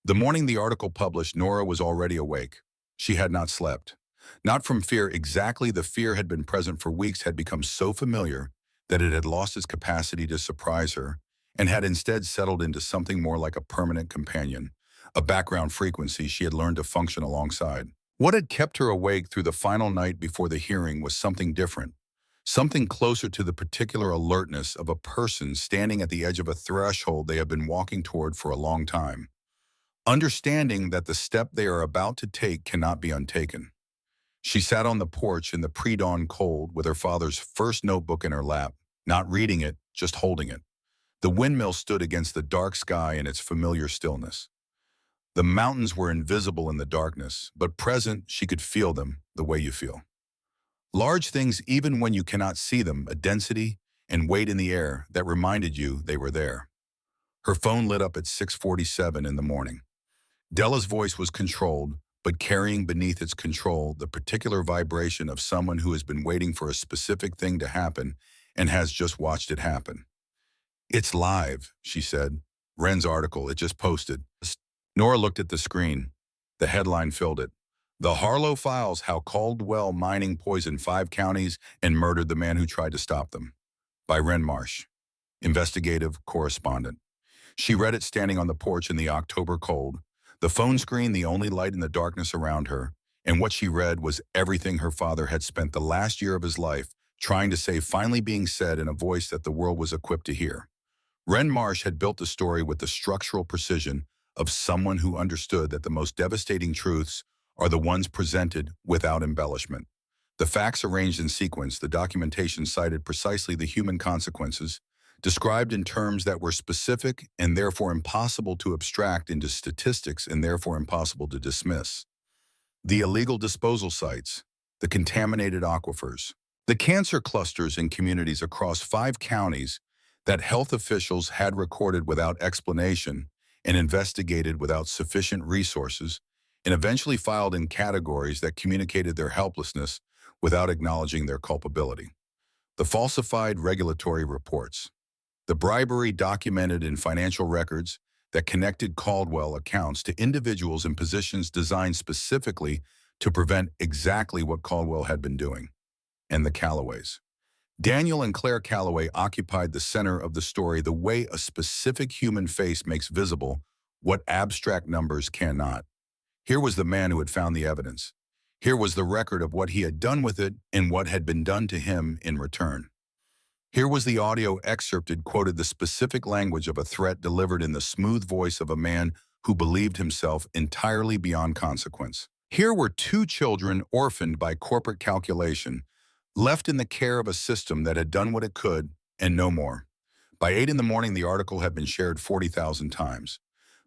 The morning the article published, Nora was already awake. She had not slept. Not from fear. Exactly, the fear had been present for weeks, had become so familiar that it had lost its capacity to surprise her and had instead settled into something more like a permanent companion, a background frequency she had learned to function alongside. What had kept her awake through the final night before the hearing was something different, something closer to the particular alertness of a person standing at the edge of a threshold they have been walking toward for a long time, understanding that the step they are about to take cannot be untaken. She sat on the porch in the pre-dawn cold with her father's first notebook in her lap, not reading it, just holding it. The windmill stood against the dark sky in its familiar stillness. The mountains were invisible in the darkness, but present she could feel them the way you feel. Large things even when you cannot see them, a density and weight in the air that reminded you they were there. Her phone lit up at 6:47 in the morning. Della's voice was controlled, but carrying beneath its control the particular vibration of someone who has been waiting for a specific thing to happen and has just watched it happen. "It's live," she said. "Ren's article, it just posted." Nora looked at the screen. The headline filled it. "The Harlow Files: How Caldwell Mining Poisoned 5 Counties and Murdered the Man Who Tried to Stop Them," by Ren Marsh, investigative correspondent. She read it standing on the porch in the October cold, the phone screen the only light in the darkness around her, and what she read was everything her father had spent the last year of his life trying to say finally being said in a voice that the world was equipped to hear. Ren Marsh had built the story with the structural precision of someone who understood that the most devastating truths are the ones presented without embellishment. The facts arranged in sequence, the documentation cited precisely the human consequences, described in terms that were specific and therefore impossible to abstract into statistics and therefore impossible to dismiss. The illegal disposal sites, the contaminated aquifers, the cancer clusters in communities across 5 counties that health officials had recorded without explanation and investigated without sufficient resources, and eventually filed in categories that communicated their helplessness without acknowledging their culpability. The falsified regulatory reports, the bribery documented in financial records that connected Caldwell accounts to individuals in positions designed specifically to prevent exactly what Caldwell had been doing, and the Callaways. Daniel and Claire Calloway occupied the center of the story the way a specific human face makes visible what abstract numbers cannot. Here was the man who had found the evidence. Here was the record of what he had done with it and what had been done to him in return. Here was the audio excerpted quoted the specific language of a threat delivered in the smooth voice of a man who believed himself entirely beyond consequence. Here were 2 children orphaned by corporate calculation, left in the care of a system that had done what it could and no more. By 8 in the morning, the article had been shared 40,000 times.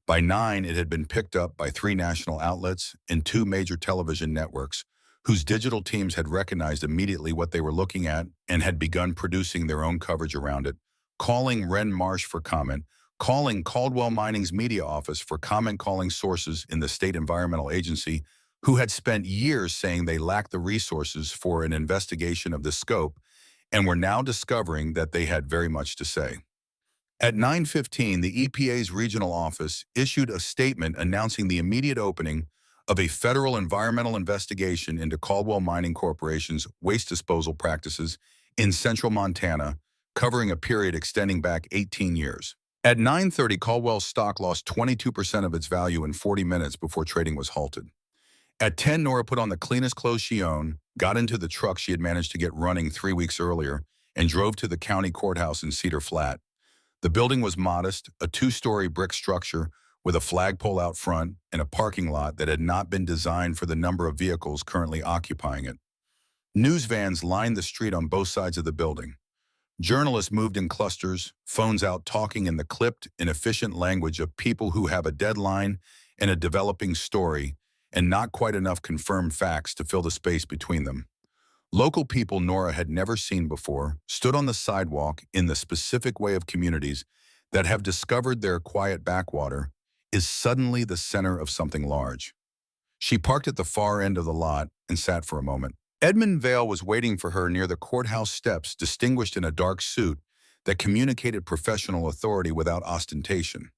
By 9, it had been picked up by 3 national outlets and 2 major television networks, whose digital teams had recognized immediately what they were looking at and had begun producing their own coverage around it, calling Ren Marsh for comment, calling Caldwell Mining's media office for comment, calling sources in the state environmental agency who had spent years saying they lacked the resources for an investigation of this scope and were now discovering that they had very much to say. At 9:15, the EPA's regional office issued a statement announcing the immediate opening of a federal environmental investigation into Caldwell Mining Corporation's waste disposal practices in central Montana, covering a period extending back 18 years. At 9:30, Caldwell's stock lost 22% of its value in 40 minutes before trading was halted. At 10, Nora put on the cleanest clothes she owned, got into the truck she had managed to get running 3 weeks earlier, and drove to the county courthouse in Cedar Flat. The building was modest, a 2-story brick structure with a flagpole out front and a parking lot that had not been designed for the number of vehicles currently occupying it. News vans lined the street on both sides of the building. Journalists moved in clusters, phones out talking in the clipped and efficient language of people who have a deadline and a developing story and not quite enough confirmed facts to fill the space between them. Local people Nora had never seen before stood on the sidewalk in the specific way of communities that have discovered their quiet backwater is suddenly the center of something large. She parked at the far end of the lot and sat for a moment. Edmund Vale was waiting for her near the courthouse steps, distinguished in a dark suit that communicated professional authority without ostentation.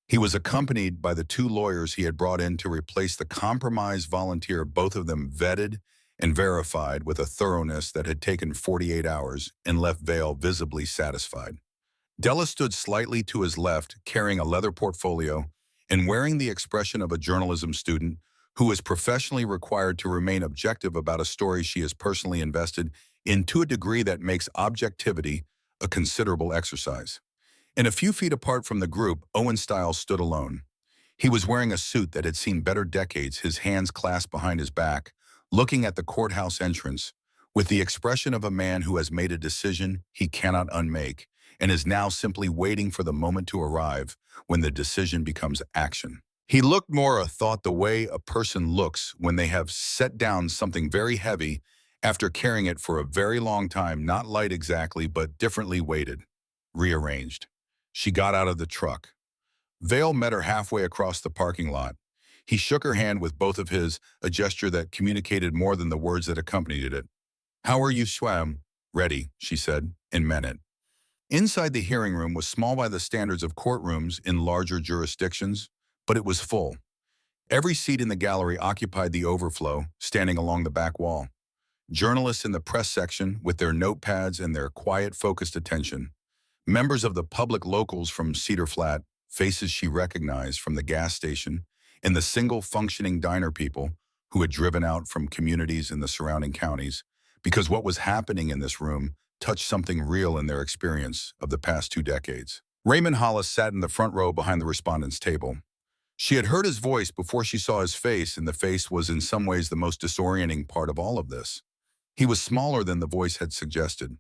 He was accompanied by the 2 lawyers he had brought in to replace the compromised volunteer, both of them vetted and verified with a thoroughness that had taken 48 hours and left Vale visibly satisfied. Della stood slightly to his left, carrying a leather portfolio and wearing the expression of a journalism student who is professionally required to remain objective about a story she is personally invested in to a degree that makes objectivity a considerable exercise. And a few feet apart from the group, Owen Stiles stood alone. He was wearing a suit that had seen better decades, his hands clasped behind his back, looking at the courthouse entrance, with the expression of a man who has made a decision he cannot unmake, and is now simply waiting for the moment to arrive when the decision becomes action. He looked more thought the way a person looks when they have set down something very heavy after carrying it for a very long time, not light exactly, but differently weighted, rearranged. She got out of the truck. Vale met her halfway across the parking lot. He shook her hand with both of his, a gesture that communicated more than the words that accompanied it. "How are you, Swam?" "Ready," she said, and meant it. Inside the hearing room was small by the standards of courtrooms in larger jurisdictions, but it was full. Every seat in the gallery occupied the overflow, standing along the back wall. Journalists in the press section with their notepads and their quiet, focused attention. Members of the public locals from Cedar Flat, faces she recognized from the gas station, and the single functioning diner people who had driven out from communities in the surrounding counties, because what was happening in this room touched something real in their experience of the past 2 decades. Raymond Hollis sat in the front row behind the respondent's table. She had heard his voice before she saw his face, and the face was in some ways the most disorienting part of all of this. He was smaller than the voice had suggested.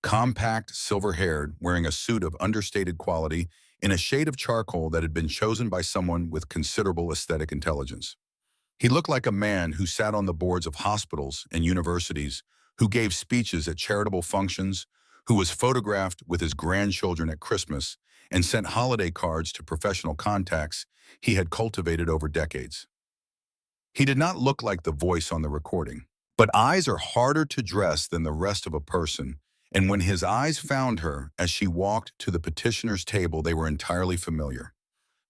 Compact, silver-haired, wearing a suit of understated quality in a shade of charcoal that had been chosen by someone with considerable aesthetic intelligence. He looked like a man who sat on the boards of hospitals and universities, who gave speeches at charitable functions, who was photographed with his grandchildren at Christmas, and sent holiday cards to professional contacts he had cultivated over decades. He did not look like the voice on the recording. But eyes are harder to dress than the rest of a person, and when his eyes found her as she walked to the petitioner's table, they were entirely familiar.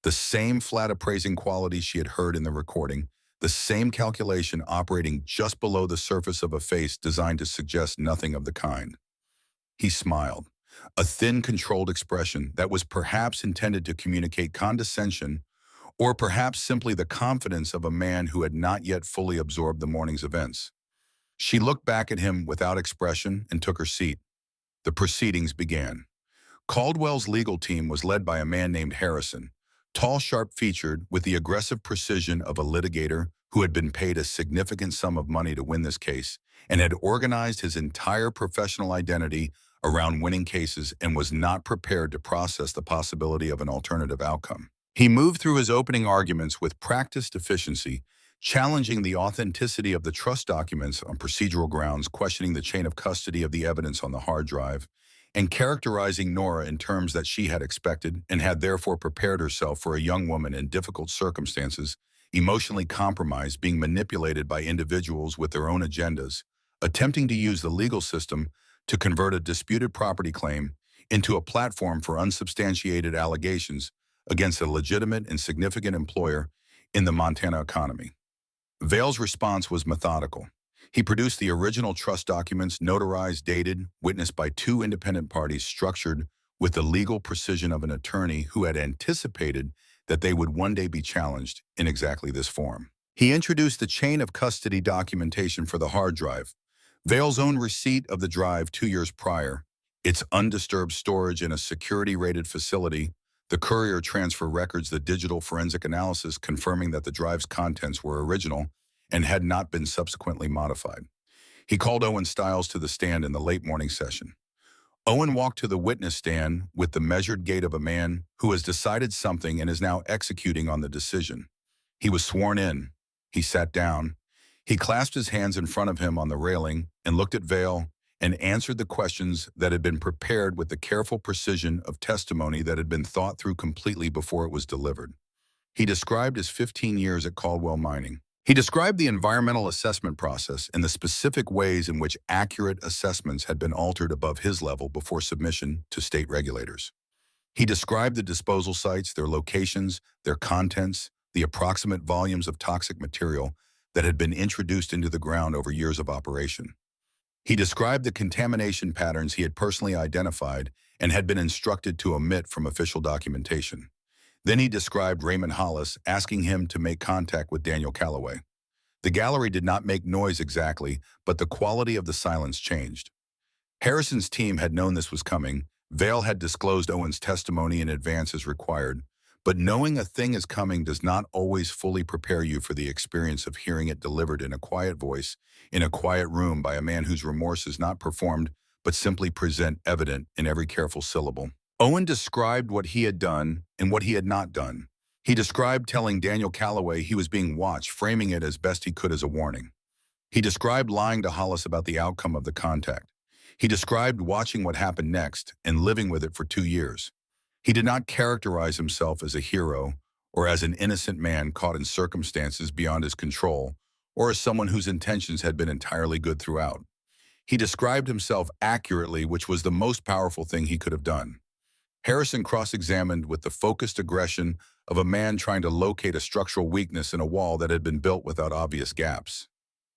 The same flat appraising quality she had heard in the recording, the same calculation operating just below the surface of a face designed to suggest nothing of the kind. He smiled, a thin, controlled expression that was perhaps intended to communicate condescension, or perhaps simply the confidence of a man who had not yet fully absorbed the morning's events. She looked back at him without expression and took her seat. The proceedings began. Caldwell's legal team was led by a man named Harrison, tall, sharp-featured, with the aggressive precision of a litigator who had been paid a significant sum of money to win this case and had organized his entire professional identity around winning cases and was not prepared to process the possibility of an alternative outcome. He moved through his opening arguments with practiced efficiency, challenging the authenticity of the trust documents on procedural grounds, questioning the chain of custody of the evidence on the hard drive, and characterizing Nora in terms that she had expected and had therefore prepared herself for a young woman in difficult circumstances, emotionally compromised, being manipulated by individuals with their own agendas, attempting to use the legal system to convert a disputed property claim into a platform for unsubstantiated allegations against a legitimate and significant employer in the Montana economy. Vale's response was methodical. He produced the original trust documents, notarized, dated, witnessed by 2 independent parties, structured with the legal precision of an attorney who had anticipated that they would one day be challenged in exactly this form. He introduced the chain of custody documentation for the hard drive, Vale's own receipt of the drive 2 years prior, its undisturbed storage in a security-rated facility, the courier transfer records, the digital forensic analysis confirming that the drive's contents were original and had not been subsequently modified. He called Owen Stiles to the stand in the late morning session. Owen walked to the witness stand with the measured gait of a man who has decided something and is now executing on the decision. He was sworn in. He sat down. He clasped his hands in front of him on the railing and looked at Vale and answered the questions that had been prepared with the careful precision of testimony that had been thought through completely before it was delivered. He described his 15 years at Caldwell Mining. He described the environmental assessment process and the specific ways in which accurate assessments had been altered above his level before submission to state regulators. He described the disposal sites, their locations, their contents, the approximate volumes of toxic material that had been introduced into the ground over years of operation. He described the contamination patterns he had personally identified and had been instructed to omit from official documentation. Then he described Raymond Hollis asking him to make contact with Daniel Calloway. The gallery did not make noise exactly, but the quality of the silence changed. Harrison's team had known this was coming. Vale had disclosed Owen's testimony in advance as required, but knowing a thing is coming does not always fully prepare you for the experience of hearing it delivered in a quiet voice, in a quiet room by a man whose remorse is not performed, but simply present evident in every careful syllable. Owen described what he had done and what he had not done. He described telling Daniel Calloway he was being watched, framing it as best he could as a warning. He described lying to Hollis about the outcome of the contact. He described watching what happened next and living with it for 2 years. He did not characterize himself as a hero or as an innocent man caught in circumstances beyond his control or as someone whose intentions had been entirely good throughout. He described himself accurately, which was the most powerful thing he could have done. Harrison cross-examined with the focused aggression of a man trying to locate a structural weakness in a wall that had been built without obvious gaps.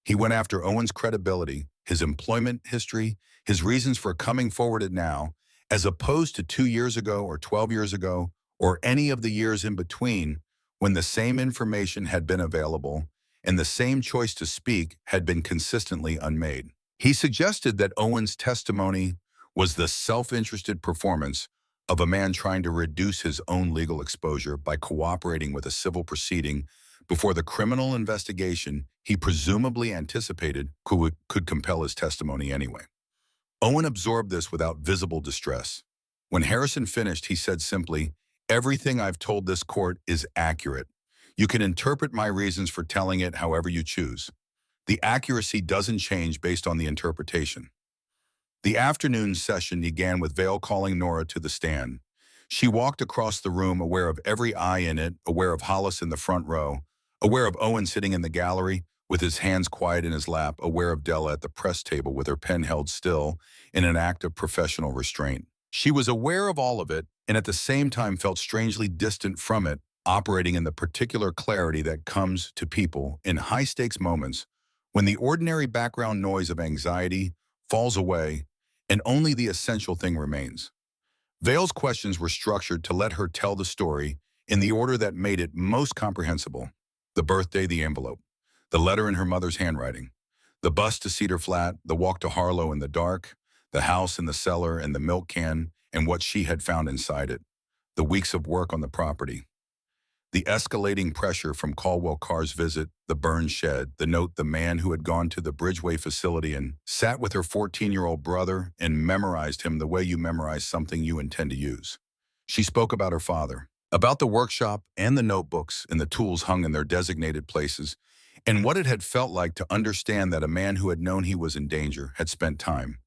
He went after Owen's credibility, his employment history, his reasons for coming forward at now, as opposed to 2 years ago or 12 years ago, or any of the years in between when the same information had been available and the same choice to speak had been consistently unmade. He suggested that Owen's testimony was the self-interested performance of a man trying to reduce his own legal exposure by cooperating with a civil proceeding before the criminal investigation he presumably anticipated could compel his testimony anyway. Owen absorbed this without visible distress. When Harrison finished, he said simply, "Everything I've told this court is accurate. You can interpret my reasons for telling it however you choose. The accuracy doesn't change based on the interpretation." The afternoon session began with Vale calling Nora to the stand. She walked across the room, aware of every eye in it, aware of Hollis in the front row, aware of Owen sitting in the gallery with his hands quiet in his lap, aware of Della at the press table with her pen held still in an act of professional restraint. She was aware of all of it and at the same time felt strangely distant from it, operating in the particular clarity that comes to people in high-stakes moments when the ordinary background noise of anxiety falls away and only the essential thing remains. Vale's questions were structured to let her tell the story in the order that made it most comprehensible. The birthday, the envelope, the letter in her mother's handwriting, the bus to Cedar Flat, the walk to Harlow in the dark, the house in the cellar and the milk can and what she had found inside it, the weeks of work on the property, the escalating pressure from Caldwell Carr's visit, the burned shed, the note the man who had gone to the Bridgeway facility and sat with her 14-year-old brother and memorized him the way you memorize something you intend to use. She spoke about her father, about the workshop and the notebooks and the tools hung in their designated places, and what it had felt like to understand that a man who had known he was in danger had spent time.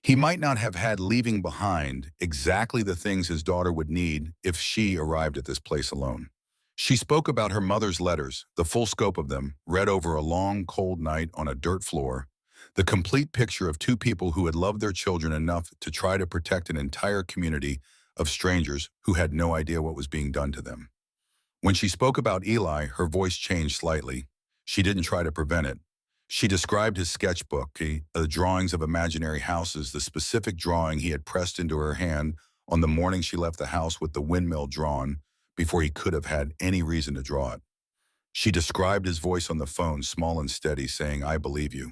He might not have had leaving behind exactly the things his daughter would need if she arrived at this place alone. She spoke about her mother's letters, the full scope of them, read over a long, cold night on a dirt floor, the complete picture of two people who had loved their children enough to try to protect an entire community of strangers who had no idea what was being done to them. When she spoke about Eli, her voice changed slightly. She didn't try to prevent it. She described his sketchbook, the drawings of imaginary houses, the specific drawing he had pressed into her hand on the morning she left the house with the windmill drawn, before he could have had any reason to draw it. She described his voice on the phone, small and steady, saying, "I believe you."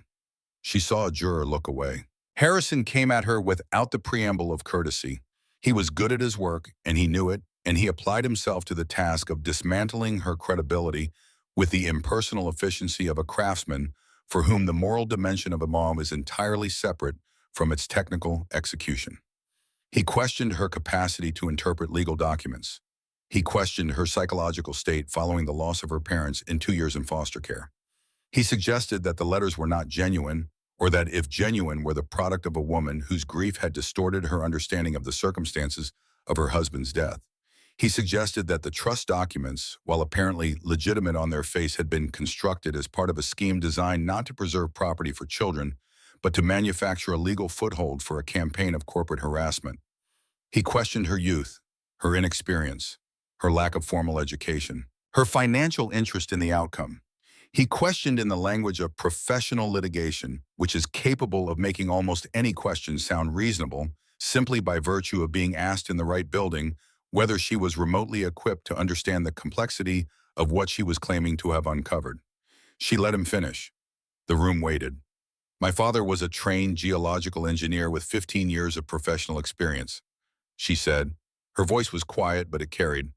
She saw a juror look away. Harrison came at her without the preamble of courtesy. He was good at his work, and he knew it, and he applied himself to the task of dismantling her credibility with the impersonal efficiency of a craftsman for whom the moral dimension of a mom is entirely separate from its technical execution. He questioned her capacity to interpret legal documents. He questioned her psychological state following the loss of her parents in 2 years in foster care. He suggested that the letters were not genuine, or that if genuine were the product of a woman whose grief had distorted her understanding of the circumstances of her husband's death. He suggested that the trust documents, while apparently legitimate on their face, had been constructed as part of a scheme designed not to preserve property for children, but to manufacture a legal foothold for a campaign of corporate harassment. He questioned her youth, her inexperience, her lack of formal education, her financial interest in the outcome. He questioned in the language of professional litigation, which is capable of making almost any question sound reasonable simply by virtue of being asked in the right building whether she was remotely equipped to understand the complexity of what she was claiming to have uncovered. She let him finish. The room waited. My father was a trained geological engineer with 15 years of professional experience, she said. Her voice was quiet, but it carried.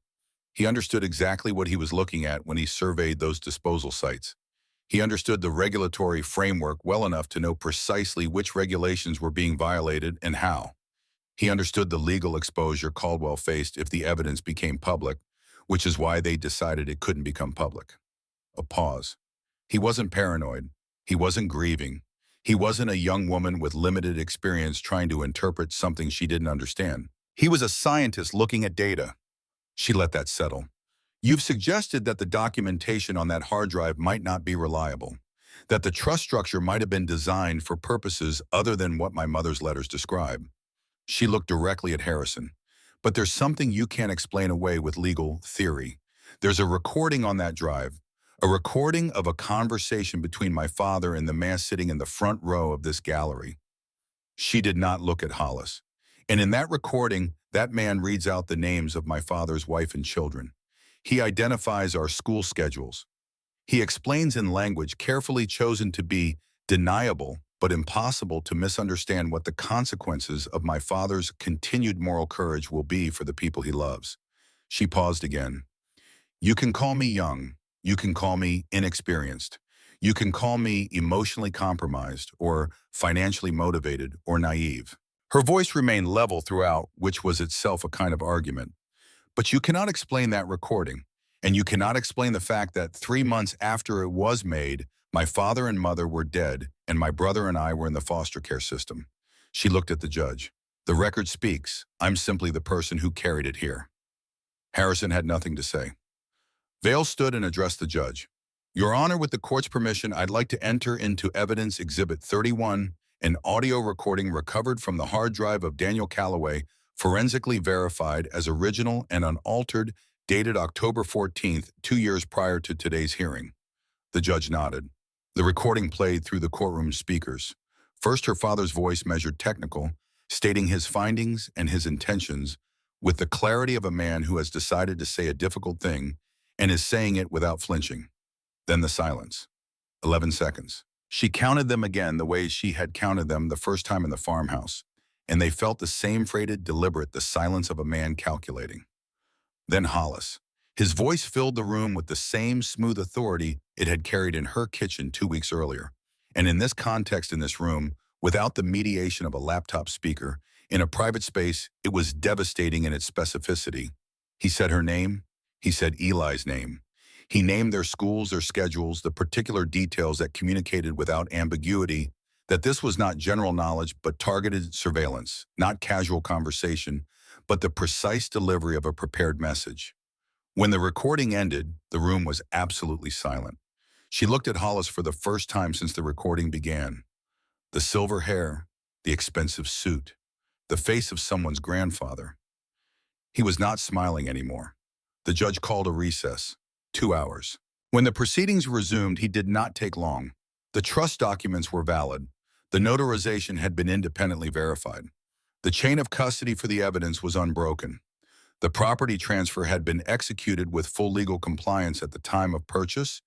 He understood exactly what he was looking at when he surveyed those disposal sites. He understood the regulatory framework well enough to know precisely which regulations were being violated and how. He understood the legal exposure Caldwell faced if the evidence became public, which is why they decided it couldn't become public. A pause. He wasn't paranoid. He wasn't grieving. He wasn't a young woman with limited experience trying to interpret something she didn't understand. He was a scientist looking at data. She let that settle. You've suggested that the documentation on that hard drive might not be reliable, that the trust structure might have been designed for purposes other than what my mother's letters describe. She looked directly at Harrison. But there's something you can't explain away with legal theory. There's a recording on that drive, a recording of a conversation between my father and the man sitting in the front row of this gallery. She did not look at Hollis. And in that recording, that man reads out the names of my father's wife and children. He identifies our school schedules. He explains in language carefully chosen to be deniable but impossible to misunderstand what the consequences of my father's continued moral courage will be for the people he loves. She paused again. You can call me young. You can call me inexperienced. You can call me emotionally compromised or financially motivated or naive. Her voice remained level throughout, which was itself a kind of argument. But you cannot explain that recording, and you cannot explain the fact that 3 months after it was made, my father and mother were dead, and my brother and I were in the foster care system. She looked at the judge. The record speaks. I'm simply the person who carried it here. Harrison had nothing to say. Vale stood and addressed the judge. Your Honor, with the court's permission, I'd like to enter into evidence Exhibit 31, an audio recording recovered from the hard drive of Daniel Calloway, forensically verified as original and unaltered, dated October 14th, 2 years prior to today's hearing. The judge nodded. The recording played through the courtroom speakers. First, her father's voice measured technical, stating his findings and his intentions with the clarity of a man who has decided to say a difficult thing and is saying it without flinching. Then the silence. 11 seconds. She counted them again the way she had counted them the first time in the farmhouse, and they felt the same freighted, deliberate, the silence of a man calculating. Then Hollis. His voice filled the room with the same smooth authority it had carried in her kitchen 2 weeks earlier. And in this context, in this room, without the mediation of a laptop speaker, in a private space, it was devastating in its specificity. He said her name. He said Eli's name. He named their schools, their schedules, the particular details that communicated without ambiguity that this was not general knowledge but targeted surveillance, not casual conversation, but the precise delivery of a prepared message. When the recording ended, the room was absolutely silent. She looked at Hollis for the first time since the recording began. The silver hair, the expensive suit, the face of someone's grandfather. He was not smiling anymore. The judge called a recess. 2 hours. When the proceedings resumed, he did not take long. The trust documents were valid. The notarization had been independently verified. The chain of custody for the evidence was unbroken. The property transfer had been executed with full legal compliance at the time of purchase,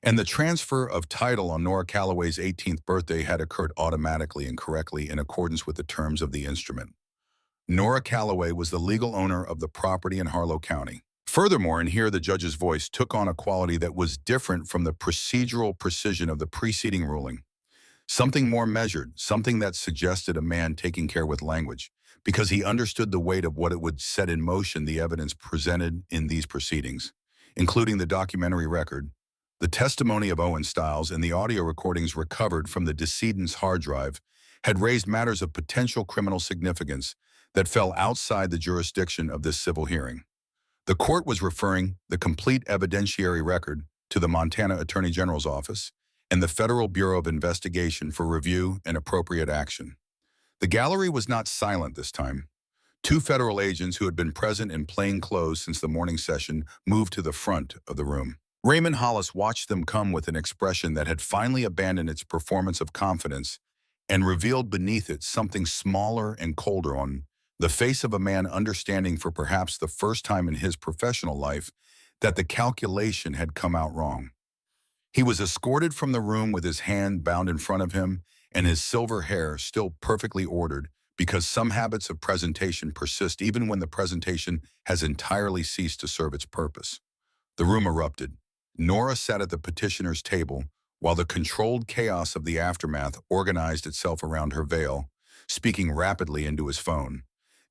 and the transfer of title on Nora Calloway's 18th birthday had occurred automatically and correctly in accordance with the terms of the instrument. Nora Calloway was the legal owner of the property in Harlow County. Furthermore, and here the judge's voice took on a quality that was different from the procedural precision of the preceding ruling. Something more measured, something that suggested a man taking care with language, because he understood the weight of what it would set in motion the evidence presented in these proceedings, including the documentary record, the testimony of Owen Stiles, and the audio recordings recovered from the decedent's hard drive had raised matters of potential criminal significance that fell outside the jurisdiction of this civil hearing. The court was referring the complete evidentiary record to the Montana Attorney General's office and the Federal Bureau of Investigation for review and appropriate action. The gallery was not silent this time. 2 federal agents who had been present in plain clothes since the morning session moved to the front of the room. Raymond Hollis watched them come with an expression that had finally abandoned its performance of confidence and revealed beneath it something smaller and colder on The face of a man understanding for perhaps the first time in his professional life that the calculation had come out wrong. He was escorted from the room with his hand bound in front of him and his silver hair still perfectly ordered, because some habits of presentation persist even when the presentation has entirely ceased to serve its purpose. The room erupted. Nora sat at the petitioner's table while the controlled chaos of the aftermath organized itself around her veil, speaking rapidly into his phone.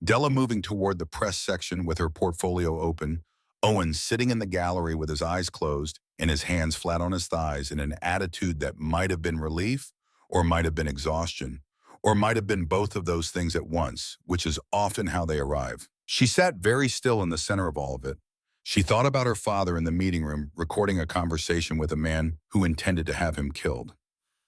Della moving toward the press section with her portfolio open, Owen sitting in the gallery with his eyes closed and his hands flat on his thighs in an attitude that might have been relief or might have been exhaustion, or might have been both of those things at once, which is often how they arrive. She sat very still in the center of all of it. She thought about her father in the meeting room recording a conversation with a man who intended to have him killed.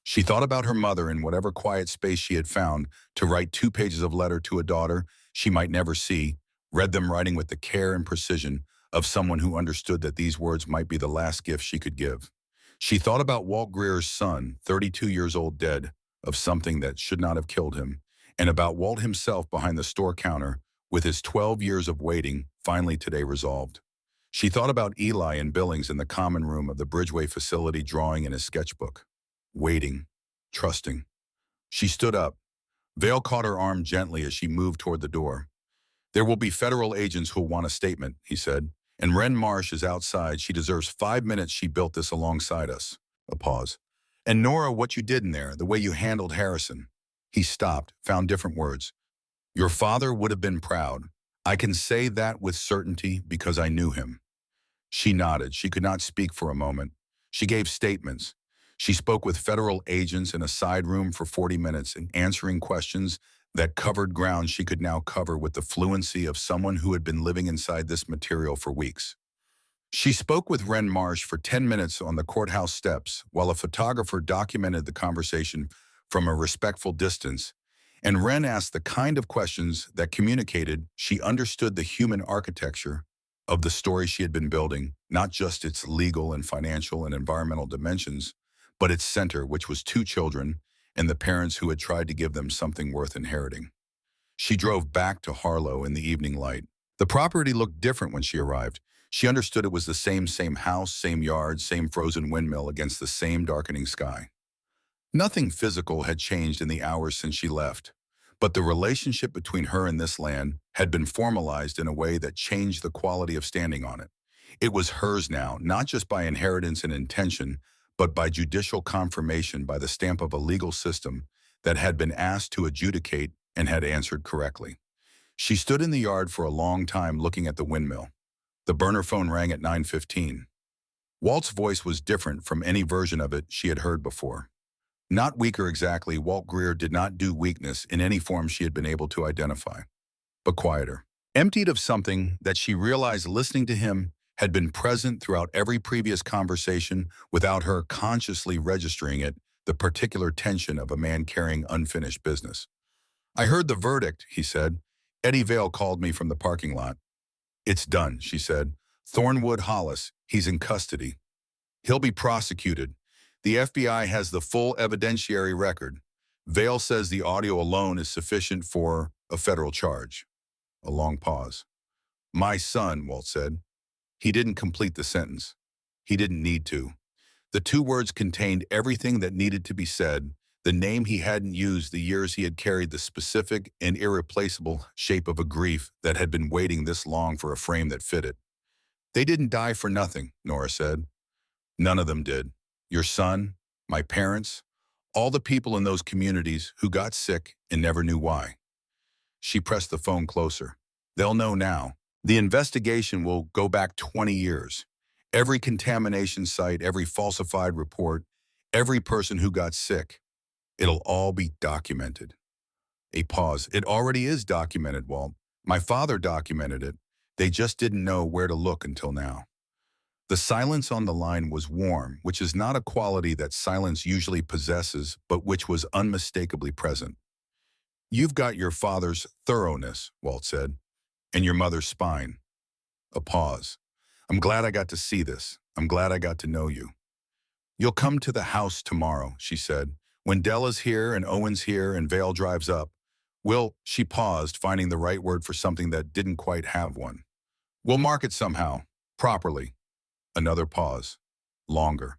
She thought about her mother in whatever quiet space she had found to write 2 pages of letter to a daughter she might never see, read them writing with the care and precision of someone who understood that these words might be the last gift she could give. She thought about Walt Greer's son, 32 years old, dead of something that should not have killed him, and about Walt himself behind the store counter with his 12 years of waiting finally today resolved. She thought about Eli and Billings in the common room of the Bridgeway facility drawing in his sketchbook. Waiting, trusting. She stood up. Vale caught her arm gently as she moved toward the door. "There will be federal agents who'll want a statement," he said. "And Wren Marsh is outside. She deserves 5 minutes. She built this alongside us." A pause. "And Nora, what you did in there, the way you handled Harrison." He stopped, found different words. "Your father would have been proud. I can say that with certainty because I knew him." She nodded. She could not speak for a moment. She gave statements. She spoke with federal agents in a side room for 40 minutes and answering questions that covered ground she could now cover with the fluency of someone who had been living inside this material for weeks. She spoke with Wren Marsh for 10 minutes on the courthouse steps while a photographer documented the conversation from a respectful distance, and Wren asked the kind of questions that communicated she understood the human architecture of the story she had been building, not just its legal and financial and environmental dimensions, but its center, which was 2 children and the parents who had tried to give them something worth inheriting. She drove back to Harlow in the evening light. The property looked different when she arrived. She understood it was the same house, same yard, same frozen windmill against the same darkening sky. Nothing physical had changed in the hours since she left, but the relationship between her and this land had been formalized in a way that changed the quality of standing on it. It was hers now, not just by inheritance and intention, but by judicial confirmation, by the stamp of a legal system that had been asked to adjudicate and had answered correctly. She stood in the yard for a long time looking at the windmill. The burner phone rang at 9:15. Walt's voice was different from any version of it she had heard before. Not weaker exactly, Walt Greer did not do weakness in any form she had been able to identify, but quieter. Emptied of something that she realized listening to him had been present throughout every previous conversation without her consciously registering it, the particular tension of a man carrying unfinished business. "I heard the verdict," he said. "Eddie Vale called me from the parking lot." "It's done," she said. "Thornwood Hollis, he's in custody. He'll be prosecuted. The FBI has the full evidentiary record. Vale says the audio alone is sufficient for a federal charge." A long pause. "My son," Walt said. He didn't complete the sentence. He didn't need to. The 2 words contained everything that needed to be said, the name he hadn't used, the years he had carried, the specific and irreplaceable shape of a grief that had been waiting this long for a frame that fit it. "They didn't die for nothing," Nora said. "None of them did. Your son, my parents, all the people in those communities who got sick and never knew why." She pressed the phone closer. "They'll know now. The investigation will go back 20 years. Every contamination site, every falsified report, every person who got sick. It'll all be documented." A pause. "It already is documented, Walt. My father documented it. They just didn't know where to look until now." The silence on the line was warm, which is not a quality that silence usually possesses, but which was unmistakably present. "You've got your father's thoroughness," Walt said, "and your mother's spine." A pause. "I'm glad I got to see this. I'm glad I got to know you." "You'll come to the house tomorrow," she said. "When Della's here and Owen's here and Vale drives up, She paused, finding the right word for something that didn't quite have one. We'll mark it somehow. Properly. Another pause. Longer.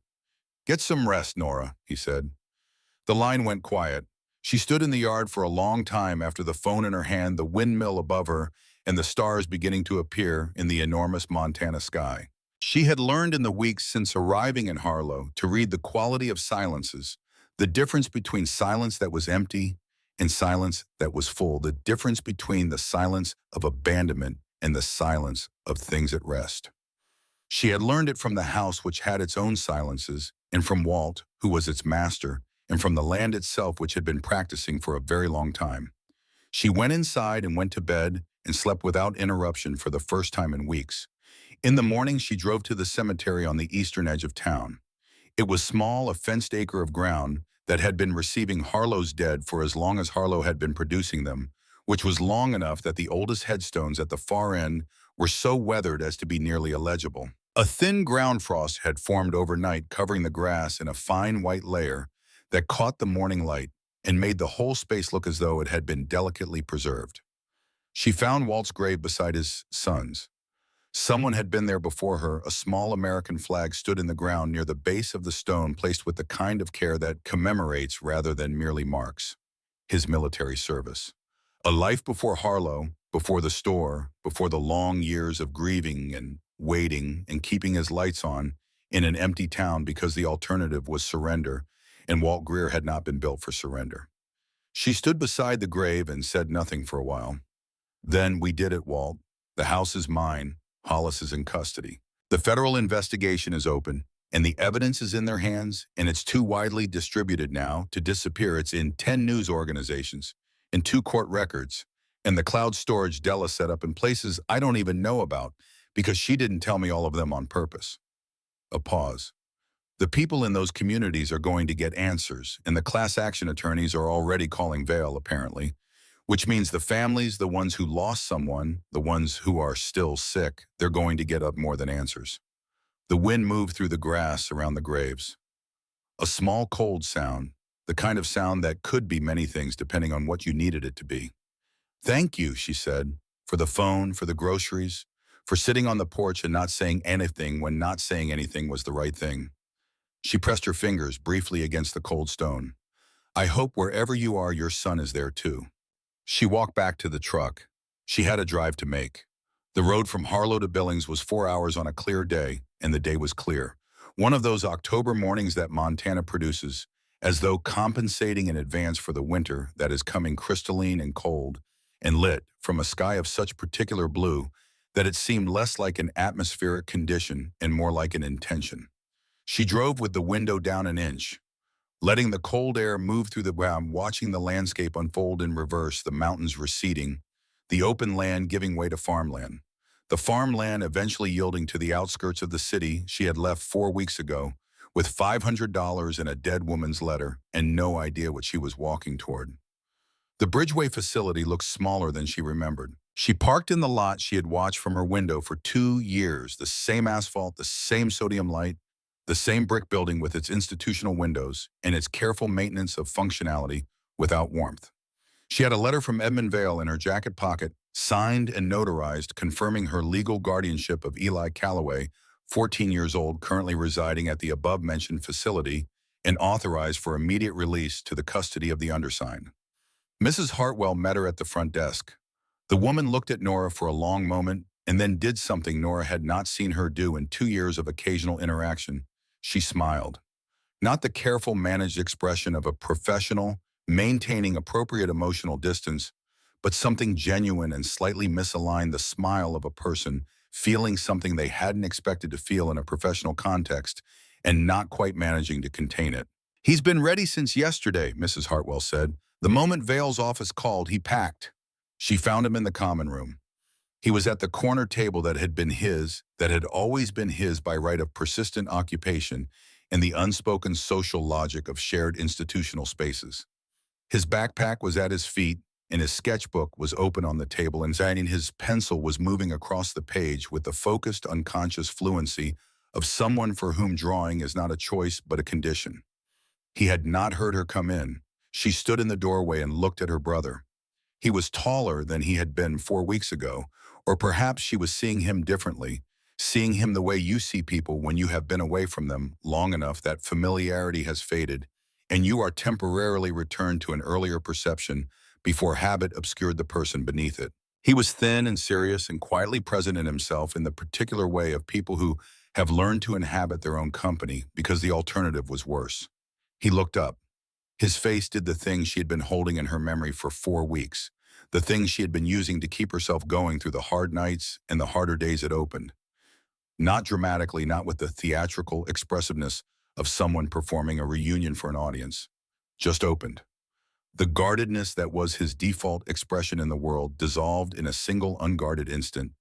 Get some rest, Nora, he said. The line went quiet. She stood in the yard for a long time after the phone in her hand, the windmill above her, and the stars beginning to appear in the enormous Montana sky. She had learned in the weeks since arriving in Harlow to read the quality of silences, the difference between silence that was empty and silence that was full, the difference between the silence of abandonment and the silence of things at rest. She had learned it from the house, which had its own silences, and from Walt, who was its master, and from the land itself, which had been practicing for a very long time. She went inside and went to bed and slept without interruption for the first time in weeks. In the morning, she drove to the cemetery on the eastern edge of town. It was small, a fenced acre of ground that had been receiving Harlow's dead for as long as Harlow had been producing them, which was long enough that the oldest headstones at the far end were so weathered as to be nearly illegible. A thin ground frost had formed overnight, covering the grass in a fine white layer that caught the morning light and made the whole space look as though it had been delicately preserved. She found Walt's grave beside his son's. Someone had been there before her. A small American flag stood in the ground near the base of the stone, placed with the kind of care that commemorates rather than merely marks his military service. A life before Harlow, before the store, before the long years of grieving and waiting and keeping his lights on in an empty town because the alternative was surrender, and Walt Greer had not been built for surrender. She stood beside the grave and said nothing for a while. Then, we did it, Walt. The house is mine. Hollis is in custody. The federal investigation is open, and the evidence is in their hands, and it's too widely distributed now to disappear. It's in 10 news organizations, in 2 court records, and the cloud storage Della set up in places I don't even know about because she didn't tell me all of them on purpose. A pause. The people in those communities are going to get answers, and the class action attorneys are already calling bail, apparently, which means the families, the ones who lost someone, the ones who are still sick, they're going to get up more than answers. The wind moved through the grass around the graves. A small cold sound, the kind of sound that could be many things depending on what you needed it to be. Thank you, she said, for the phone, for the groceries, for sitting on the porch and not saying anything when not saying anything was the right thing. She pressed her fingers briefly against the cold stone. I hope wherever you are, your son is there too. She walked back to the truck. She had a drive to make. The road from Harlow to Billings was 4 hours on a clear day, and the day was clear. One of those October mornings that Montana produces, as though compensating in advance for the winter that is coming, crystalline and cold, and lit from a sky of such particular blue that it seemed less like an atmospheric condition and more like an intention. She drove with the window down an inch, letting the cold air move through the ground, watching the landscape unfold in reverse, the mountains receding, the open land giving way to farmland. The farmland eventually yielding to the outskirts of the city she had left 4 weeks ago, with $500 and a dead woman's letter and no idea what she was walking toward. The Bridgeway facility looked smaller than she remembered. She parked in the lot she had watched from her window for 2 years, the same asphalt, the same sodium light, the same brick building with its institutional windows and its careful maintenance of functionality without warmth. She had a letter from Edmund Vale in her jacket pocket, signed and notarized, confirming her legal guardianship of Eli Calloway, 14 years old, currently residing at the above-mentioned facility, and authorized for immediate release to the custody of the undersigned. Mrs. Hartwell met her at the front desk. The woman looked at Nora for a long moment and then did something Nora had not seen her do in 2 years of occasional interaction. She smiled. Not the careful, managed expression of a professional, maintaining appropriate emotional distance, but something genuine and slightly misaligned, the smile of a person feeling something they hadn't expected to feel in a professional context and not quite managing to contain it. He's been ready since yesterday, Mrs. Hartwell said. The moment Vale's office called, he packed. She found him in the common room. He was at the corner table that had been his, that had always been his by right of persistent occupation and the unspoken social logic of shared institutional spaces. His backpack was at his feet, and his sketchbook was open on the table, and his pencil was moving across the page with the focused, unconscious fluency of someone for whom drawing is not a choice but a condition. He had not heard her come in. She stood in the doorway and looked at her brother. He was taller than he had been 4 weeks ago, or perhaps she was seeing him differently, seeing him the way you see people when you have been away from them long enough that familiarity has faded, and you are temporarily returned to an earlier perception before habit obscured the person beneath it. He was thin and serious and quietly present in himself in the particular way of people who have learned to inhabit their own company because the alternative was worse. He looked up. His face did the thing she had been holding in her memory for 4 weeks, the thing she had been using to keep herself going through the hard nights and the harder days it opened. Not dramatically, not with the theatrical expressiveness of someone performing a reunion for an audience. Just opened. The guardedness that was his default expression in the world dissolved in a single unguarded instant,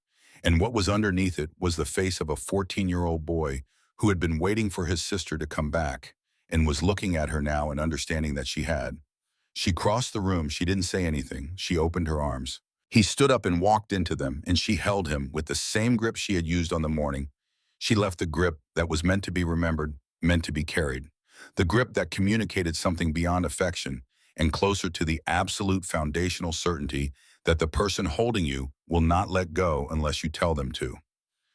and what was underneath it was the face of a 14-year-old boy who had been waiting for his sister to come back and was looking at her now and understanding that she had. She crossed the room. She didn't say anything. She opened her arms. He stood up and walked into them, and she held him with the same grip she had used on the morning. She left the grip that was meant to be remembered, meant to be carried. The grip that communicated something beyond affection and closer to the absolute foundational certainty that the person holding you will not let go unless you tell them to.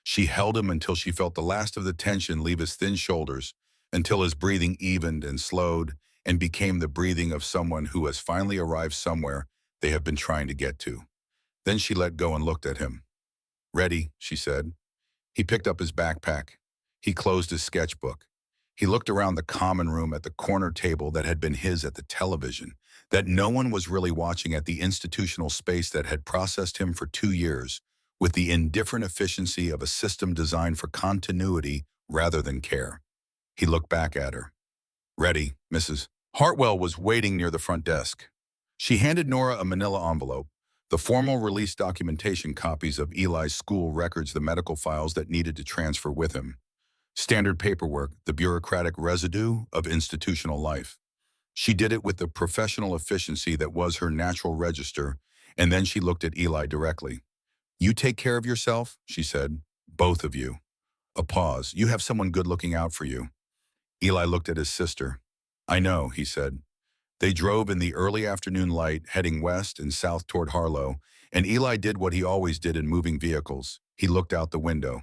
She held him until she felt the last of the tension leave his thin shoulders, until his breathing evened and slowed and became the breathing of someone who has finally arrived somewhere they have been trying to get to. Then she let go and looked at him. "Ready," she said. He picked up his backpack. He closed his sketchbook. He looked around the common room at the corner table that had been his at the television, that no one was really watching, at the institutional space that had processed him for 2 years, with the indifferent efficiency of a system designed for continuity rather than care. He looked back at her. "Ready, Mrs. Hartwell was waiting near the front desk. She handed Nora a manila envelope, the formal release documentation, copies of Eli's school records, the medical files that needed to transfer with him. Standard paperwork, the bureaucratic residue of institutional life. She did it with the professional efficiency that was her natural register, and then she looked at Eli directly. "You take care of yourself," she said. "Both of you." A pause. "You have someone good looking out for you." Eli looked at his sister. "I know," he said. They drove in the early afternoon light, heading west and south toward Harlow, and Eli did what he always did in moving vehicles. He looked out the window.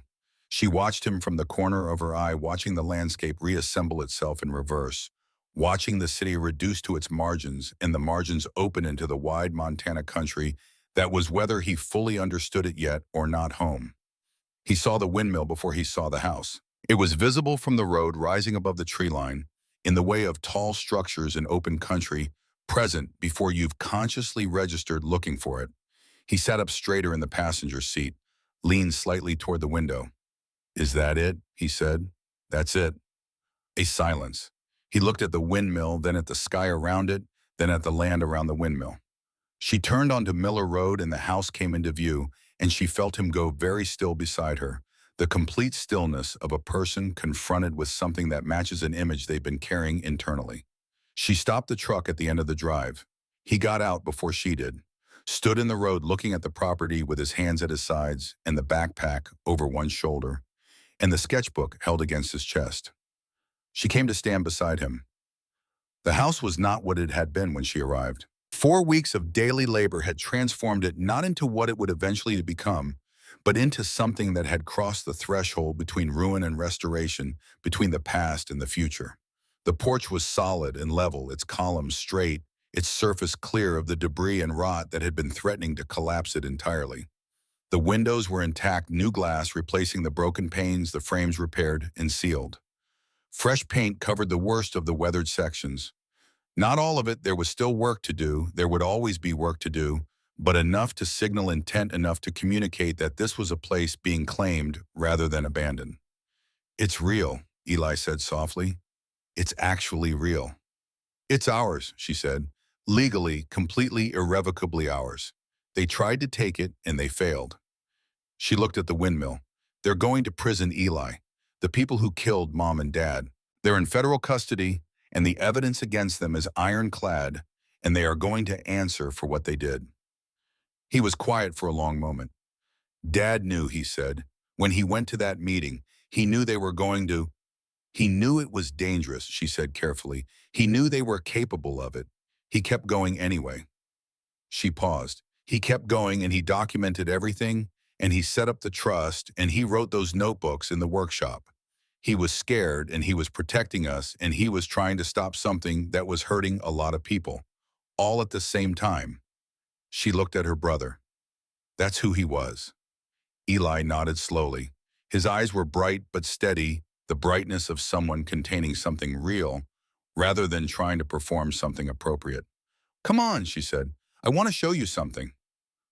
She watched him from the corner of her eye, watching the landscape reassemble itself in reverse, watching the city reduce to its margins and the margins open into the wide Montana country that was, whether he fully understood it yet or not, home. He saw the windmill before he saw the house. It was visible from the road, rising above the tree line, in the way of tall structures in open country, present before you've consciously registered looking for it. He sat up straighter in the passenger seat, leaned slightly toward the window. "Is that it?" he said. "That's it." A silence. He looked at the windmill, then at the sky around it, then at the land around the windmill. She turned onto Miller Road and the house came into view, and she felt him go very still beside her, the complete stillness of a person confronted with something that matches an image they've been carrying internally. She stopped the truck at the end of the drive. He got out before she did, stood in the road looking at the property with his hands at his sides and the backpack over one shoulder, and the sketchbook held against his chest. She came to stand beside him. The house was not what it had been when she arrived. 4 weeks of daily labor had transformed it not into what it would eventually become, but into something that had crossed the threshold between ruin and restoration, between the past and the future. The porch was solid and level, its columns straight, its surface clear of the debris and rot that had been threatening to collapse it entirely. The windows were intact, new glass replacing the broken panes, the frames repaired and sealed. Fresh paint covered the worst of the weathered sections. Not all of it. There was still work to do. There would always be work to do, but enough to signal intent, enough to communicate that this was a place being claimed rather than abandoned. "It's real," Eli said softly. "It's actually real." "It's ours," she said. "Legally, completely, irrevocably ours. They tried to take it, and they failed." She looked at the windmill. "They're going to prison, Eli. The people who killed Mom and Dad. They're in federal custody, and the evidence against them is ironclad, and they are going to answer for what they did." He was quiet for a long moment. "Dad knew," he said. "When he went to that meeting, he knew they were going to—" "He knew it was dangerous," she said carefully. "He knew they were capable of it. He kept going anyway." She paused. He kept going and he documented everything and he set up the trust and he wrote those notebooks in the workshop. He was scared and he was protecting us and he was trying to stop something that was hurting a lot of people, all at the same time. She looked at her brother. That's who he was. Eli nodded slowly. His eyes were bright but steady, the brightness of someone containing something real, rather than trying to perform something appropriate. Come on, she said. I want to show you something.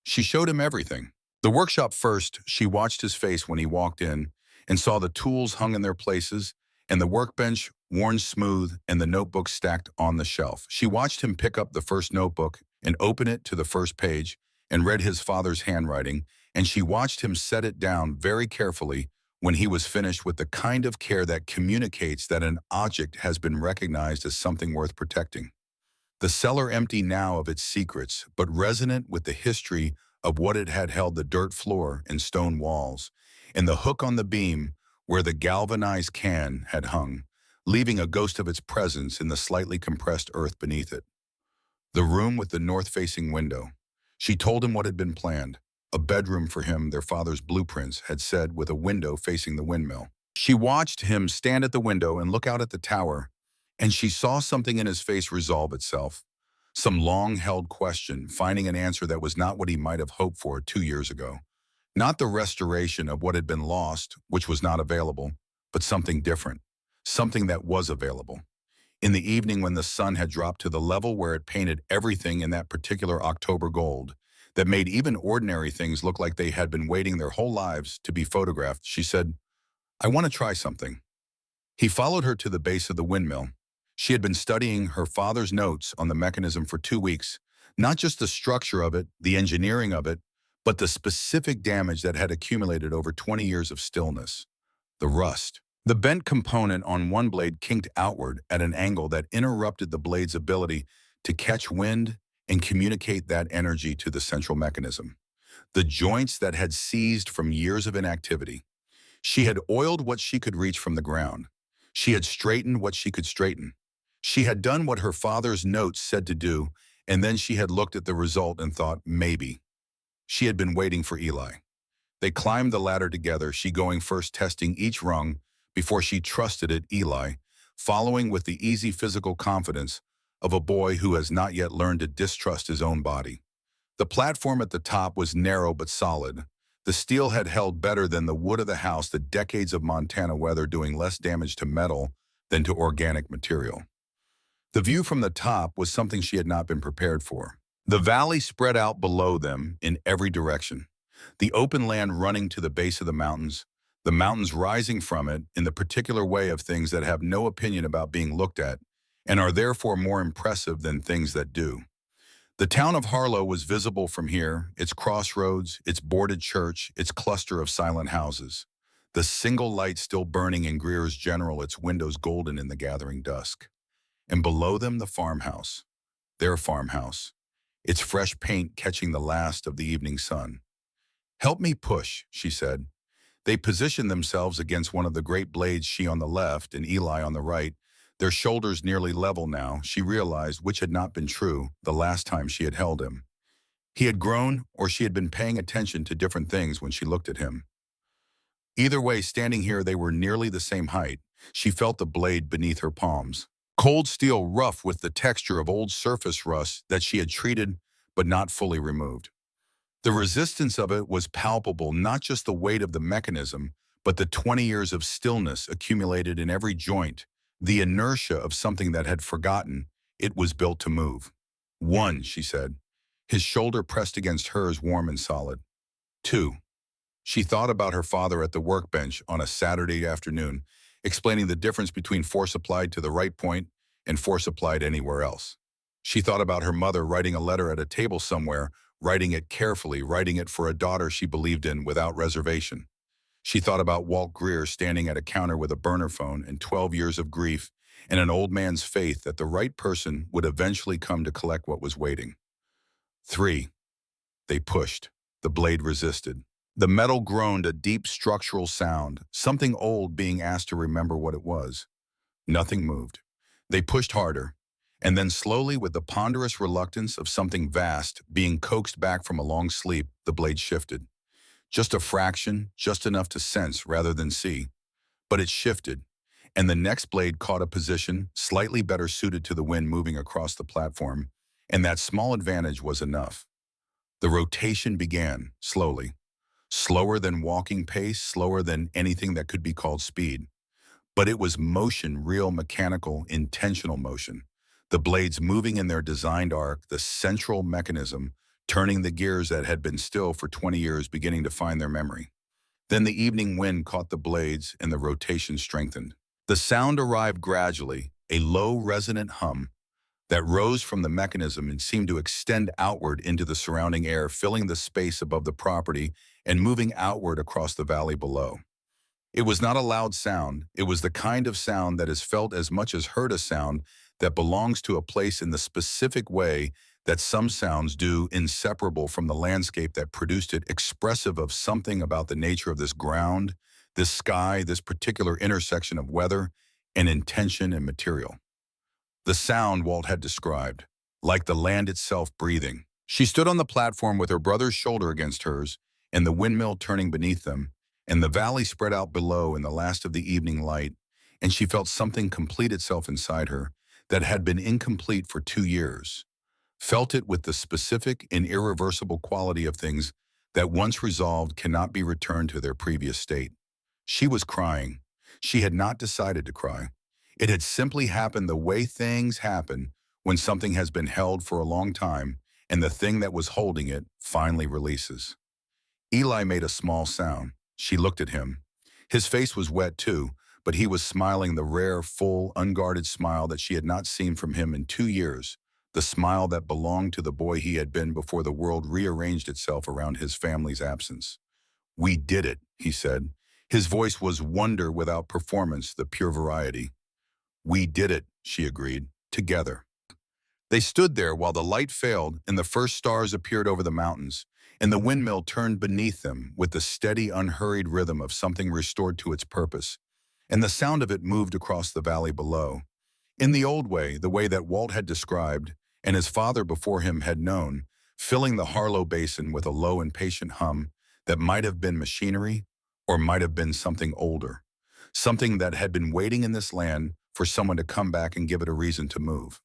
She showed him everything. The workshop first, she watched his face when he walked in and saw the tools hung in their places and the workbench worn smooth and the notebooks stacked on the shelf. She watched him pick up the first notebook and open it to the first page and read his father's handwriting, and she watched him set it down very carefully when he was finished with the kind of care that communicates that an object has been recognized as something worth protecting. The cellar empty now of its secrets, but resonant with the history of what it had held, the dirt floor and stone walls, and the hook on the beam where the galvanized can had hung, leaving a ghost of its presence in the slightly compressed earth beneath it. The room with the north-facing window. She told him what had been planned. A bedroom for him, their father's blueprints had said, with a window facing the windmill. She watched him stand at the window and look out at the tower, and she saw something in his face resolve itself. Some long-held question, finding an answer that was not what he might have hoped for 2 years ago. Not the restoration of what had been lost, which was not available, but something different, something that was available. In the evening when the sun had dropped to the level where it painted everything in that particular October gold, that made even ordinary things look like they had been waiting their whole lives to be photographed, she said, I want to try something. He followed her to the base of the windmill. She had been studying her father's notes on the mechanism for 2 weeks, not just the structure of it, the engineering of it, but the specific damage that had accumulated over 20 years of stillness. The rust. The bent component on one blade kinked outward at an angle that interrupted the blade's ability to catch wind and communicate that energy to the central mechanism. The joints that had seized from years of inactivity. She had oiled what she could reach from the ground. She had straightened what she could straighten. She had done what her father's notes said to do, and then she had looked at the result and thought, maybe. She had been waiting for Eli. They climbed the ladder together, she going first, testing each rung before she trusted it, Eli, following with the easy physical confidence of a boy who has not yet learned to distrust his own body. The platform at the top was narrow but solid. The steel had held better than the wood of the house, the decades of Montana weather doing less damage to metal than to organic material. The view from the top was something she had not been prepared for. The valley spread out below them in every direction. The open land running to the base of the mountains rising from it in the particular way of things that have no opinion about being looked at and are therefore more impressive than things that do. The town of Harlow was visible from here, its crossroads, its boarded church, its cluster of silent houses. The single light still burning in Greer's General, its windows golden in the gathering dusk. And below them the farmhouse, their farmhouse, its fresh paint catching the last of the evening sun. Help me push, she said. They positioned themselves against one of the great blades, she on the left and Eli on the right, their shoulders nearly level now, she realized, which had not been true the last time she had held him. He had grown, or she had been paying attention to different things when she looked at him. Either way, standing here, they were nearly the same height. She felt the blade beneath her palms. Cold steel, rough with the texture of old surface rust that she had treated but not fully removed. The resistance of it was palpable, not just the weight of the mechanism, but the 20 years of stillness accumulated in every joint, the inertia of something that had forgotten it was built to move. 1, she said. His shoulder pressed against hers, warm and solid. 2. She thought about her father at the workbench on a Saturday afternoon, explaining the difference between force applied to the right point and force applied anywhere else. She thought about her mother writing a letter at a table somewhere, writing it carefully, writing it for a daughter she believed in without reservation. She thought about Walt Greer standing at a counter with a burner phone and 12 years of grief and an old man's faith that the right person would eventually come to collect what was waiting. 3. They pushed. The blade resisted. The metal groaned a deep structural sound, something old being asked to remember what it was. Nothing moved. They pushed harder, And then slowly, with the ponderous reluctance of something vast being coaxed back from a long sleep, the blade shifted. Just a fraction, just enough to sense rather than see. But it shifted, and the next blade caught a position slightly better suited to the wind moving across the platform, and that small advantage was enough. The rotation began, slowly. Slower than walking pace, slower than anything that could be called speed. But it was motion, real mechanical, intentional motion. The blades moving in their designed arc, the central mechanism, turning the gears that had been still for 20 years beginning to find their memory. Then the evening wind caught the blades and the rotation strengthened. The sound arrived gradually, a low resonant hum that rose from the mechanism and seemed to extend outward into the surrounding air, filling the space above the property and moving outward across the valley below. It was not a loud sound. It was the kind of sound that is felt as much as heard, a sound that belongs to a place in the specific way that some sounds do, inseparable from the landscape that produced it, expressive of something about the nature of this ground, this sky, this particular intersection of weather and intention and material. The sound Walt had described, like the land itself breathing. She stood on the platform with her brother's shoulder against hers, and the windmill turning beneath them, and the valley spread out below in the last of the evening light, and she felt something complete itself inside her that had been incomplete for 2 years. Felt it with the specific and irreversible quality of things that once resolved cannot be returned to their previous state. She was crying. She had not decided to cry. It had simply happened the way things happen when something has been held for a long time and the thing that was holding it finally releases. Eli made a small sound. She looked at him. His face was wet too, but he was smiling the rare, full, unguarded smile that she had not seen from him in 2 years, the smile that belonged to the boy he had been before the world rearranged itself around his family's absence. "We did it," he said. His voice was wonder without performance, the pure variety. "We did it," she agreed, "together." They stood there while the light failed and the first stars appeared over the mountains, and the windmill turned beneath them with the steady, unhurried rhythm of something restored to its purpose, and the sound of it moved across the valley below. In the old way, the way that Walt had described, and his father before him had known, filling the Harlow Basin with a low and patient hum that might have been machinery or might have been something older, something that had been waiting in this land for someone to come back and give it a reason to move.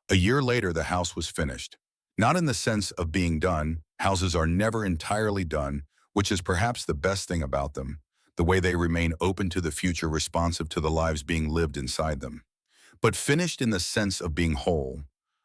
A year later, the house was finished. Not in the sense of being done. Houses are never entirely done, which is perhaps the best thing about them, the way they remain open to the future, responsive to the lives being lived inside them. But finished in the sense of being whole,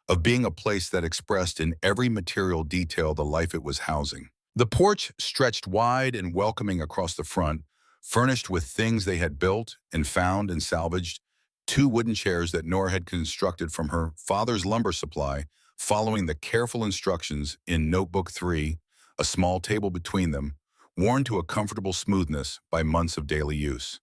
of being a place that expressed in every material detail the life it was housing. The porch stretched wide and welcoming across the front, furnished with things they had built and found and salvaged, two wooden chairs that Nora had constructed from her father's lumber supply, following the careful instructions in Notebook 3, a small table between them, worn to a comfortable smoothness by months of daily use.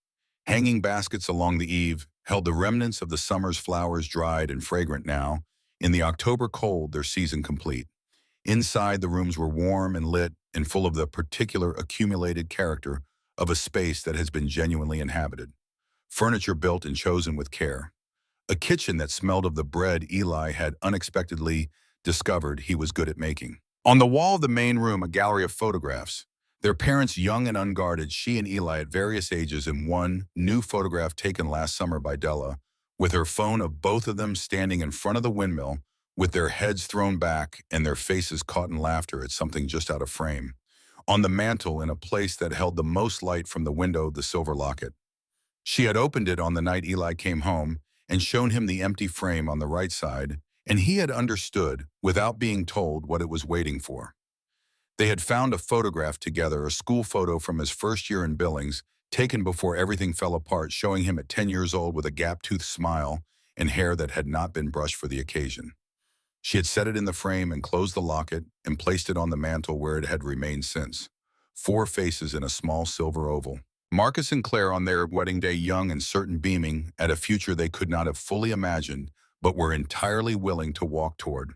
Hanging baskets along the eave held the remnants of the summer's flowers, dried and fragrant now, in the October cold, their season complete. Inside, the rooms were warm and lit and full of the particular accumulated character of a space that has been genuinely inhabited. Furniture built and chosen with care. A kitchen that smelled of the bread Eli had unexpectedly discovered he was good at making. On the wall of the main room, a gallery of photographs. Their parents young and unguarded, she and Eli at various ages, in one new photograph taken last summer by Della, with her phone of both of them standing in front of the windmill, with their heads thrown back and their faces caught in laughter at something just out of frame. On the mantel, in a place that held the most light from the window, the silver locket. She had opened it on the night Eli came home and shown him the empty frame on the right side, and he had understood, without being told, what it was waiting for. They had found a photograph together, a school photo from his first year in Billings, taken before everything fell apart, showing him at 10 years old with a gap-toothed smile and hair that had not been brushed for the occasion. She had set it in the frame and closed the locket and placed it on the mantel where it had remained since. 4 faces in a small silver oval. Marcus and Claire on their wedding day, young and certain, beaming at a future they could not have fully imagined, but were entirely willing to walk toward.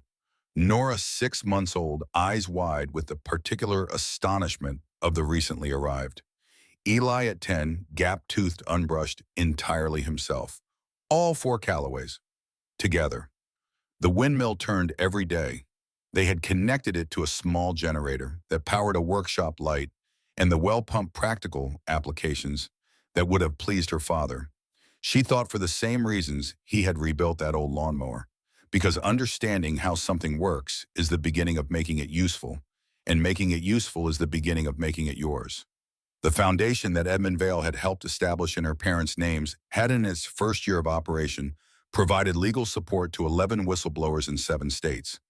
Nora, 6 months old, eyes wide with the particular astonishment of the recently arrived. Eli at 10, gap-toothed, unbrushed, entirely himself. All 4 Callaways. Together. The windmill turned every day. They had connected it to a small generator that powered a workshop light and the well-pumped practical applications that would have pleased her father. She thought for the same reasons he had rebuilt that old lawnmower, because understanding how something works is the beginning of making it useful, and making it useful is the beginning of making it yours. The foundation that Edmund Vale had helped establish in her parents' names had in its first year of operation provided legal support to 11 whistleblowers in 7 states.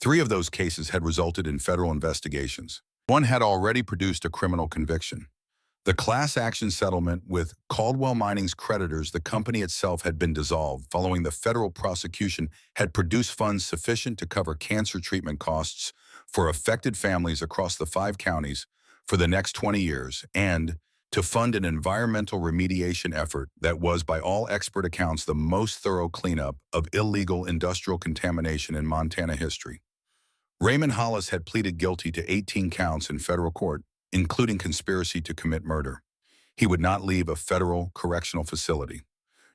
3 of those cases had resulted in federal investigations. One had already produced a criminal conviction. The class action settlement with Caldwell Mining's creditors, the company itself had been dissolved following the federal prosecution had produced funds sufficient to cover cancer treatment costs for affected families across the 5 counties for the next 20 years and to fund an environmental remediation effort that was, by all expert accounts, the most thorough cleanup of illegal industrial contamination in Montana history. Raymond Hollis had pleaded guilty to 18 counts in federal court, including conspiracy to commit murder. He would not leave a federal correctional facility.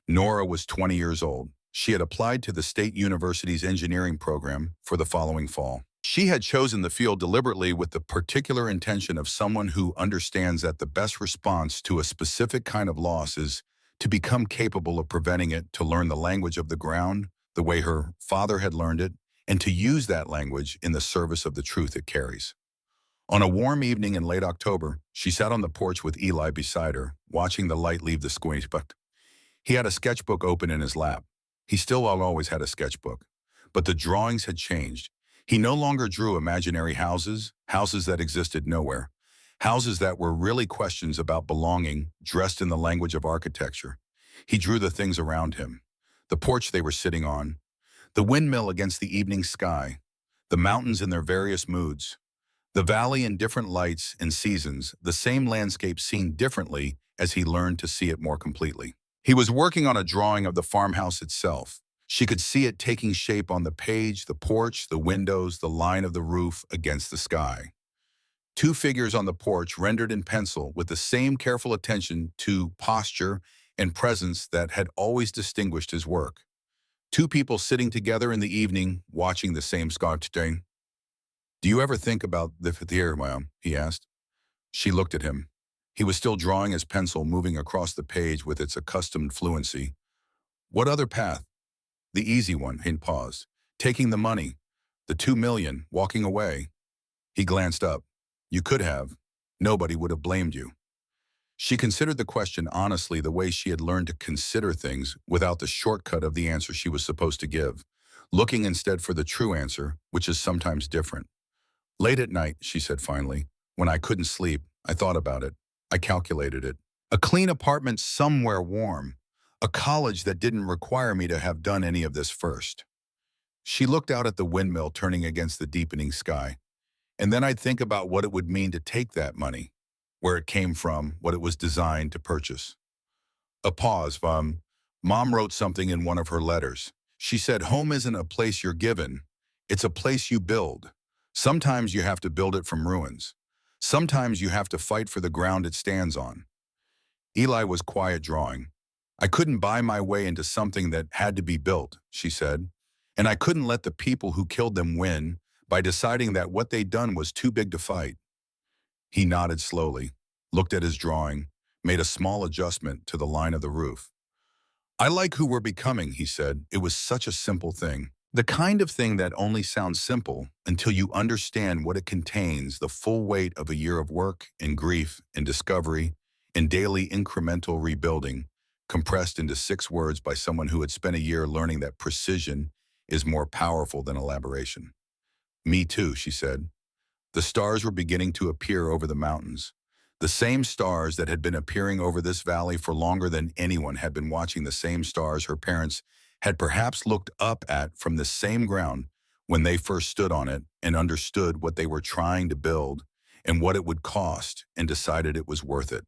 Nora was 20 years old. She had applied to the State University's engineering program for the following fall. She had chosen the field deliberately with the particular intention of someone who understands that the best response to a specific kind of loss is to become capable of preventing it, to learn the language of the ground, the way her father had learned it, and to use that language in the service of the truth it carries. On a warm evening in late October, she sat on the porch with Eli beside her, watching the light leave the squeeze. He had a sketchbook open in his lap. He still always had a sketchbook, but the drawings had changed. He no longer drew imaginary houses, houses that existed nowhere, houses that were really questions about belonging, dressed in the language of architecture. He drew the things around him: the porch they were sitting on, the windmill against the evening sky, the mountains in their various moods, the valley in different lights and seasons, the same landscape seen differently as he learned to see it more completely. He was working on a drawing of the farmhouse itself. She could see it taking shape on the page, the porch, the windows, the line of the roof against the sky. 2 figures on the porch rendered in pencil with the same careful attention to posture and presence that had always distinguished his work. 2 people sitting together in the evening, watching the same sketch. "Do you ever think about the future, ma'am?" he asked. She looked at him. He was still drawing his pencil, moving across the page with its accustomed fluency. "What other path?" "The easy one," he paused. "Taking the money, the 2 million, walking away." He glanced up. "You could have. Nobody would have blamed you." She considered the question honestly, the way she had learned to consider things without the shortcut of the answer she was supposed to give, looking instead for the true answer, which is sometimes different. "Late at night," she said finally, "when I couldn't sleep, I thought about it. I calculated it. A clean apartment somewhere warm. A college that didn't require me to have done any of this first." She looked out at the windmill turning against the deepening sky. "And then I'd think about what it would mean to take that money, where it came from, what it was designed to purchase." A pause. Mom wrote something in one of her letters. She said, "Home isn't a place you're given. It's a place you build. Sometimes you have to build it from ruins. Sometimes you have to fight for the ground it stands on." Eli was quiet, drawing. "I couldn't buy my way into something that had to be built," she said. "And I couldn't let the people who killed them win by deciding that what they'd done was too big to fight." He nodded slowly, looked at his drawing, made a small adjustment to the line of the roof. "I like who we're becoming," he said. "It was such a simple thing. The kind of thing that only sounds simple until you understand what it contains, the full weight of a year of work and grief and discovery and daily incremental rebuilding, compressed into 6 words by someone who had spent a year learning that precision is more powerful than elaboration." "Me too," she said. The stars were beginning to appear over the mountains. The same stars that had been appearing over this valley for longer than anyone had been watching, the same stars her parents had perhaps looked up at from the same ground when they first stood on it and understood what they were trying to build and what it would cost and decided it was worth it.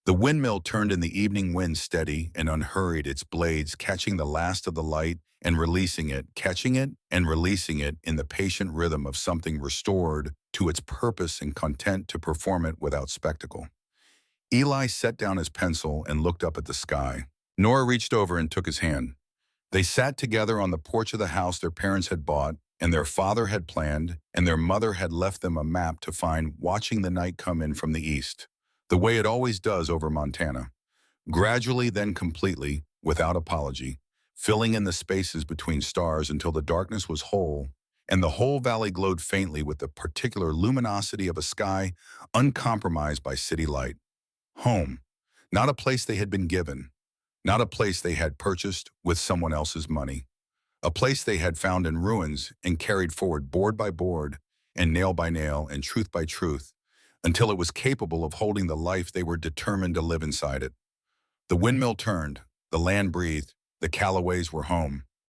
The windmill turned in the evening wind, steady and unhurried, its blades catching the last of the light and releasing it, catching it and releasing it in the patient rhythm of something restored to its purpose and content to perform it without spectacle. Eli set down his pencil and looked up at the sky. Nora reached over and took his hand. They sat together on the porch of the house their parents had bought, and their father had planned, and their mother had left them a map to find, watching the night come in from the east, the way it always does over Montana. Gradually, then completely, without apology, filling in the spaces between stars until the darkness was whole, and the whole valley glowed faintly with the particular luminosity of a sky uncompromised by city light. Home, not a place they had been given, not a place they had purchased with someone else's money, a place they had found in ruins and carried forward board by board and nail by nail and truth by truth until it was capable of holding the life they were determined to live inside it. The windmill turned, the land breathed, the Callaways were home.